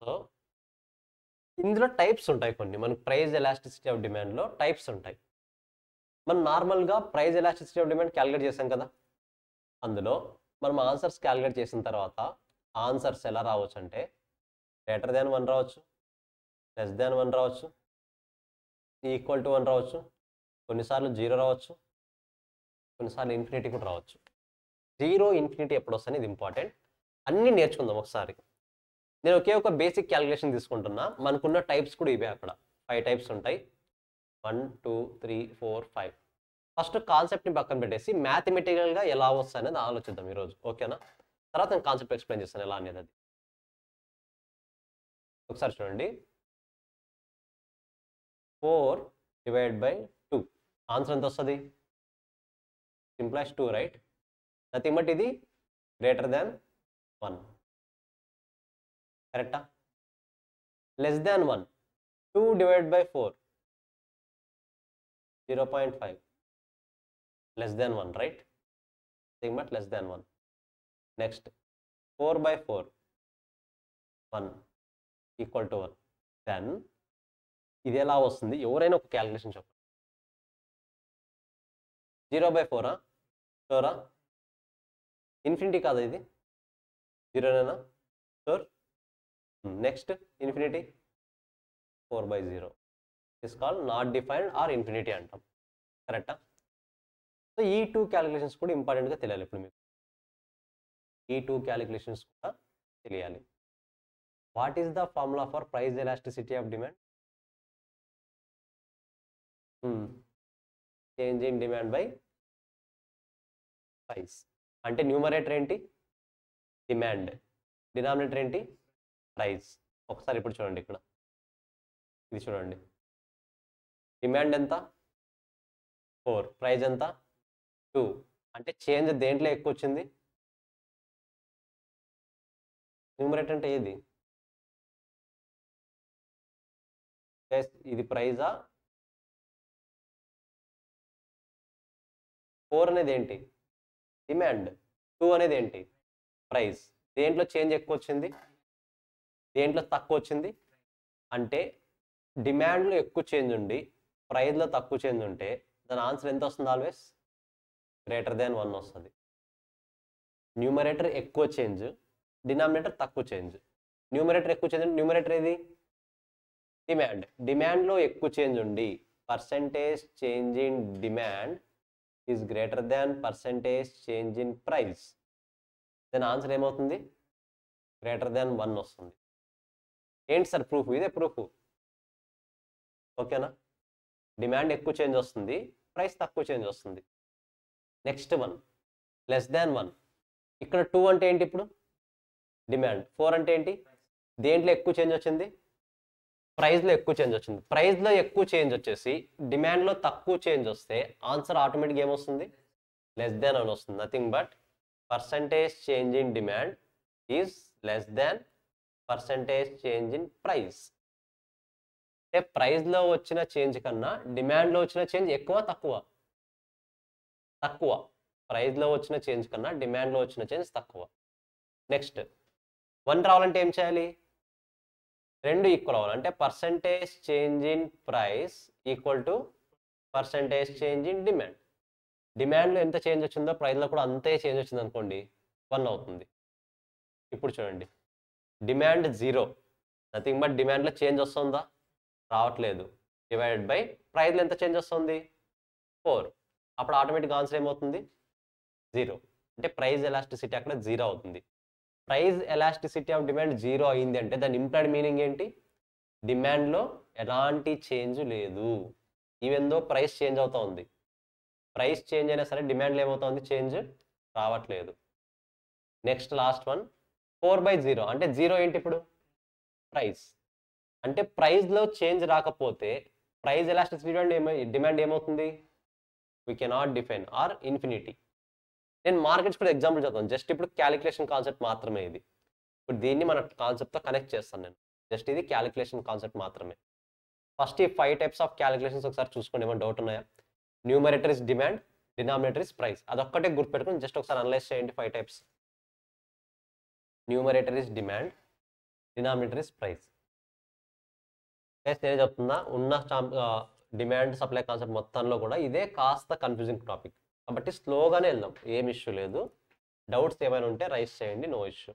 సో ఇందులో టైప్స్ ఉంటాయి కొన్ని, మనకు ప్రైస్ ఎలాస్టిసిటీ ఆఫ్ డిమాండ్లో టైప్స్ ఉంటాయి. మనం నార్మల్గా price elasticity of demand calculate చేసాం కదా, అందులో మనం ఆన్సర్స్ క్యాలిక్యులేట్ చేసిన తర్వాత ఆన్సర్స్ ఎలా రావచ్చు అంటే >1 రావచ్చు, <1 రావచ్చు, =1 రావచ్చు, కొన్నిసార్లు 0 రావచ్చు, కొన్నిసార్లు ఇన్ఫినిటీ కూడా రావచ్చు. 0, ఇన్ఫినిటీ ఎప్పుడు వస్తాయి ఇది ఇంపార్టెంట్. అన్నీ నేర్చుకుందాం ఒకసారి. నేను ఒకే ఒక బేసిక్ క్యాలిక్యులేషన్ తీసుకుంటున్నా. మనకున్న టైప్స్ కూడా ఇవే అక్కడ. 5 టైప్స్ ఉంటాయి. 1, 2, 3, 4, 5. ఫస్ట్ కాన్సెప్ట్ని పక్కన పెట్టేసి మ్యాథమెటికల్గా ఎలా వస్తాయి అనేది ఆలోచిద్దాం ఈరోజు. ఓకేనా? తర్వాత నేను కాన్సెప్ట్ ఎక్స్ప్లెయిన్ చేస్తాను ఎలా అనేది. అది ఒకసారి చూడండి. 4 డివైడ్ బై 2 ఆన్సర్ ఎంత వస్తుంది? Simplest 2, right? నథింగ్ బట్ ఇది గ్రేటర్ దాన్ 1. కరెక్టా? Less than 1. 2 divide by 4 0.5. Less than 1, right? Nothing but less than 1. Next 4 by 4 1 equal to 1. Then ఇది ఎలా వస్తుంది? ఎవరైనా ఒక క్యాలిక్యులేషన్ చెప్పండి. 0/4 షూరా? ఇన్ఫినిటీ కాదా ఇది? 0నేనా? Sure? Next infinity 4/0 is called not defined or infinity అంటాం. కరెక్టా? సో ఈ 2 క్యాలిక్యులేషన్స్ కూడా ఇంపార్టెంట్గా తెలియాలి. ఇప్పుడు మీకు ఈ 2 క్యాలిక్యులేషన్స్ కూడా తెలియాలి. What is the formula for price elasticity of demand? Change in demand by price. అంటే న్యూమరేటర్ ఏంటి? డిమాండ్. డినామినేటర్ ఏంటి? ప్రైస్. ఒకసారి ఇప్పుడు చూడండి, ఇక్కడ ఇది చూడండి. డిమాండ్ ఎంత? 4. ప్రైస్ ఎంత? 2. అంటే చేంజ్ దేంట్లో ఎక్కువ వచ్చింది? న్యూమరేటర్ అంటే ఏది? ఇది ప్రైజా? 4 అనేది ఏంటి? డిమాండ్. 2 అనేది ఏంటి? ప్రైస్. దేంట్లో చేంజ్ ఎక్కువ వచ్చింది? దేంట్లో తక్కువ వచ్చింది? అంటే డిమాండ్లో ఎక్కువ చేంజ్ ఉండి ప్రైస్లో తక్కువ చేంజ్ ఉంటే దాని ఆన్సర్ ఎంత వస్తుంది? ఆల్వేస్ గ్రేటర్ దాన్ 1 వస్తుంది. న్యూమరేటర్ ఎక్కువ చేంజ్, డినామినేటర్ తక్కువ చేంజ్. న్యూమరేటర్ ఎక్కువ చేంజ్, న్యూమరేటర్ ఏది? డిమాండ్. డిమాండ్లో ఎక్కువ చేంజ్ ఉండి percentage change in demand is greater than percentage change in price. దాని ఆన్సర్ ఏమవుతుంది? గ్రేటర్ దాన్ 1 వస్తుంది. ఏంటి సార్ ప్రూఫ్? ఇదే ప్రూఫ్. ఓకేనా? డిమాండ్ ఎక్కువ చేంజ్ వస్తుంది, ప్రైస్ తక్కువ చేంజ్ వస్తుంది. Next 1 less than 1. ఇక్కడ 2 అంటే ఏంటి? ఇప్పుడు డిమాండ్. 4 అంటే ఏంటి? దేంట్లో ఎక్కువ చేంజ్ వచ్చింది? ప్రైస్లో ఎక్కువ చేంజ్ వచ్చింది. ప్రైస్లో ఎక్కువ చేంజ్ వచ్చేసి డిమాండ్లో తక్కువ చేంజ్ వస్తే ఆన్సర్ ఆటోమేటిక్గా ఏమొస్తుంది? లెస్ దాన్ అని వస్తుంది. Nothing but percentage change in demand is less than percentage change in price. అంటే ప్రైస్లో వచ్చిన చేంజ్ కన్నా డిమాండ్లో వచ్చిన చేంజ్ ఎక్కువ తక్కువ? తక్కువ. ప్రైస్లో వచ్చిన చేంజ్ కన్నా డిమాండ్లో వచ్చిన చేంజ్ తక్కువ. నెక్స్ట్ 1 రావాలంటే ఏం చేయాలి? 2 ఈక్వల్ అవ్వాలి. అంటే percentage change in price equal to percentage change in demand. డిమాండ్లో ఎంత చేంజ్ వచ్చిందో ప్రైస్లో కూడా అంతే చేంజ్ వచ్చింది అనుకోండి, 1 అవుతుంది. ఇప్పుడు చూడండి, డిమాండ్ 0, నథింగ్ బట్ డిమాండ్లో చేంజ్ వస్తుందా? రావట్లేదు. డివైడెడ్ బై ప్రైస్లో ఎంత చేంజ్ వస్తుంది? 4. అప్పుడు ఆటోమేటిక్ ఆన్సర్ ఏమవుతుంది? 0. అంటే ప్రైస్ ఎలాస్టిసిటీ అక్కడ 0 అవుతుంది. ప్రైస్ ఎలాస్టిసిటీ ఆఫ్ డిమాండ్ 0 అయింది అంటే దాని ఇంప్లైడ్ మీనింగ్ ఏంటి? డిమాండ్లో ఎలాంటి చేంజ్ లేదు. ఈవెన్ దో ప్రైస్ చేంజ్ అవుతా ఉంది. ప్రైస్ చేంజ్ అయినా సరే డిమాండ్లో ఏమవుతుంది? చేంజ్ రావట్లేదు. Next last 1 4/0. అంటే 0 ఏంటి ఇప్పుడు? ప్రైస్. అంటే ప్రైస్లో చేంజ్ రాకపోతే ప్రైస్ ఎలాస్టిసిటీ డిమాండ్ ఏమవుతుంది? We cannot define or infinity. నేను మార్కెట్స్ కూడా ఎగ్జాంపుల్ చెప్తాను. జస్ట్ ఇప్పుడు క్యాలిక్యులేషన్ కాన్సెప్ట్ మాత్రమే ఇది. ఇప్పుడు దీన్ని మన కాన్సెప్ట్తో కనెక్ట్ చేస్తాను నేను. జస్ట్ ఇది క్యాలిక్యులేషన్ కాన్సెప్ట్ మాత్రమే. ఫస్ట్ ఈ 5 టైప్స్ ఆఫ్ క్యాలిక్యులేషన్స్ ఒకసారి చూసుకోండి. ఏమైనా డౌట్ ఉన్నాయా? Numerator is demand, denominator is price. అదొక్కటే గుర్తుపెట్టుకుని జస్ట్ ఒకసారి అనలైజ్ చేయండి. 5 types. Numerator is demand, denominator is price. నేను చెప్తున్నా ఉన్న డిమాండ్ సప్లై కాన్సెప్ట్ మొత్తంలో కూడా ఇదే కాస్త కన్ఫ్యూజింగ్ టాపిక్. కాబట్టి స్లోగానే వెళ్దాం, ఏం ఇష్యూ లేదు. డౌట్స్ ఏమైనా ఉంటే రైస్ చేయండి, నో ఇష్యూ.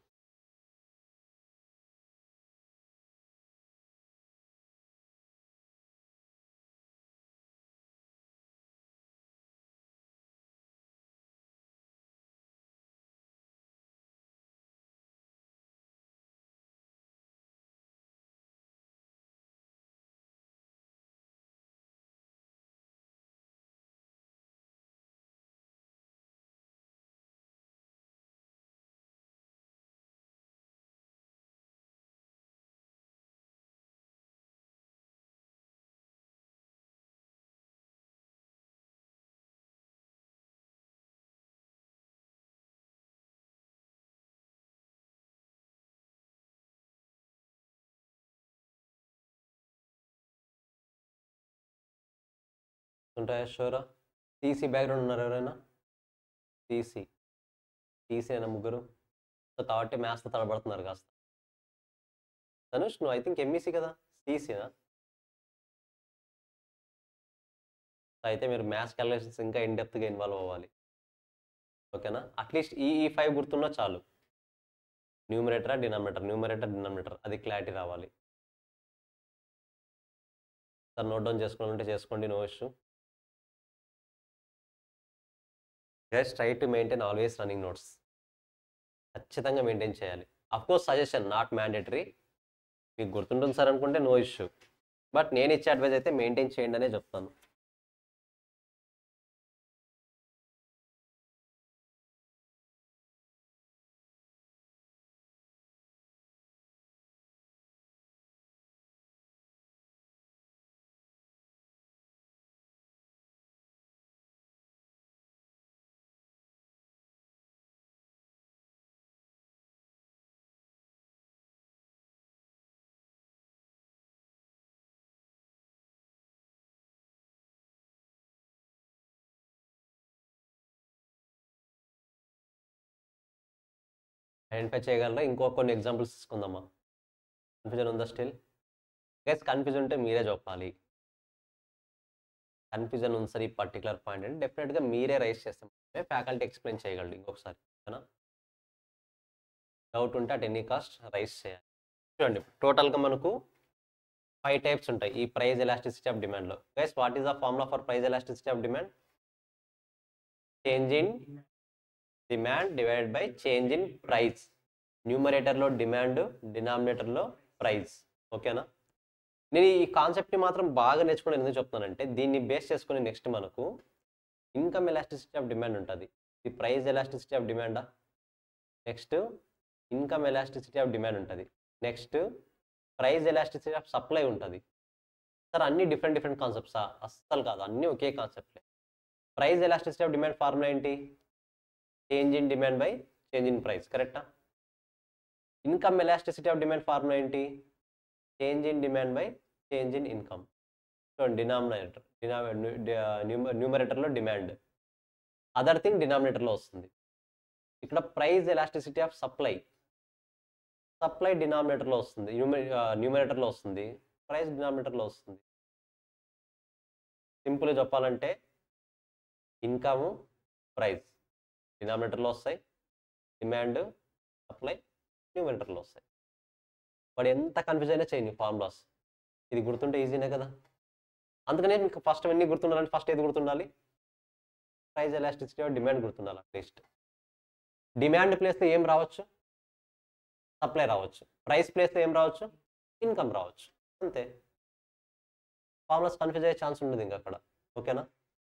ఉంటాయా షూరా? టీసీ బ్యాక్గ్రౌండ్ ఉన్నారు ఎవరైనా? టీసీ అయినా ముగ్గురు. సో కాబట్టి మ్యాథ్స్తో తడబడుతున్నారు కాస్త. ధనుష్ నువ్వు ఐ థింక్ ఎంఈసీ కదా, టీసీనా? అయితే మీరు మ్యాథ్స్ క్యాలిక్యులేషన్స్ ఇంకా ఇన్డెప్త్గా ఇన్వాల్వ్ అవ్వాలి. ఓకేనా? అట్లీస్ట్ ఈ 5 గుర్తున్నా చాలు. న్యూమరేటరా డినామినేటర్ అది క్లారిటీ రావాలి. సార్ నోట్ డౌన్ చేసుకోవాలంటే చేసుకోండి, no issue. Guys try to maintain always running notes. ఖచ్చితంగా మెయింటైన్ చేయాలి. Of course suggestion, not mandatory. మీకు గుర్తుంటుంది సార్ అనుకుంటే నో ఇష్యూ, బట్ నేను ఇచ్చే అడ్వైజ్ అయితే మెయింటైన్ చేయండి అనే చెప్తాను. ఐడెంటిఫై చేయగలరా? ఇంకో కొన్ని ఎగ్జాంపుల్స్ తీసుకుందామా? కన్ఫ్యూజన్ ఉందా స్టిల్? గైస్ కన్ఫ్యూజన్ ఉంటే మీరే చెప్పాలి. కన్ఫ్యూజన్ ఉంది సార్ ఈ పర్టికులర్ పాయింట్ అంటే డెఫినెట్గా మీరే రైజ్ చేస్తాం, ఫ్యాకల్టీ ఎక్స్ప్లెయిన్ చేయగలరు ఇంకొకసారి. ఓకేనా? డౌట్ ఉంటే అట్ ఎనీ కాస్ట్ రైజ్ చేయాలి. చూడండి టోటల్గా మనకు 5 టైప్స్ ఉంటాయి ఈ ప్రైస్ ఎలాస్టిసిటీ ఆఫ్ డిమాండ్లో. Guys what is the formula for price elasticity of demand? Change in demand divided by change in price. న్యూమరేటర్లో డిమాండ్, డినామినేటర్లో ప్రైస్. ఓకేనా? నేను ఈ కాన్సెప్ట్ని మాత్రం బాగా నేర్చుకుని ఎందుకు చెప్తానంటే దీన్ని బేస్ చేసుకుని నెక్స్ట్ మనకు ఇన్కమ్ ఎలాస్టిసిటీ ఆఫ్ డిమాండ్ ఉంటుంది. ఇది ప్రైస్ ఎలాస్టిసిటీ ఆఫ్ డిమాండా? Next income elasticity of demand ఉంటుంది. Next price elasticity of supply ఉంటుంది. సార్ అన్ని డిఫరెంట్ కాన్సెప్ట్సా? అస్సలు కాదు, అన్నీ ఒకే కాన్సెప్ట్లే. Price elasticity of demand formula ఏంటి? Change in demand by change in price. కరెక్టా? Income elasticity of demand formula ఏంటి? Change in demand by change in income. చూడండి న్యూమరేటర్లో డిమాండ్, అదర్ థింగ్ డినామినేటర్లో వస్తుంది. ఇక్కడ ప్రైస్ ఎలాస్టిసిటీ ఆఫ్ సప్లై డినామినేటర్లో వస్తుంది, న్యూమరేటర్లో వస్తుంది, ప్రైస్ డినామినేటర్లో వస్తుంది. సింపుల్గా చెప్పాలంటే ఇన్కమ్ ప్రైస్ డినామినేటర్లో వస్తాయి, డిమాండ్ సప్లై న్యూమరేటర్లో వస్తాయి. వాడు ఎంత కన్ఫ్యూజ్ అయినా చేయండి ఫార్ములాస్, ఇది గుర్తుంటే ఈజీనే కదా. అందుకనే మీకు ఫస్ట్ అవన్నీ గుర్తుండాలంటే ఫస్ట్ ఏది గుర్తుండాలి? ప్రైస్ ఎలాస్టిసిటీ ఆఫ్ డిమాండ్ గుర్తుండాలి. అట్లీస్ట్ డిమాండ్ ప్లేస్లో ఏం రావచ్చు? సప్లై రావచ్చు. ప్రైస్ ప్లేస్లో ఏం రావచ్చు? ఇన్కమ్ రావచ్చు. అంతే. ఫార్ములాస్ కన్ఫ్యూజ్ అయ్యే ఛాన్స్ ఉండదు ఇంకా అక్కడ. ఓకేనా?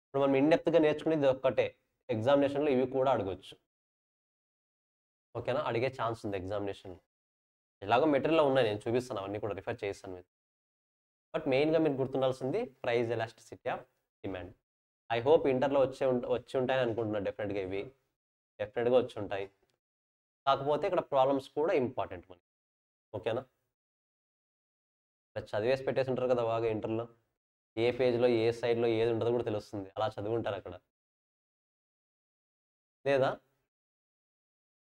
ఇప్పుడు మనం ఇన్డెప్త్గా నేర్చుకునేది ఒక్కటే, ఎగ్జామినేషన్లో ఇవి కూడా అడగవచ్చు. ఓకేనా? అడిగే ఛాన్స్ ఉంది ఎగ్జామినేషన్లో. ఎలాగో మెటీరియల్లో ఉన్నాయి, నేను చూపిస్తాను, అవన్నీ కూడా రిఫర్ చేస్తాను మీరు. బట్ మెయిన్గా మీరు గుర్తుండాల్సింది price elasticity of demand. I hope ఇంటర్లో వచ్చి ఉంటాయని అనుకుంటున్నాను. డెఫినెట్గా ఇవి డెఫినెట్గా వచ్చి ఉంటాయి. కాకపోతే ఇక్కడ ప్రాబ్లమ్స్ కూడా ఇంపార్టెంట్ మనకి. ఓకేనా? చదివేసి పెట్టేసి ఉంటారు కదా బాగా ఇంటర్లో, ఏ పేజ్లో ఏ సైడ్లో ఏది ఉంటుందో కూడా తెలుస్తుంది. అలా చదివి ఉంటారు అక్కడ. లేదా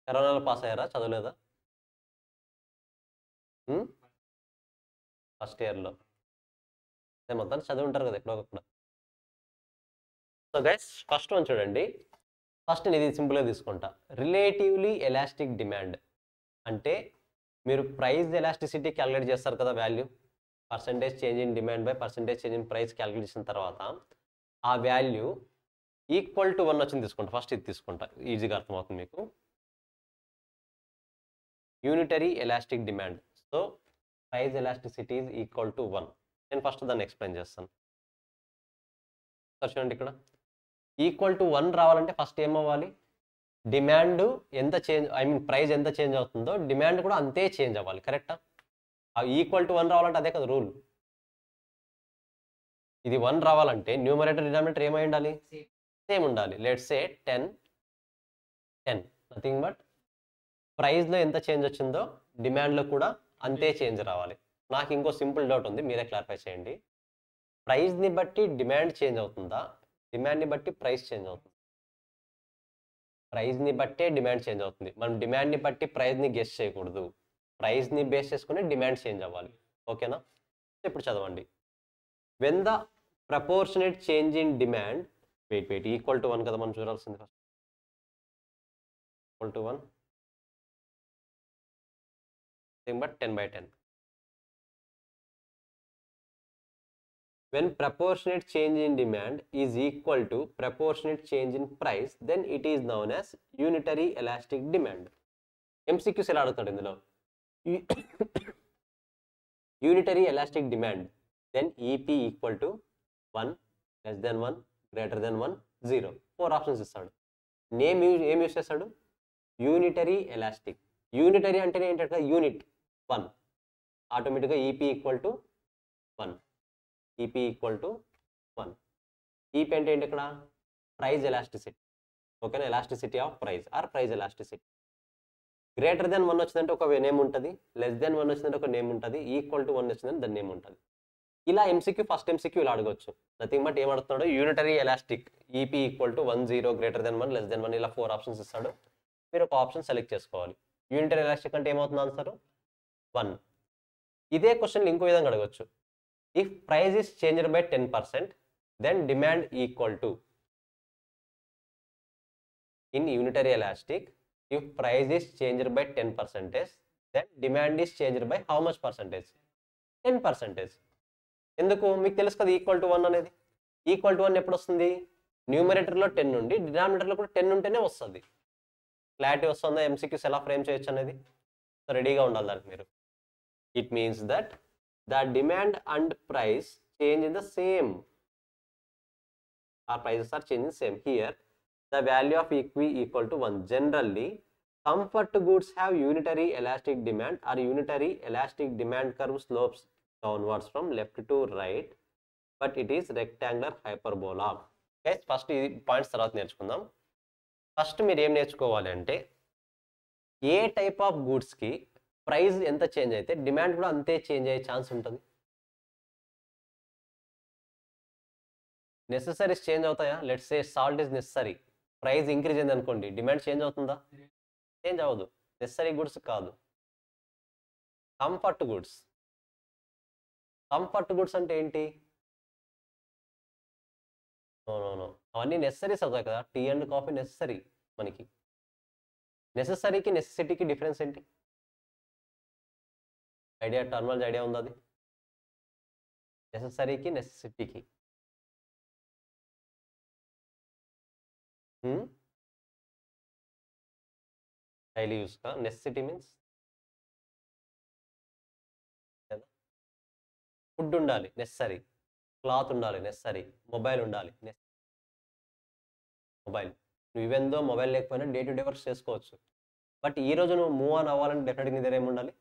కరోనాలో పాస్ అయ్యారా? చదవలేదా ఫస్ట్ ఇయర్లో? అదే మొత్తాన్ని చదివి ఉంటారు కదా ఎక్కడో ఒకక్కడ. సో గైస్ ఫస్ట్ వన్ చూడండి. ఫస్ట్ నేను ఇది సింపుల్గా తీసుకుంటా. రిలేటివ్లీ ఎలాస్టిక్ డిమాండ్ అంటే మీరు ప్రైస్ ఎలాస్టిసిటీ క్యాలిక్యులేట్ చేస్తారు కదా, value percentage change in demand by percentage change in price calculate చేసిన తర్వాత ఆ వాల్యూ ఈక్వల్ టు 1 వచ్చింది తీసుకుంటా. ఫస్ట్ ఇది తీసుకుంటా, ఈజీగా అర్థమవుతుంది మీకు. Unitary elastic demand. So price elasticity is equal to 1. నేను ఫస్ట్ దాన్ని ఎక్స్ప్లెయిన్ చేస్తాను. చూడండి ఇక్కడ ఈక్వల్ టు 1 రావాలంటే ఫస్ట్ ఏమవ్వాలి? డిమాండ్ ఎంత చేంజ్, ప్రైస్ ఎంత చేంజ్ అవుతుందో డిమాండ్ కూడా అంతే చేంజ్ అవ్వాలి. కరెక్టా? ఈక్వల్ టు 1 రావాలంటే అదే కదా రూల్. ఇది 1 రావాలంటే న్యూమరేటర్ డినామినేటర్ ఏమై ఉండాలి? సేమ్ ఉండాలి. లెట్స్ సే 10 నథింగ్ బట్ ప్రైస్లో ఎంత చేంజ్ వచ్చిందో డిమాండ్లో కూడా అంతే చేంజ్ రావాలి. నాకు ఇంకో సింపుల్ డౌట్ ఉంది, మీరే క్లారిఫై చేయండి. ప్రైస్ని బట్టి డిమాండ్ చేంజ్ అవుతుందా, డిమాండ్ని బట్టి ప్రైస్ చేంజ్ అవుతుంది? ప్రైస్ని బట్టే డిమాండ్ చేంజ్ అవుతుంది. మనం డిమాండ్ని బట్టి ప్రైస్ని గెస్ చేయకూడదు. ప్రైస్ని బేస్ చేసుకుని డిమాండ్ చేంజ్ అవ్వాలి. ఓకేనా? ఇప్పుడు చదవండి. When the proportionate change in demand, wait equal to 1 కదా మనం చూడాల్సింది first. Equal to 1 but 10/10. When proportionate change in demand is equal to proportionate change in price, then it is known as unitary elastic demand. MCQs ఎలా అడుగుతాడు ఇందులో? Unitary elastic demand, then EP equal to 1, less than 1, greater than 1, 0. 4 options ఇస్తాడు. నేమ్ ఏం యూస్ చేస్తాడు? Unitary elastic. యూనిటరీ అంటేనే ఏంటంటే యూనిట్ 1, ఆటోమేటిక్గా EP equal to 1. EP equal to 1. EP అంటే ఏంటి ఇక్కడ? Price elasticity. ఓకేనా? Elasticity of price or price elasticity. Greater than 1 వచ్చిందంటే ఒక నేమ్ ఉంటుంది, లెస్ దెన్ 1 వచ్చిందంటే ఒక నేమ్ ఉంటుంది, ఈక్వల్ టు 1 వచ్చిందంటే దాని నేమ్ ఉంటుంది. ఇలా MCQ ఫస్ట్ MCQ ఇలా అడగవచ్చు. నథింగ్ బట్ ఏం అడుగుతున్నాడు? Unitary elastic EP equal to 1, 0, greater than 1, less than 1, ఇలా 4 ఆప్షన్స్ ఇస్తాడు. మీరు ఒక ఆప్షన్ సెలెక్ట్ చేసుకోవాలి. యూనిటరీ ఎలాస్టిక్ అంటే ఏమవుతుంది ఆన్సర్? 1. ఇదే క్వశ్చన్ ఇంకో విధంగా అడగవచ్చు. If price is changed by 10%, then demand equal to. In unitary elastic, if price is changed by 10%, then demand is changed by how much percentage? 10%. ఎందుకు? మీకు తెలుసు కదా ఈక్వల్ టు 1 అనేది. ఈక్వల్ టు 1 ఎప్పుడు వస్తుంది? న్యూమరేటర్లో 10 నుండి డినామినేటర్లో కూడా 10 ఉంటేనే వస్తుంది. క్లారిటీ వస్తుందా MCQs ఎలా ఫ్రేమ్ చేయొచ్చు అనేది? సో రెడీగా ఉండాలి దానికి మీరు. It means that the demand and price change in the same, our prices are changing same. Here the value of EQ equal to 1. Generally comfort goods have unitary elastic demand or unitary elastic demand curve slopes downwards from left to right, but it is rectangular hyperbola. Guys, first ఈ పాయింట్స్ తర్వాత నేర్చుకుందాం. ఫస్ట్ మీరు ఏం నేర్చుకోవాలి అంటే ఏ టైప్ ఆఫ్ గూడ్స్కి ప్రైస్ ఎంత చేంజ్ అయితే డిమాండ్ కూడా అంతే చేంజ్ అయ్యే ఛాన్స్ ఉంటుంది. నెసెసరీస్ చేంజ్ అవుతాయా? Let's say salt is necessary, price increase అయింది అనుకోండి, డిమాండ్ చేంజ్ అవుతుందా? చేంజ్ అవ్వదు. నెసెసరీ గుడ్స్ కాదు, కంఫర్ట్ గుడ్స్. కంఫర్ట్ గుడ్స్ అంటే ఏంటి? నో, అవన్నీ నెసెసరీస్ అవుతాయి కదా. టీ అండ్ కాఫీ నెసెసరీ మనకి. నెసెసరీకి నెసెసిటీకి డిఫరెన్స్ ఏంటి? ఐడియా, టర్మినాలజీ ఐడియా ఉందా? అది నెసెసరీకి నెసెసిటీకి డైలీ యూస్గా. నెసెసిటీ మీన్స్ ఫుడ్ ఉండాలి నెసెసరీ, క్లాత్ ఉండాలి నెసెసరీ, మొబైల్ ఉండాలి మొబైల్. నువ్వు ఈవెన్ దో మొబైల్ లేకపోయినా డే టు డే వర్క్ చేసుకోవచ్చు. బట్ ఈ రోజు నువ్వు మూవ్ ఆన్ అవ్వాలంటే డెఫినెట్గా నీ దగ్గర ఏముండాలి?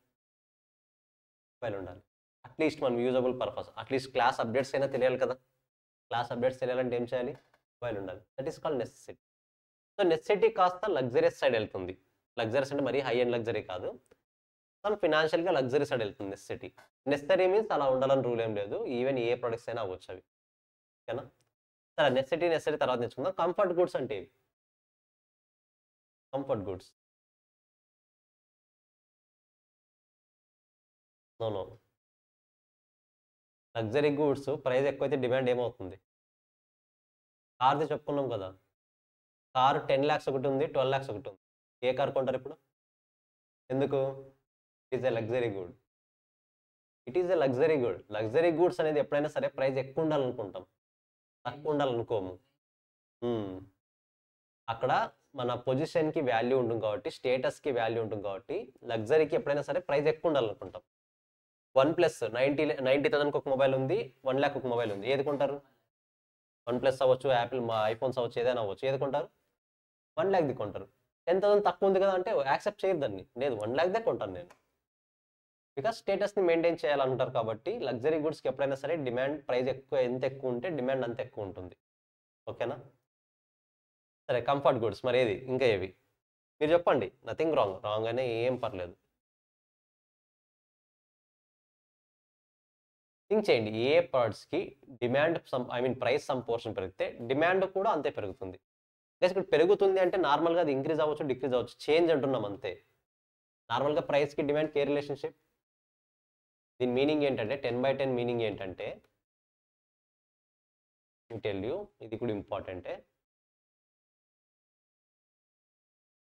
మొబైల్ ఉండాలి. అట్లీస్ట్ మనం usable purpose, at least class updates అయినా తెలియాలి కదా. క్లాస్ అప్డేట్స్ తెలియాలంటే ఏం చేయాలి? మొబైల్ ఉండాలి. That is called necessity. So necessity కాస్త లగ్జరీస్ సైడ్ వెళ్తుంది. లగ్జరీస్ అంటే మరీ హై అండ్ లగ్జరీ కాదు, సమ్ ఫినాన్షియల్గా లగ్జరీ సైడ్ వెళ్తుంది నెసెసిటీ. నెసెసరీ మీన్స్ అలా ఉండాలని రూల్ ఏం లేదు, ఈవెన్ ఏ ప్రొడక్ట్స్ అయినా అవ్వచ్చు అవి. ఓకేనా? సరే, నెసెసిటీ తర్వాత నేర్చుకుందాం. కంఫర్ట్ గుడ్స్ అంటే ఏవి? Comfort goods no, luxury goods price ఎక్కువైతే డిమాండ్ ఏమవుతుంది? కార్ది చెప్పుకున్నాం కదా, కారు 10 lakhs ఒకటి ఉంది, 12 lakhs ఒకటి ఉంది. ఏ కార్ కొంటారు ఇప్పుడు? ఎందుకు? It is a luxury good. It is a luxury good. Luxury goods అనేది ఎప్పుడైనా సరే ప్రైస్ ఎక్కువ ఉండాలనుకుంటాం, తక్కువ ఉండాలనుకోము. అక్కడ మన పొజిషన్కి వాల్యూ ఉంటుంది కాబట్టి, స్టేటస్కి వాల్యూ ఉంటుంది కాబట్టి లగ్జరీకి ఎప్పుడైనా సరే ప్రైస్ ఎక్కువ ఉండాలనుకుంటాం. 1+ 90,000కి ఒక మొబైల్ ఉంది, 1 lakh ఒక మొబైల్ ఉంది. ఏది కొంటారు? 1+ అవ్వచ్చు, యాపిల్ ఐఫోన్స్ అవ్వచ్చు, ఏదైనా అవ్వచ్చు. ఏది కొంటారు? 1 lakh కొంటారు. 10,000 తక్కువ ఉంది కదా అంటే యాక్సెప్ట్ చేయరు దాన్ని. లేదు, 1 lakh కొంటాను నేను, బికాస్ స్టేటస్ని మెయింటైన్ చేయాలంటారు. కాబట్టి లగ్జరీ గుడ్స్కి ఎప్పుడైనా సరే డిమాండ్ ప్రైస్ ఎంత ఎక్కువ ఉంటే డిమాండ్ అంత ఎక్కువ ఉంటుంది. ఓకేనా? సరే, కంఫర్ట్ గుడ్స్ మరి ఏది? ఇంకా ఏవి మీరు చెప్పండి. నథింగ్ రాంగ్ అనే ఏం పర్లేదు. థింక్ చేయండి, ఏ ప్రోడక్ట్స్కి డిమాండ్ ప్రైస్ సమ్ పోర్షన్ పెరిగితే డిమాండ్ కూడా అంతే పెరుగుతుంది. ఇక్కడ పెరుగుతుంది అంటే నార్మల్గా అది ఇంక్రీజ్ అవ్వచ్చు, డిక్రీజ్ అవ్వచ్చు, చేంజ్ అంటున్నాం అంతే. నార్మల్గా ప్రైస్కి డిమాండ్కి ఏ రిలేషన్షిప్? దీని మీనింగ్ ఏంటంటే 10/10 మీనింగ్ ఏంటంటే టెల్ యూ, ఇది కూడా ఇంపార్టెంటే.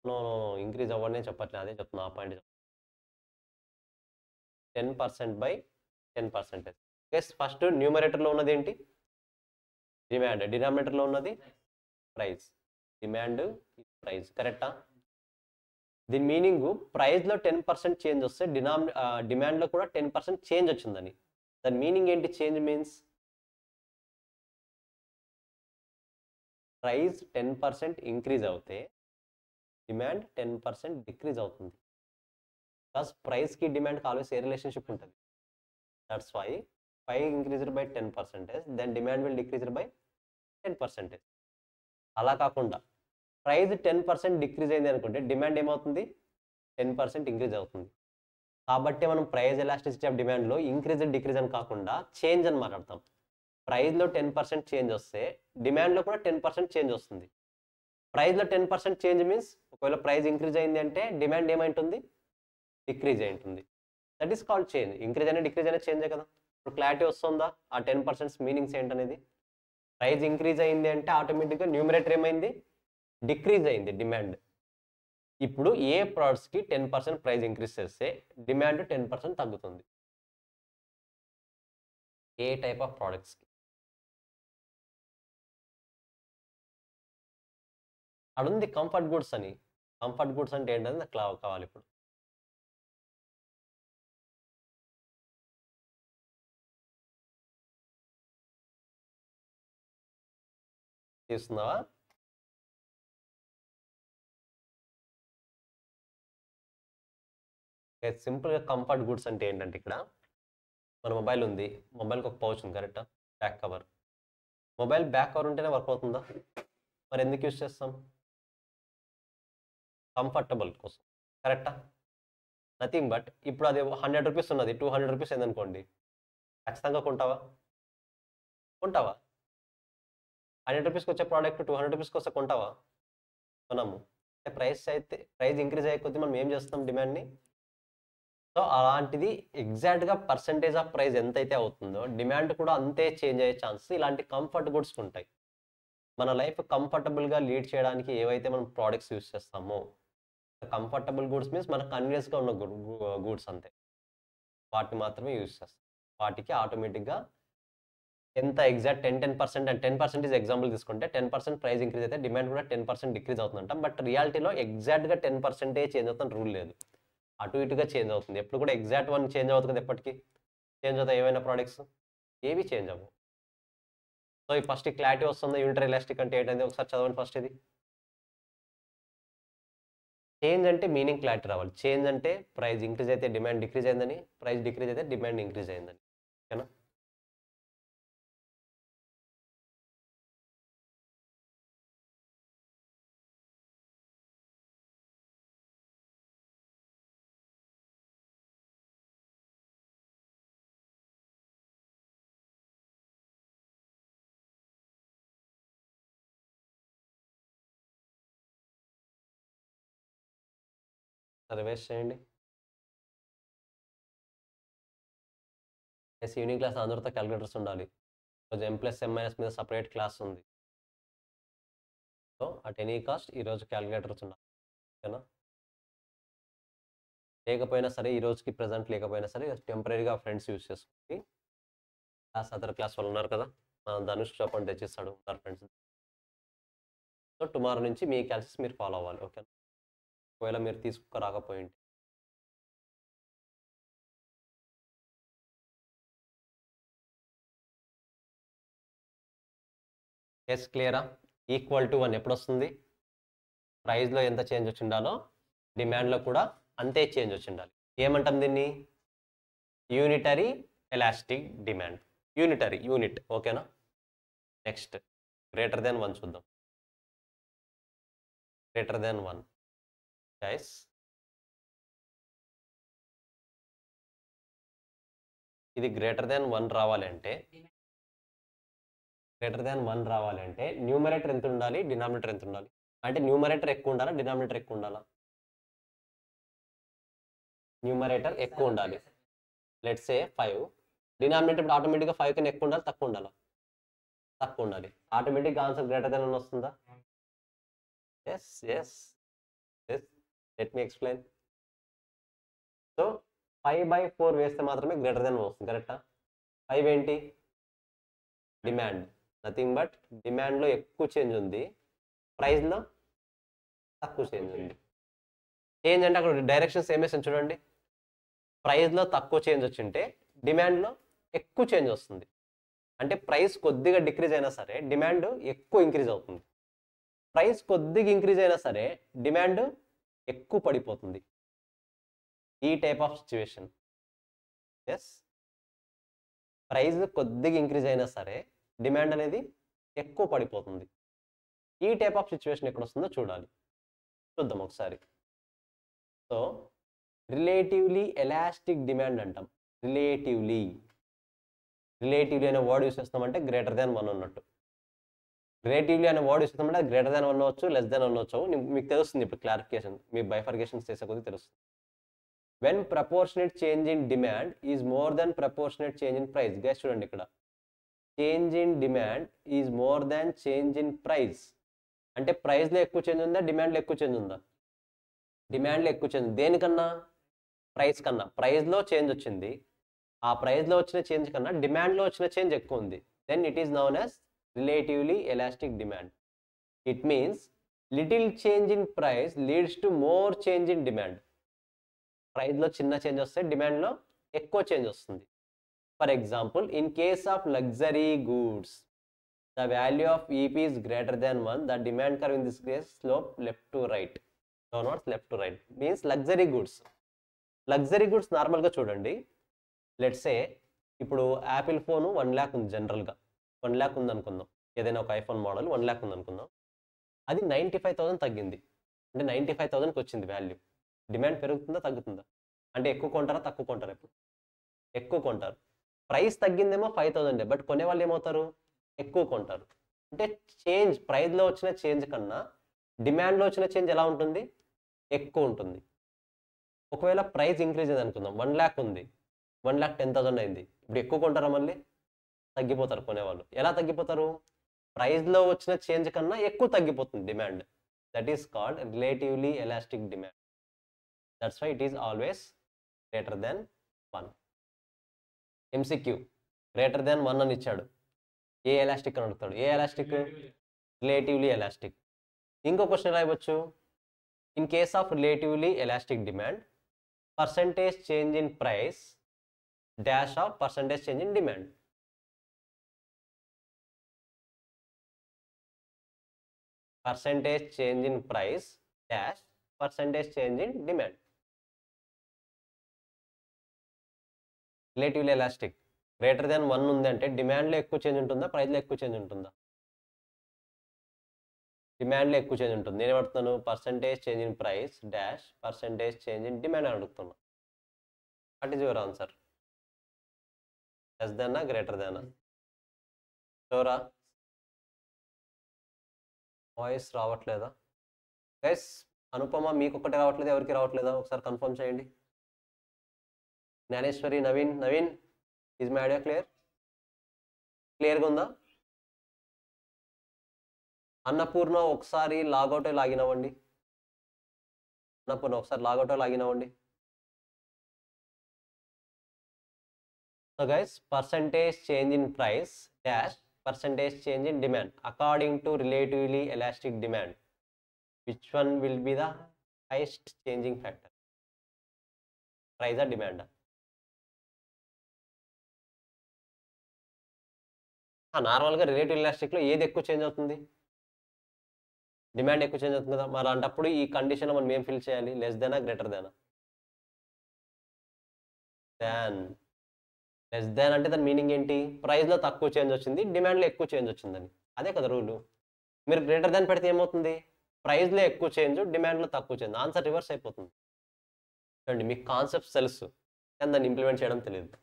నో ఇంక్రీజ్ అవ్వడనే చెప్పట్లేదు, అదే చెప్తున్నా, ఆ పాయింట్ 10%/10%. ఫస్ట్ న్యూమరేటర్లో ఉన్నది ఏంటి? డిమాండ్. డినామినేటర్లో ఉన్నది ప్రైస్. డిమాండ్ ప్రైస్, కరెక్టా? దీని మీనింగ్ ప్రైస్లో 10% చేంజ్ వస్తే డిమాండ్లో కూడా 10% చేంజ్ వచ్చిందని. దాని మీనింగ్ ఏంటి? చేంజ్ మీన్స్ ప్రైస్ 10% ఇంక్రీజ్ అవుతే డిమాండ్ 10% డిక్రీజ్ అవుతుంది. ప్లస్ ప్రైస్కి డిమాండ్కి ఆల్వేస్ ఏ రిలేషన్షిప్ ఉంటుంది. That's why increased by 10%, then demand will decreased by 10%. అలా కాకుండా ప్రైస్ 10% డిక్రీజ్ అయింది అనుకుంటే డిమాండ్ ఏమవుతుంది? 10% ఇంక్రీజ్ అవుతుంది. కాబట్టి మనం ప్రైస్ ఎలాస్టిసిటీ ఆఫ్ డిమాండ్లో ఇంక్రీజ్ డిక్రీజ్ అని కాకుండా చేంజ్ అని మాట్లాడతాం. ప్రైస్లో 10% చేంజ్ వస్తే డిమాండ్లో కూడా 10% చేంజ్ వస్తుంది. ప్రైస్లో 10% చేంజ్ మీన్స్ ఒకవేళ ప్రైస్ ఇంక్రీజ్ అయింది అంటే డిమాండ్ ఏమైంటుంది? డిక్రీజ్ అయి ఉంటుంది. That is called change. Increase అయినా డిక్రీజ్ అయినా చేంజే కదా. ఇప్పుడు క్లారిటీ వస్తుందా ఆ 10% మీనింగ్స్ ఏంటనేది? ప్రైస్ ఇంక్రీజ్ అయింది అంటే ఆటోమేటిక్గా న్యూమరేటర్ ఏమైంది? డిక్రీజ్ అయింది డిమాండ్. ఇప్పుడు ఏ ప్రోడక్ట్స్కి 10% ప్రైస్ ఇంక్రీజ్ చేస్తే డిమాండ్ 10% తగ్గుతుంది? ఏ టైప్ ఆఫ్ ప్రోడక్ట్స్కి? అడుంది కంఫర్ట్ గుడ్స్ అని. కంఫర్ట్ గుడ్స్ అంటే ఏంటని నాకు కావాలి ఇప్పుడు. తీస్తున్నావా? సింపుల్గా కంఫర్ట్ గుడ్స్ అంటే ఏంటంటే ఇక్కడ మన మొబైల్ ఉంది, మొబైల్కి ఒక పౌచ్ ఉంది, కరెక్టా? Back cover. Mobile back cover ఉంటేనే వర్క్ అవుతుందా? మరి ఎందుకు యూజ్ చేస్తాం? కంఫర్టబుల్ కోసం, కరెక్టా? నథింగ్ బట్ ఇప్పుడు అది 100 రూపీస్ ఉన్నది, 200 రూపీస్ అయిందనుకోండి, ఖచ్చితంగా కొంటావా? 100 రూపీస్కి వచ్చే ప్రోడక్ట్ 200 రూపీస్కి వస్తే కొంటావా? కొనము. ప్రైస్ ఇంక్రీజ్ అయ్యే కొద్దీ మనం ఏం చేస్తాం? డిమాండ్ని. సో అలాంటిది ఎగ్జాక్ట్గా పర్సంటేజ్ ఆఫ్ ప్రైస్ ఎంతైతే అవుతుందో డిమాండ్ కూడా అంతే చేంజ్ అయ్యే ఛాన్సెస్ ఇలాంటి కంఫర్ట్ గుడ్స్కి ఉంటాయి. మన లైఫ్ కంఫర్టబుల్గా లీడ్ చేయడానికి ఏవైతే మనం ప్రోడక్ట్స్ యూస్ చేస్తామో, కంఫర్టబుల్ గూడ్స్ మీన్స్ మనకు కన్వీనియన్స్గా ఉన్న గూడ్స్ అంతే, వాటిని మాత్రమే యూజ్ చేస్తాం. వాటికి ఆటోమేటిక్గా ఎంత ఎగ్జాక్ట్ 10% అండ్ 10% ఈజ్ ఎగ్జాంపుల్ తీసుకుంటే 10% ప్రైస్ ఇంక్రీజ్ అయితే డిమాండ్ కూడా 10% డిక్రీజ్ అవుతుందంటాం. బట్ రియాలిటీలో ఎగ్జాక్ట్గా 10% చేంజ్ అవుతుంది రూల్ లేదు, అటు ఇటుగా చేంజ్ అవుతుంది. ఎప్పుడు కూడా ఎగ్జాక్ట్ వన్ చేంజ్ అవుతుంది కదా, ఎప్పటికీ చేంజ్ అవుతాయి ఏవైనా ప్రోడక్ట్స్, ఏవి చేంజ్ అవ్వవు. సో ఈ ఫస్ట్ క్లారిటీ వస్తుంది. యూనిటరీ ఎలాస్టిక్ అంటే ఏంటంటే ఒకసారి చదవండి ఫస్ట్. ఇది చేంజ్ అంటే మీనింగ్ క్లారిటీ రావాలి. చేంజ్ అంటే ప్రైస్ ఇంక్రీజ్ అయితే డిమాండ్ డిక్రీజ్ అయిందని, ప్రైస్ డిక్రీజ్ అయితే డిమాండ్ ఇంక్రీజ్ అయిందని, ఓకేనా? సర్వేస్ చేయండి. ఈవినింగ్ క్లాస్ అందరితో క్యాలిక్యులేటర్స్ ఉండాలి. ఈరోజు M+M- మీద సపరేట్ క్లాస్ ఉంది. సో అట్ ఎనీ కాస్ట్ ఈరోజు క్యాలిక్యులేటర్స్ ఉండాలి, ఓకేనా? లేకపోయినా సరే, ఈ రోజుకి ప్రజెంట్ లేకపోయినా సరే టెంపరీగా ఫ్రెండ్స్ యూజ్ చేసుకుంటే అదర్ క్లాస్ వాళ్ళు ఉన్నారు కదా, ధనుష్ చెప్పండి తెచ్చిస్తాడు ఉన్నారు ఫ్రెండ్స్. సో టుమారో నుంచి మీ క్లాసెస్ మీరు ఫాలో అవ్వాలి, ఓకేనా? ఒకవేళ మీరు తీసుకురాకపోయింటే. ఎస్, క్లియరా? =1 ఎప్పుడు వస్తుంది? ప్రైస్లో ఎంత చేంజ్ వచ్చి ఉండాలో డిమాండ్లో కూడా అంతే చేంజ్ వచ్చి ఉండాలి. ఏమంటాం దీన్ని? Unitary elastic demand. యూనిట్, ఓకేనా? నెక్స్ట్ >1 చూద్దాం. >1 గైస్, ఇది గ్రేటర్ దాన్ 1 రావాలంటే న్యూమరేటర్ ఎంత ఉండాలి, డినామినేటర్ ఎంత ఉండాలి? అంటే న్యూమరేటర్ ఎక్కువ ఉండాలా, డినామినేటర్ ఎక్కువ ఉండాలా? న్యూమరేటర్ ఎక్కువ ఉండాలి. Let's say 5. డినామినేటర్ ఇప్పుడు ఆటోమేటిక్గా 5 కన్నా ఎక్కువ ఉండాలి, తక్కువ ఉండాలా? తక్కువ ఉండాలి. ఆటోమేటిక్గా ఆన్సర్ గ్రేటర్ దాన్ 1 వస్తుందా? Yes yes yes. Let me explain. So 5/4 వేస్తే మాత్రమే గ్రేటర్ దాన్ 1 వస్తుంది. కరెక్టా? 5 ఏంటి? డిమాండ్. నథింగ్ బట్ డిమాండ్లో ఎక్కువ చేంజ్ ఉంది, ప్రైస్లో తక్కువ చేంజ్ ఉంది. చేంజ్ అంటే అక్కడ డైరెక్షన్ సేమ్ వేసాను చూడండి. ప్రైస్లో తక్కువ చేంజ్ వచ్చింటే డిమాండ్లో ఎక్కువ చేంజ్ వస్తుంది. అంటే ప్రైస్ కొద్దిగా డిక్రీజ్ అయినా సరే డిమాండ్ ఎక్కువ ఇంక్రీజ్ అవుతుంది. ప్రైస్ కొద్దిగా ఇంక్రీజ్ అయినా సరే డిమాండ్ ఎక్కువ పడిపోతుంది. ఈ type of situation. Yes, price కొద్దిగా ఇంక్రీజ్ అయినా సరే డిమాండ్ అనేది ఎక్కువ పడిపోతుంది. ఈ టైప్ ఆఫ్ సిచ్యువేషన్ ఎక్కడ వస్తుందో చూడాలి. చూద్దాం ఒకసారి. సో రిలేటివ్లీ ఎలాస్టిక్ డిమాండ్ అంటాం. రిలేటివ్లీ అనే వర్డ్ యూస్ చేస్తామంటే గ్రేటర్ దాన్ 1 ఉన్నట్టు. రిలేటివ్లీ అనే వర్డ్ యూస్ చేస్తామంటే అది గ్రేటర్ దాన్ 1 అవ్వచ్చు, లెస్ దాన్ 1 అవ్వచ్చు. మీకు తెలుస్తుంది ఇప్పుడు క్లారిఫికేషన్, మీ బైఫర్కేషన్స్ చేసే కొద్దీ తెలుస్తుంది. When proportionate change in demand is more than proportionate change in price. Guys చూడండి, ఇక్కడ change in demand is more than change in price. అంటే ప్రైస్లో ఎక్కువ చేంజ్ ఉందా, డిమాండ్లో ఎక్కువ చేంజ్ ఉందా? డిమాండ్లో ఎక్కువ చేంజ్. దేనికన్నా? ప్రైస్ కన్నా. ప్రైస్లో చేంజ్ వచ్చింది, ఆ ప్రైస్లో వచ్చిన చేంజ్ కన్నా డిమాండ్లో వచ్చిన చేంజ్ ఎక్కువ ఉంది. Then it is known as relatively elastic demand. It means little change in price leads to more change in demand. ప్రైస్లో చిన్న చేంజ్ వస్తే డిమాండ్లో ఎక్కువ చేంజ్ వస్తుంది. For example, in case of luxury goods the value of EP is greater than 1. The demand curve in this case slope left to right, downwards left to right. Means luxury goods. Luxury goods నార్మల్గా చూడండి. లెట్స్ సే ఇప్పుడు యాపిల్ ఫోను 1 lakh ఉంది. జనరల్గా 1 lakh ఉంది అనుకుందాం. ఏదైనా ఒక ఐఫోన్ మోడల్ 1 lakh ఉంది అనుకుందాం. అది 95,000 తగ్గింది. అంటే 95,000కి వచ్చింది వాల్యూ. డిమాండ్ పెరుగుతుందా తగ్గుతుందా? అంటే ఎక్కువ కొంటారా తక్కువ కొంటారా? ఇప్పుడు ఎక్కువ కొంటారు. ప్రైస్ తగ్గిందేమో 5,000, బట్ కొనేవాళ్ళు ఏమవుతారు? ఎక్కువ కొంటారు. అంటే చేంజ్, ప్రైస్లో వచ్చిన చేంజ్ కన్నా డిమాండ్లో వచ్చిన చేంజ్ ఎలా ఉంటుంది? ఎక్కువ ఉంటుంది. ఒకవేళ ప్రైస్ ఇంక్రీజ్ అయింది అనుకుందాం. 1 lakh ఉంది, 1,10,000 అయింది. ఇప్పుడు ఎక్కువ కొంటారా? మళ్ళీ తగ్గిపోతారు కొనేవాళ్ళు. ఎలా తగ్గిపోతారు? ప్రైస్లో వచ్చిన చేంజ్ కన్నా ఎక్కువ తగ్గిపోతుంది demand. That is called relatively elastic demand. That's why it is always greater than 1. MCQ greater than 1 అని ఇచ్చాడు. ఏ ఎలాస్టిక్ అని అడుగుతాడు? ఏ ఎలాస్టిక్? Relatively elastic. ఇంకో క్వశ్చన్ ఎలా ఇవ్వచ్చు? In case of relatively elastic demand, percentage change in price dash of percentage change in demand. Percentage change in price dash percentage change in demand. Relatively elastic greater than 1 ఉంది అంటే డిమాండ్లో ఎక్కువ చేంజ్ ఉంటుందా, ప్రైస్లో ఎక్కువ చేంజ్ ఉంటుందా? డిమాండ్లో ఎక్కువ చేంజ్ ఉంటుంది. నేను ఏమడుతున్నాను? Percentage change in price dash percentage change in demand అని అడుగుతున్నా. What is your answer? Less దానా గ్రేటర్ దానా? షూరా? వాయిస్ రావట్లేదా గైస్? అనుపమ మీకు ఒక్కటే రావట్లేదు, ఎవరికి రావట్లేదా? ఒకసారి కన్ఫర్మ్ చేయండి. Gnaneshwari, Naveen is my idea clear? క్లియర్గా ఉందా? అన్నపూర్ణ ఒకసారి లాగౌట్ లాగిన్ అవ్వండి. అన్నపూర్ణ ఒకసారి లాగౌట్ లాగిన్ అవ్వండి. So guys, percentage change in price dash percentage change in demand according to relatively elastic demand. Which one will be the highest changing factor? ప్రైజా డిమాండా? నార్మల్గా రిలేటివ్ ఎలాస్టిక్లో ఏది ఎక్కువ చేంజ్ అవుతుంది? డిమాండ్ ఎక్కువ చేంజ్ అవుతుంది కదా. మరి అలాంటప్పుడు ఈ కండిషన్లో మనం ఏం ఫిల్ చేయాలి? లెస్ దానా గ్రేటర్ దానా? లెస్ దాన్ అంటే దాని మీనింగ్ ఏంటి? ప్రైస్లో తక్కువ చేంజ్ వచ్చింది, డిమాండ్లో ఎక్కువ చేంజ్ వచ్చిందని. అదే కదా రూలు. మీరు గ్రేటర్ దాన్ పెడితే ఏమవుతుంది? ప్రైస్లో ఎక్కువ చేంజ్, డిమాండ్లో తక్కువ చేంజ్. ఆన్సర్ రివర్స్ అయిపోతుంది. చూడండి, మీకు కాన్సెప్ట్స్ తెలుసు కానీ దాన్ని ఇంప్లిమెంట్ చేయడం తెలియదు.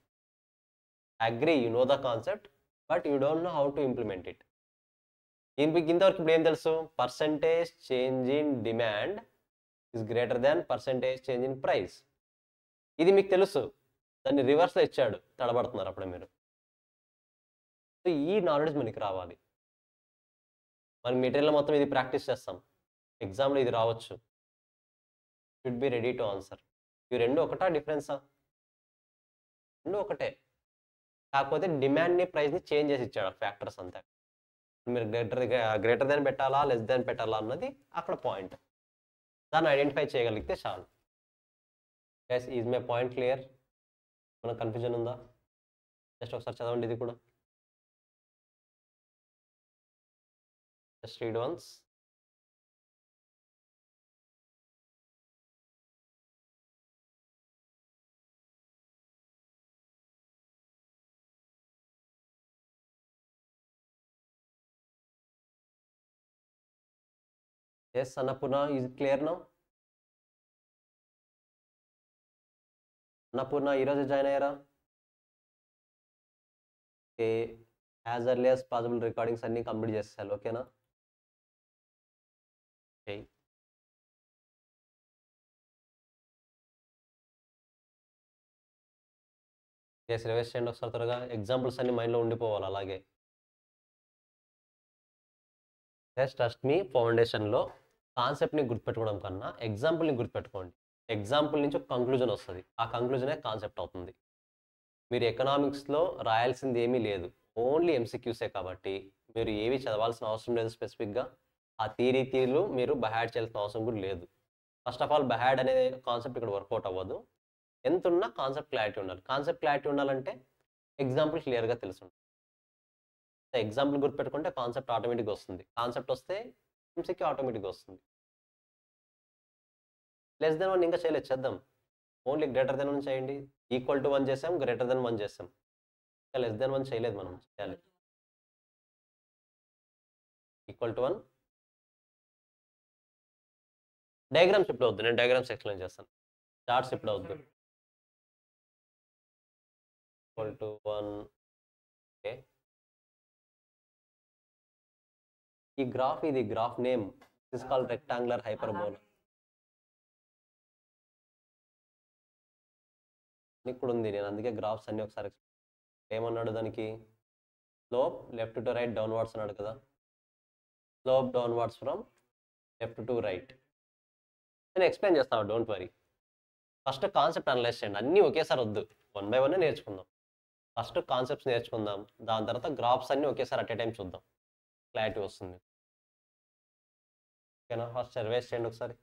Agree, you know the concept, but you don't know how to implement it. ఇంతవరకు ఇప్పుడు ఏం తెలుసు? Percentage change in demand is greater than percentage change in price. ఇది మీకు తెలుసు, దాన్ని రివర్స్లో ఇచ్చాడు, తడబడుతున్నారు అప్పుడే మీరు. సో ఈ నాలెడ్జ్ మనకి రావాలి. మన మెటీరియల్ మొత్తం ఇది ప్రాక్టీస్ చేస్తాం, ఎగ్జామ్లో ఇది రావచ్చు. Should be ready to answer. ఇవి రెండు ఒకటా డిఫరెన్సా? రెండు ఒకటే, కాకపోతే డిమాండ్ని ప్రైస్ని చేంజ్ చేసి ఇచ్చాడు ఫ్యాక్టర్స్ అంతా. మీరు గ్రేటర్ దాన్ పెట్టాలా లెస్ దాన్ పెట్టాలా అన్నది అక్కడ పాయింట్. దాన్ని ఐడెంటిఫై చేయగలిగితే చాలు. Guys, is my point clear? మన కన్ఫ్యూజన్ ఉందా? జస్ట్ ఒకసారి చదవండి ఇది కూడా. Just read once. Yes, Annapurna, is it clear now? Annapurna, ఈరోజు జాయిన్ అయ్యారా? Okay, as early as possible recordings అన్నీ కంప్లీట్ చేసేయాలి, ఓకేనా? ఓకే, ఎస్, రివైజ్ చేయండి ఒకసారి త్వరగా. ఎగ్జాంపుల్స్ అన్ని మైండ్లో ఉండిపోవాలి అలాగే. ఎస్, ట్రస్ట్ మీ, ఫౌండేషన్లో కాన్సెప్ట్ని గుర్తుపెట్టుకోవడం కన్నా ఎగ్జాంపుల్ని గుర్తుపెట్టుకోండి. ఎగ్జాంపుల్ నుంచి ఒక కంక్లూజన్ వస్తుంది, ఆ కంక్లూజనే కాన్సెప్ట్ అవుతుంది. మీరు ఎకనామిక్స్లో రాయాల్సింది ఏమీ లేదు, ఓన్లీ ఎంసీక్యూసే. కాబట్టి మీరు ఏవి చదవాల్సిన అవసరం లేదు స్పెసిఫిక్గా. ఆ థీరీలు మీరు బైహాడ్ చేయాల్సిన అవసరం కూడా లేదు. ఫస్ట్ ఆఫ్ ఆల్ బైహాడ్ అనే కాన్సెప్ట్ ఇక్కడ వర్కౌట్ అవ్వదు. ఎంత ఉన్నా కాన్సెప్ట్ క్లారిటీ ఉండాలి. కాన్సెప్ట్ క్లారిటీ ఉండాలంటే ఎగ్జాంపుల్ క్లియర్గా తెలుసు. ఎగ్జాంపుల్ గుర్తుపెట్టుకుంటే కాన్సెప్ట్ ఆటోమేటిక్గా వస్తుంది. కాన్సెప్ట్ వస్తే ఎంసీక్యూ ఆటోమేటిక్గా వస్తుంది. లెస్ దెన్ 1 ఇంకా చేయలేదు, చేద్దాం. ఓన్లీ గ్రేటర్ దెన్ 1 చేయండి. ఈక్వల్ టు 1 చేసాం, గ్రేటర్ దెన్ 1 చేసాం, ఇంకా లెస్ దెన్ 1 చేయలేదు. మనం చేయాలి. ఈక్వల్ టు 1 డయాగ్రామ్స్ ఇప్పుడు వద్దు, నేను డయాగ్రామ్స్ ఎక్స్ప్లెయిన్ చేస్తాను. చార్ట్స్ ఇప్పుడు వద్దు. Equal to 1. ఓకే, ఈ గ్రాఫ్, ఇది graph name is called rectangular hyperbola. ఇక్కడ ఉంది, నేను అందుకే గ్రాఫ్స్ అన్ని ఒకసారి ఏమన్నాడు దానికి. Slope left to right downwards అన్నాడు కదా. Slope downwards from left to right. నేను ఎక్స్ప్లెయిన్ చేస్తాను, don't worry. First concept analyse చేయండి, అన్నీ ఒకేసారి వద్దు, 1 by 1 నేర్చుకుందాం. ఫస్ట్ కాన్సెప్ట్స్ నేర్చుకుందాం, దాని తర్వాత గ్రాఫ్స్ అన్నీ ఒకేసారి అట్ ఏ టైం చూద్దాం, క్లారిటీ వస్తుంది. ఓకేనా? ఫస్ట్ సర్వేస్ చేయండి ఒకసారి.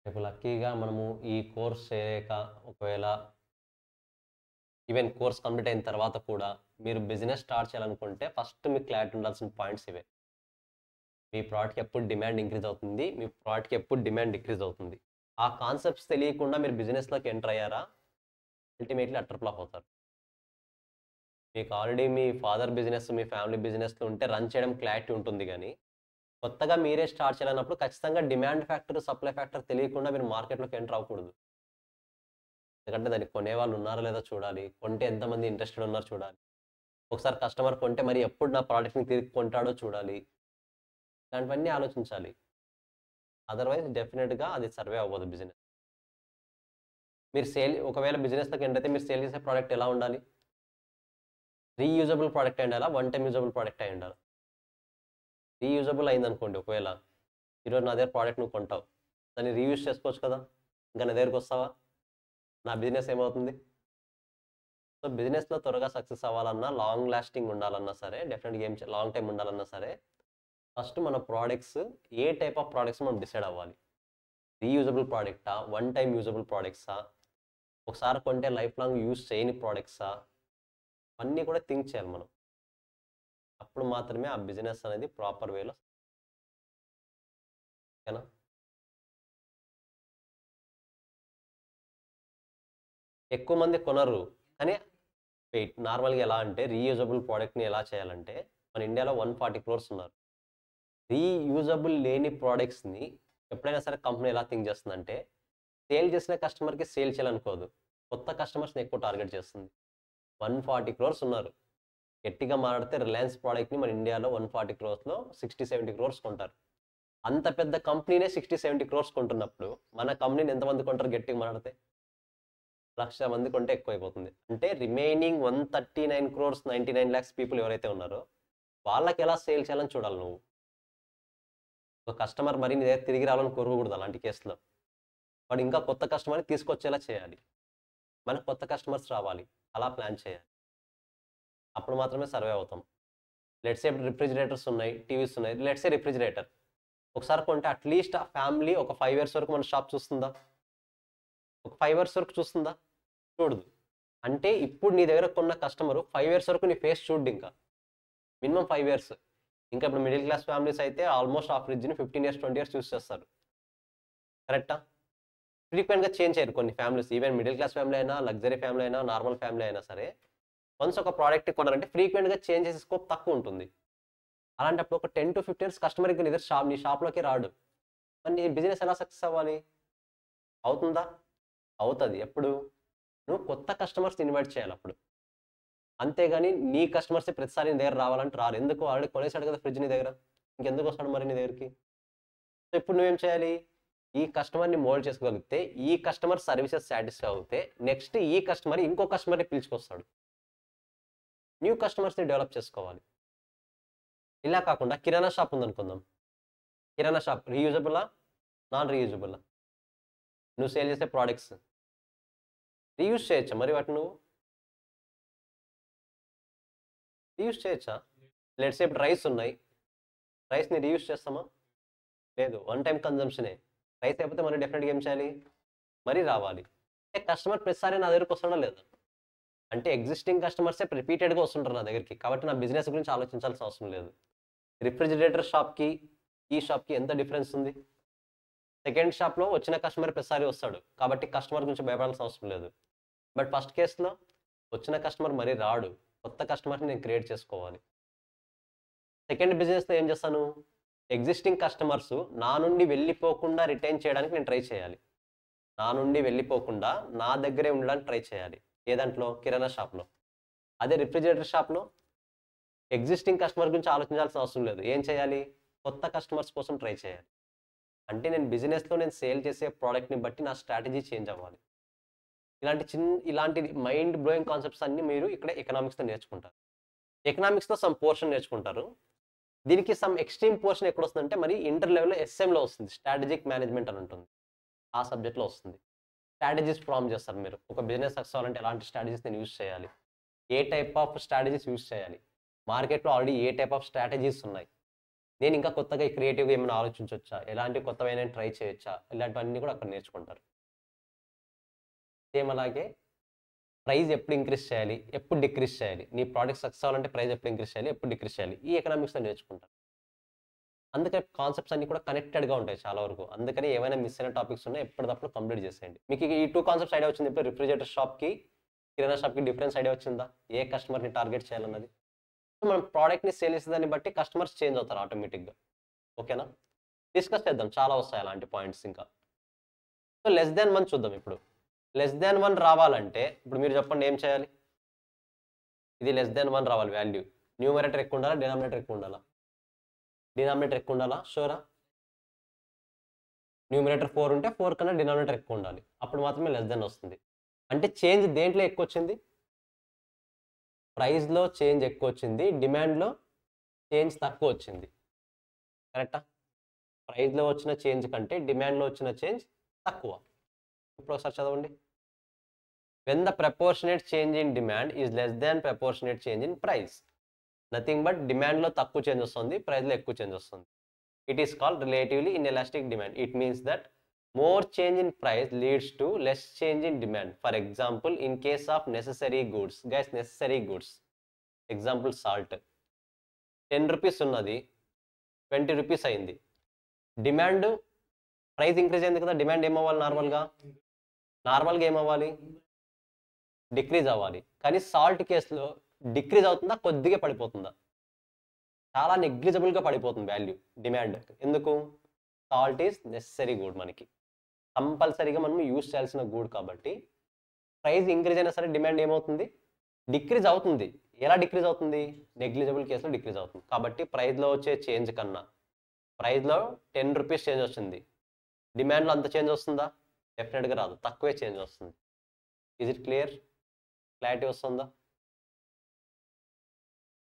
రేపు లక్కీగా మనము ఈ కోర్స్ చేయక, ఒకవేళ ఈవెన్ కోర్స్ కంప్లీట్ అయిన తర్వాత కూడా మీరు బిజినెస్ స్టార్ట్ చేయాలనుకుంటే ఫస్ట్ మీకు క్లారిటీ ఉండాల్సిన పాయింట్స్ ఇవే. మీ ప్రోడక్ట్కి ఎప్పుడు డిమాండ్ ఇంక్రీజ్ అవుతుంది, మీ ప్రోడక్ట్కి ఎప్పుడు డిమాండ్ డిక్రీజ్ అవుతుంది. ఆ కాన్సెప్ట్స్ తెలియకుండా మీరు బిజినెస్లోకి ఎంటర్ అయ్యారా, అల్టిమేట్లీ అటర్ ఫ్లాప్ అవుతారు. మీకు ఆల్రెడీ మీ ఫాదర్ బిజినెస్, మీ ఫ్యామిలీ బిజినెస్లో ఉంటే రన్ చేయడం క్లారిటీ ఉంటుంది, కానీ కొత్తగా మీరే స్టార్ట్ చేయాలన్నప్పుడు ఖచ్చితంగా డిమాండ్ ఫ్యాక్టర్, సప్లై ఫ్యాక్టర్ తెలియకుండా మీరు మార్కెట్లోకి ఎంటర్ అవ్వకూడదు. ఎందుకంటే దానికి కొనేవాళ్ళు ఉన్నారో లేదో చూడాలి, కొంటే ఎంతమంది ఇంట్రెస్టెడ్ ఉన్నారో చూడాలి. ఒకసారి కస్టమర్ కొంటే మరి ఎప్పుడు నా ప్రోడక్ట్ని తిరిగి కొంటాడో చూడాలి. ఇలాంటివన్నీ ఆలోచించాలి. అదర్వైజ్ డెఫినెట్గా అది సర్వే అవ్వదు బిజినెస్. మీరు ఒకవేళ బిజినెస్లోకి ఎంటర్ అయితే మీరు సేల్ చేసే ప్రోడక్ట్ ఎలా ఉండాలి? రీయూజబుల్ ప్రోడక్ట్ అయి ఉండాలా, 1 time యూజబుల్ ప్రోడక్ట్ అయి ఉండాలి. రీయూజబుల్ అయిందనుకోండి, ఒకవేళ ఈరోజు నా దగ్గర ప్రోడక్ట్ నువ్వు కొంటావు, దాన్ని రీయూజ్ చేసుకోవచ్చు కదా, ఇంకా నా దగ్గరకు వస్తావా, నా బిజినెస్ ఏమవుతుంది? సో బిజినెస్లో త్వరగా సక్సెస్ అవ్వాలన్నా, లాంగ్ లాస్టింగ్ ఉండాలన్నా సరే, డెఫినెట్గా లాంగ్ టైం ఉండాలన్నా సరే, ఫస్ట్ మన products A type of products మనం డిసైడ్ అవ్వాలి. రీయూజబుల్ ప్రోడక్టా, 1 time యూజబుల్ ప్రోడక్ట్సా, ఒకసారి కొంటే లైఫ్ లాంగ్ యూజ్ చేయని ప్రోడక్ట్సా, అన్నీ కూడా థింక్ చేయాలి మనం. అప్పుడు మాత్రమే ఆ బిజినెస్ అనేది ప్రాపర్ వేలో. ఓకేనా? ఎక్కువ మంది కొనరు. కానీ వెయిట్ నార్మల్‌గా ఎలా అంటే రీయూజబుల్ ప్రోడక్ట్‌ని ఎలా చేయాలంటే మన ఇండియాలో 140 క్రోర్స్ ఉన్నారు. రీయూజబుల్ లేని ప్రోడక్ట్స్‌ని ఎప్పుడైనా సరే కంపెనీ ఎలా థింక్ చేస్తుందంటే సేల్ చేసిన కస్టమర్‌కి సేల్ చేయాలనుకోదు. కొత్త కస్టమర్స్‌ని ఎక్కువ టార్గెట్ చేస్తుంది. 140 క్రోర్స్ ఉన్నారు. గట్టిగా మాట్లాడితే రిలయన్స్ ప్రోడక్ట్‌ని మన ఇండియాలో 140 క్రోర్స్‌లో 60, 70 క్రోర్స్ కొంటారు. అంత పెద్ద కంపెనీనే 60, 70 క్రోర్స్ కొంటున్నప్పుడు మన కంపెనీని ఎంతమంది కొంటారు గట్టిగా మాట్లాడితే? 1,00,000 మంది కొంటే ఎక్కువైపోతుంది. అంటే రిమైనింగ్ 139 క్రోర్స్ 99 లాక్స్ పీపుల్ ఎవరైతే ఉన్నారో వాళ్ళకి ఎలా సేల్ చేయాలని చూడాలి నువ్వు. ఒక కస్టమర్ మరి నీ దగ్గర తిరిగి రావాలని కోరుకోకూడదు అలాంటి కేసులో. వాడు ఇంకా కొత్త కస్టమర్‌ని తీసుకొచ్చేలా చేయాలి. మనకు కొత్త కస్టమర్స్ రావాలి. అలా ప్లాన్ చేయాలి. అప్పుడు మాత్రమే సర్వైవ్ అవుతాం. లెట్స్ సే ఇప్పుడు రిఫ్రిజిరేటర్స్ ఉన్నాయి, టీవీస్ ఉన్నాయి. Let's say refrigerator. ఒకసారి కొంటే అట్‌లీస్ట్ ఆ ఫ్యామిలీ ఒక 5 ఇయర్స్ వరకు మన షాప్ చూస్తుందా? ఒక 5 ఇయర్స్ వరకు చూస్తుందా? చూడదు. అంటే ఇప్పుడు నీ దగ్గర కొన్న కస్టమరు 5 ఇయర్స్ వరకు నీ ఫేస్ చూడ్డింకా. Minimum 5 years. ఇంకా ఇప్పుడు మిడిల్ క్లాస్ ఫ్యామిలీస్ అయితే ఆల్మోస్ట్ ఆ ఫ్రిడ్జ్‌ని 15 ఇయర్స్, 20 ఇయర్స్ యూజ్ చేస్తారు. కరెక్టా? ఫ్రీక్వెంట్‌గా చేంజ్ చేయరు కొన్ని families. Even middle class family అయినా, లగ్జరీ ఫ్యామిలీ అయినా, నార్మల్ ఫ్యామిలీ అయినా సరే, వన్స్ ఒక ప్రోడక్ట్ కొనాలంటే ఫ్రీక్వెంట్‌గా చేంజ్ చేసే స్కోప్ తక్కువుంటుంది. అలాంటప్పుడు ఒక 10-15 ఇయర్స్ కస్టమర్ ఇంక నీ షాప్‌లోకి రాడు. మరి నీ బిజినెస్ ఎలా సక్సెస్ అవ్వాలి? అవుతుందా? అవుతది. ఎప్పుడు? నువ్వు కొత్త కస్టమర్స్‌ని ఇన్వైట్ చేయాలప్పుడు. అంతేగాని నీ కస్టమర్సే ప్రతిసారి నీ దగ్గర రావాలంటే రారు. ఎందుకు? ఆల్రెడీ కొనేసాడు కదా ఫ్రిడ్జ్ నీ దగ్గర. ఇంకెందుకొస్తాడు మరి నీ దగ్గరికి? సో, ఇప్పుడు నువ్వేం చేయాలి? ఈ కస్టమర్‌ని మోల్డ్ చేసుకోగలిగితే, ఈ కస్టమర్ సర్వీసెస్ సాటిస్ఫై అవుతే, నెక్స్ట్ ఈ కస్టమర్ ఇంకో కస్టమర్‌ని పిలుచుకొస్తాడు. న్యూ కస్టమర్స్‌ని డెవలప్ చేసుకోవాలి. ఇలా కాకుండా కిరాణా షాప్ ఉందనుకుందాం. కిరాణా షాప్ రీయూజబులా? నాన్ రీయూజబులా? నువ్వు సేల్ చేసే ప్రొడక్ట్స్. రీయూజ్ చేయొచ్చా మరి వాటిని నువ్వు? రీయూజ్ చేయొచ్చా? లెట్స్ సే ఇప్పుడు రైస్ ఉన్నాయి. రైస్‌ని రీయూజ్ చేస్తామా? లేదు. One time కన్జంప్షనే. రైస్ అయిపోతే మరి డెఫినిట్‌గా ఏం చేయాలి? మరీ రావాలి. అంటే కస్టమర్ ప్రతిసారి నా దగ్గరికొస్తాడా లేదా? అంటే ఎగ్జిస్టింగ్ కస్టమర్సే రిపీటెడ్‌గా వస్తుంటారు నా దగ్గరికి. కాబట్టి నా బిజినెస్ గురించి ఆలోచించాల్సిన అవసరం లేదు. రిఫ్రిజిరేటర్ షాప్‌కి, ఈ షాప్‌కి ఎంత డిఫరెన్స్ ఉంది? సెకండ్ షాప్‌లో వచ్చిన కస్టమర్ ప్రతిసారి వస్తాడు. కాబట్టి కస్టమర్ గురించి భయపడాల్సిన అవసరం లేదు. బట్ ఫస్ట్ కేస్‌లో వచ్చిన కస్టమర్ మరీ రాడు. కొత్త కస్టమర్‌ని నేను క్రియేట్ చేసుకోవాలి. సెకండ్ బిజినెస్‌లో ఏం చేస్తాను? ఎగ్జిస్టింగ్ కస్టమర్స్ నా నుండి వెళ్ళిపోకుండా రిటైన్ చేయడానికి నేను ట్రై చేయాలి. నా నుండి వెళ్ళిపోకుండా నా దగ్గరే ఉండడానికి ట్రై చేయాలి. ఏ దాంట్లో? కిరాణా షాప్‌లో. అదే రిఫ్రిజిరేటర్ షాప్‌లో ఎగ్జిస్టింగ్ కస్టమర్ గురించి ఆలోచించాల్సిన అవసరం లేదు. ఏం చేయాలి? కొత్త కస్టమర్స్ కోసం ట్రై చేయాలి. అంటే నేను సేల్ చేసే ప్రొడక్ట్‌ని బట్టి నా స్ట్రాటజీ చేంజ్ అవ్వాలి. ఇలాంటి మైండ్ బ్లోయింగ్ కాన్సెప్ట్స్ అన్నీ మీరు ఇక్కడ ఎకనామిక్స్‌లో నేర్చుకుంటారు. ఎకనామిక్స్‌లో సమ్ పోర్షన్ నేర్చుకుంటారు. దీనికి సమ్ ఎక్స్‌ట్రీమ్ పోర్షన్ ఎక్కడొస్తుందంటే మరి ఇంటర్ లెవెల్‌లో ఎస్ఎంలో వస్తుంది. స్ట్రాటజిక్ మేనేజ్మెంట్ అని ఉంటుంది. ఆ సబ్జెక్ట్‌లో వస్తుంది. స్ట్రాటజీస్ ఫార్మ్ చేస్తారు మీరు. ఒక బిజినెస్ సక్సెస్ అవ్వాలంటే ఎలాంటి స్ట్రాటజీస్ నేను యూజ్ చేయాలి? ఏ టైప్ ఆఫ్ స్ట్రాటజీస్ యూజ్ చేయాలి? మార్కెట్‌లో already A type of strategies ఉన్నాయి? నేను ఇంకా కొత్తగా క్రియేటివ్‌గా ఏమైనా ఆలోచించొచ్చా? ఎలాంటి కొత్తవైనవి ట్రై చేయొచ్చా? ఇలాంటివన్నీ కూడా అక్కడ నేర్చుకుంటారు. సేమ్ అలాగే ప్రైస్ ఎప్పుడు ఇంక్రీజ్ చేయాలి? ఎప్పుడు డిక్రీజ్ చేయాలి? నీ ప్రొడక్ట్ సక్సెస్ అవ్వాలంటే ప్రైస్ ఎప్పుడు ఇంక్రీజ్ చేయాలి? ఎప్పుడు డిక్రీజ్ చేయాలి? ఈ ఎకనామిక్స్‌లో నేర్చుకుంటారు. అందుకే కాన్సెప్ట్స్ అన్నీ కూడా కనెక్టెడ్‌గా ఉంటాయి చాలా వరకు. అందుకని ఏవైనా మిస్ అయిన టాపిక్స్ ఉన్నా ఎప్పటిదప్పుడు కంప్లీట్ చేసేయండి. మీకు ఈ 2 కాన్సెప్ట్స్ ఐడియా వచ్చింది. ఇప్పుడు రిఫ్రిజిరేటర్ షాప్‌కి, కిరాణా షాప్‌కి డిఫరెన్స్ ఐడియా వచ్చిందా? ఏ కస్టమర్‌ని టార్గెట్ చేయాలన్నది. మనం ప్రొడక్ట్‌ని సేల్ చేసే దాన్ని బట్టి కస్టమర్స్ చేంజ్ అవుతారు ఆటోమేటిక్‌గా. ఓకేనా? డిస్కస్ చేద్దాం. చాలా వస్తాయి అలాంటి పాయింట్స్ ఇంకా. సో, లెస్ థాన్ 1 చూద్దాం ఇప్పుడు. లెస్ థాన్ 1 రావాలంటే ఇప్పుడు మీరు చెప్పండి ఏం చేయాలి? ఇది లెస్ థాన్ 1 రావాలి వాల్యూ. న్యూమరేటర్ ఎక్కువ ఉండాలా? డినామినేటర్ ఎక్కువ ఉండాలా? డినామినేటర్ ఎక్కువ ఉండాలా? షూరా? న్యూమరేటర్ 4 ఉంటే 4 కన్నా డినామినేటర్ ఎక్కువ ఉండాలి. అప్పుడు మాత్రమే లెస్ థాన్ వస్తుంది. అంటే చేంజ్ దేంట్లో ఎక్కువొచ్చింది? ప్రైస్‌లో చేంజ్ ఎక్కువొచ్చింది. డిమాండ్‌లో చేంజ్ తక్కువొచ్చింది. కరెక్టా? ప్రైస్‌లో వచ్చిన చేంజ్ కంటే డిమాండ్‌లో వచ్చిన చేంజ్ తక్కువ. ఇప్పుడు ఒకసారి చదవండి. When the proportionate change in demand is less than proportionate change in price. Nothing but డిమాండ్‌లో తక్కువ చేంజ్ వస్తుంది. ప్రైస్‌లో ఎక్కువ చేంజ్ వస్తుంది. It is called relatively inelastic demand. It means that more change in price leads to less change in demand. For example, in case of necessary goods. Guys, necessary goods. Example, salt. 10 rupees ఉన్నది 20 రూపీస్ అయింది. డిమాండ్ ప్రైస్ ఇంక్రీజ్ అయింది కదా, డిమాండ్ ఏమవ్వాలి నార్మల్గా? నార్మల్గా ఏమవ్వాలి? డిక్రీజ్ అవ్వాలి. కానీ సాల్ట్ కేసులో డిక్రీజ్ అవుతుందా, కొద్దిగా పడిపోతుందా? చాలా నెగ్లిజిబుల్గా పడిపోతుంది వాల్యూ డిమాండ్. ఎందుకు? సాల్ట్ ఈజ్ నెసరీ గుడ్, మనకి కంపల్సరీగా మనం యూజ్ చేయాల్సిన గుడ్. కాబట్టి ప్రైస్ ఇంక్రీజ్ అయినా సరే డిమాండ్ ఏమవుతుంది? డిక్రీజ్ అవుతుంది. ఎలా డిక్రీజ్ అవుతుంది? నెగ్లిజిబుల్ కేసులో డిక్రీజ్ అవుతుంది. కాబట్టి ప్రైస్లో వచ్చే చేంజ్ కన్నా ప్రైస్లో 10 రూపీస్ చేంజ్ వచ్చింది, డిమాండ్లో అంత చేంజ్ వస్తుందా? డెఫినెట్గా రాదు, తక్కువే చేంజ్ వస్తుంది. Is it clear? క్లారిటీ వస్తుందా?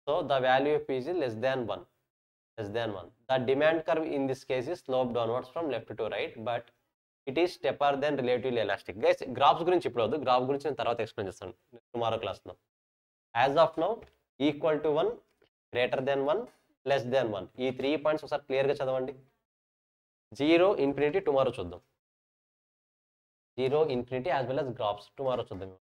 So the value of is less than 1. The demand curve in this case is sloped downwards from left to right, but it is steeper than relatively elastic. Guys, graphs గురించి ఇప్పుడు వద్దు, గ్రాఫ్ గురించి నేను తర్వాత ఎక్స్ప్లెయిన్ చేస్తాను టుమారో క్లాస్లో. As of now equal to 1, greater than 1, less than 1, ఈ 3 పాయింట్స్ ఒకసారి క్లియర్గా చదవండి. 0, ఇన్ఫినిటీ టుమారో చూద్దాం. 0, infinity as well as graphs tomorrow చూద్దాం.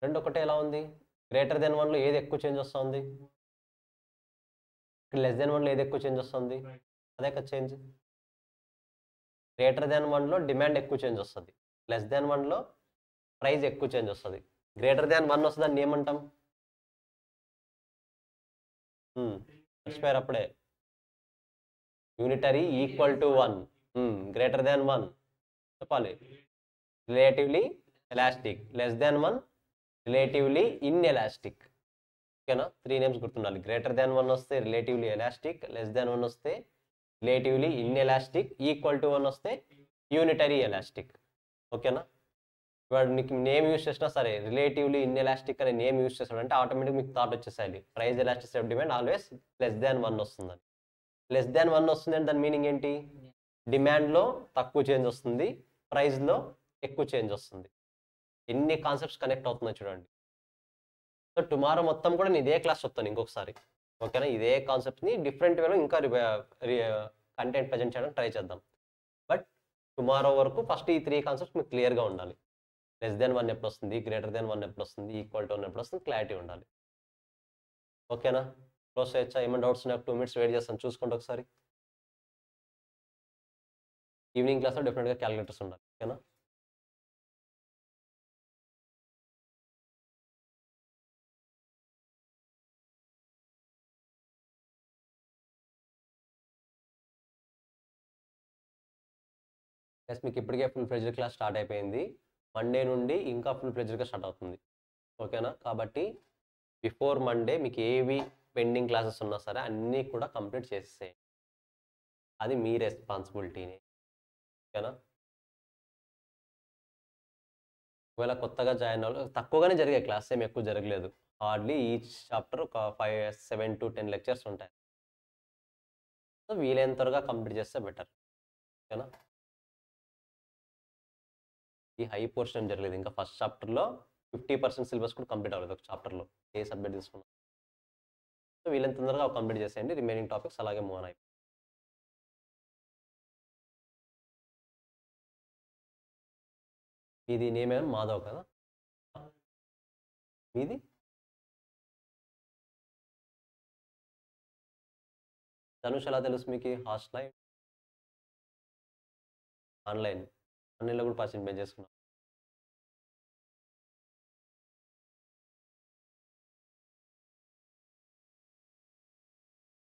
రెండు ఒకటే ఎలా ఉంది? గ్రేటర్ దెన్ 1లో ఏది ఎక్కువ చేంజ్ వస్తుంది? లెస్ దెన్ 1లో ఏది ఎక్కువ చేంజ్ వస్తుంది? అదే కదా చేంజ్. గ్రేటర్ దెన్ 1లో డిమాండ్ ఎక్కువ చేంజ్ వస్తుంది, లెస్ దెన్ 1లో ప్రైస్ ఎక్కువ చేంజ్ వస్తుంది. గ్రేటర్ దెన్ 1 వస్తుంది, దాన్ని ఏమంటాం? మర్చిపోయారు అప్పుడే. Unitary equal to 1. Greater than 1 చెప్పాలి. Relatively elastic. Less than 1 relatively inelastic. ఓకేనా? 3 నేమ్స్ గుర్తుండాలి. గ్రేటర్ దాన్ 1 వస్తే రిలేటివ్లీ ఎలాస్టిక్, లెస్ దాన్ 1 వస్తే రిలేటివ్లీ ఇన్ఎలాస్టిక్, ఈక్వల్ టు 1 వస్తే యూనిటరీ ఎలాస్టిక్. ఓకేనా? వాడు నీకు నేమ్ యూజ్ చేసినా సరే రిలేటివ్లీ ఇన్ఎలాస్టిక్ అనే నేమ్ యూజ్ చేస్తాడంటే ఆటోమేటిక్ మీకు థాట్ వచ్చేసాయి price elasticity of demand always less than 1 వస్తుందని. లెస్ దాన్ 1 వస్తుందంటే దాని మీనింగ్ ఏంటి? డిమాండ్లో తక్కువ చేంజ్ వస్తుంది, ప్రైస్లో ఎక్కువ చేంజ్ వస్తుంది. ఎన్ని కాన్సెప్ట్స్ కనెక్ట్ అవుతున్నాయి చూడండి. సో టుమారో మొత్తం కూడా నేను ఇదే క్లాస్ చెప్తాను ఇంకొకసారి. ఓకేనా? ఇదే కాన్సెప్ట్ని డిఫరెంట్ వేలో ఇంకా కంటెంట్ ప్రజెంట్ చేయడానికి ట్రై చేద్దాం. బట్ టుమారో వరకు ఫస్ట్ ఈ 3 కాన్సెప్ట్స్ మీకు క్లియర్గా ఉండాలి. లెస్ దెన్ 1 ఎప్పుడు వస్తుంది, గ్రేటర్ దెన్ 1 ఎప్పుడు వస్తుంది, ఈక్వల్ టు 1 ఎప్పుడు వస్తుంది, క్లారిటీ ఉండాలి. ఓకేనా? క్లోజ్ చేయొచ్చా? ఏమైనా డౌట్స్ నాకు 2 minutes వెయిట్ చేస్తాను, చూసుకోండి ఒకసారి. ఈవినింగ్ క్లాస్లో డెఫినెట్గా క్యాలిక్యులేటర్స్ ఉండాలి. ఓకేనా? ఎస్, మీకు ఇప్పటికే ఫుల్ ఫ్లెడ్జ్డ్ క్లాస్ స్టార్ట్ అయిపోయింది. మండే నుండి ఇంకా ఫుల్ ఫ్లెడ్జ్డ్గా స్టార్ట్ అవుతుంది. ఓకేనా? కాబట్టి బిఫోర్ మండే మీకు ఏవి పెండింగ్ క్లాసెస్ ఉన్నా సరే అన్నీ కూడా కంప్లీట్ చేసేసేయండి. అది మీ రెస్పాన్సిబిలిటీనే. ఓకేనా? ఒకవేళ కొత్తగా జాయిన్ అవ్వాలి, తక్కువగానే జరిగే క్లాస్ ఏమి ఎక్కువ జరగలేదు. హార్డ్లీ ఈచ్ చాప్టర్ ఒక 7 to 10 లెక్చర్స్ ఉంటాయి. సో వీలైనంత త్వరగా కంప్లీట్ చేస్తే బెటర్. ఓకేనా? ఈ హై పోర్షన్ ఏం జరగలేదు. ఇంకా ఫస్ట్ చాప్టర్లో 50% సిలబస్ కూడా కంప్లీట్ అవ్వలేదు ఒక చాప్టర్లో, ఏ సబ్జెక్ట్ తీసుకున్నాం. సో వీళ్ళని తొందరగా కంప్లీట్ చేసేయండి, రిమైనింగ్ టాపిక్స్ అలాగే మూవ్ అయిపోయి. ఇది నేమేమో మాధవ్ కదా మీది? ధనుష్ ఎలా తెలుసు మీకు? హాస్టల్ ఆన్లైన్లో కూడా పర్సెంట్ చేసుకున్నాం.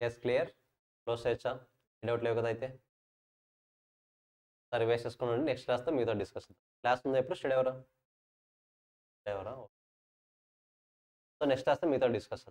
Yes, clear? క్లోజ్ చేయొచ్చా? డౌట్ లేవు కదా? అయితే సరే రివైజ్ చేసుకోండి. నెక్స్ట్ క్లాస్తో మీతో డిస్కస్. క్లాస్ ఉందా ఎప్పుడు? స్టడీ ఎవరా? సో నెక్స్ట్ క్లాస్తో మీతో డిస్కస్.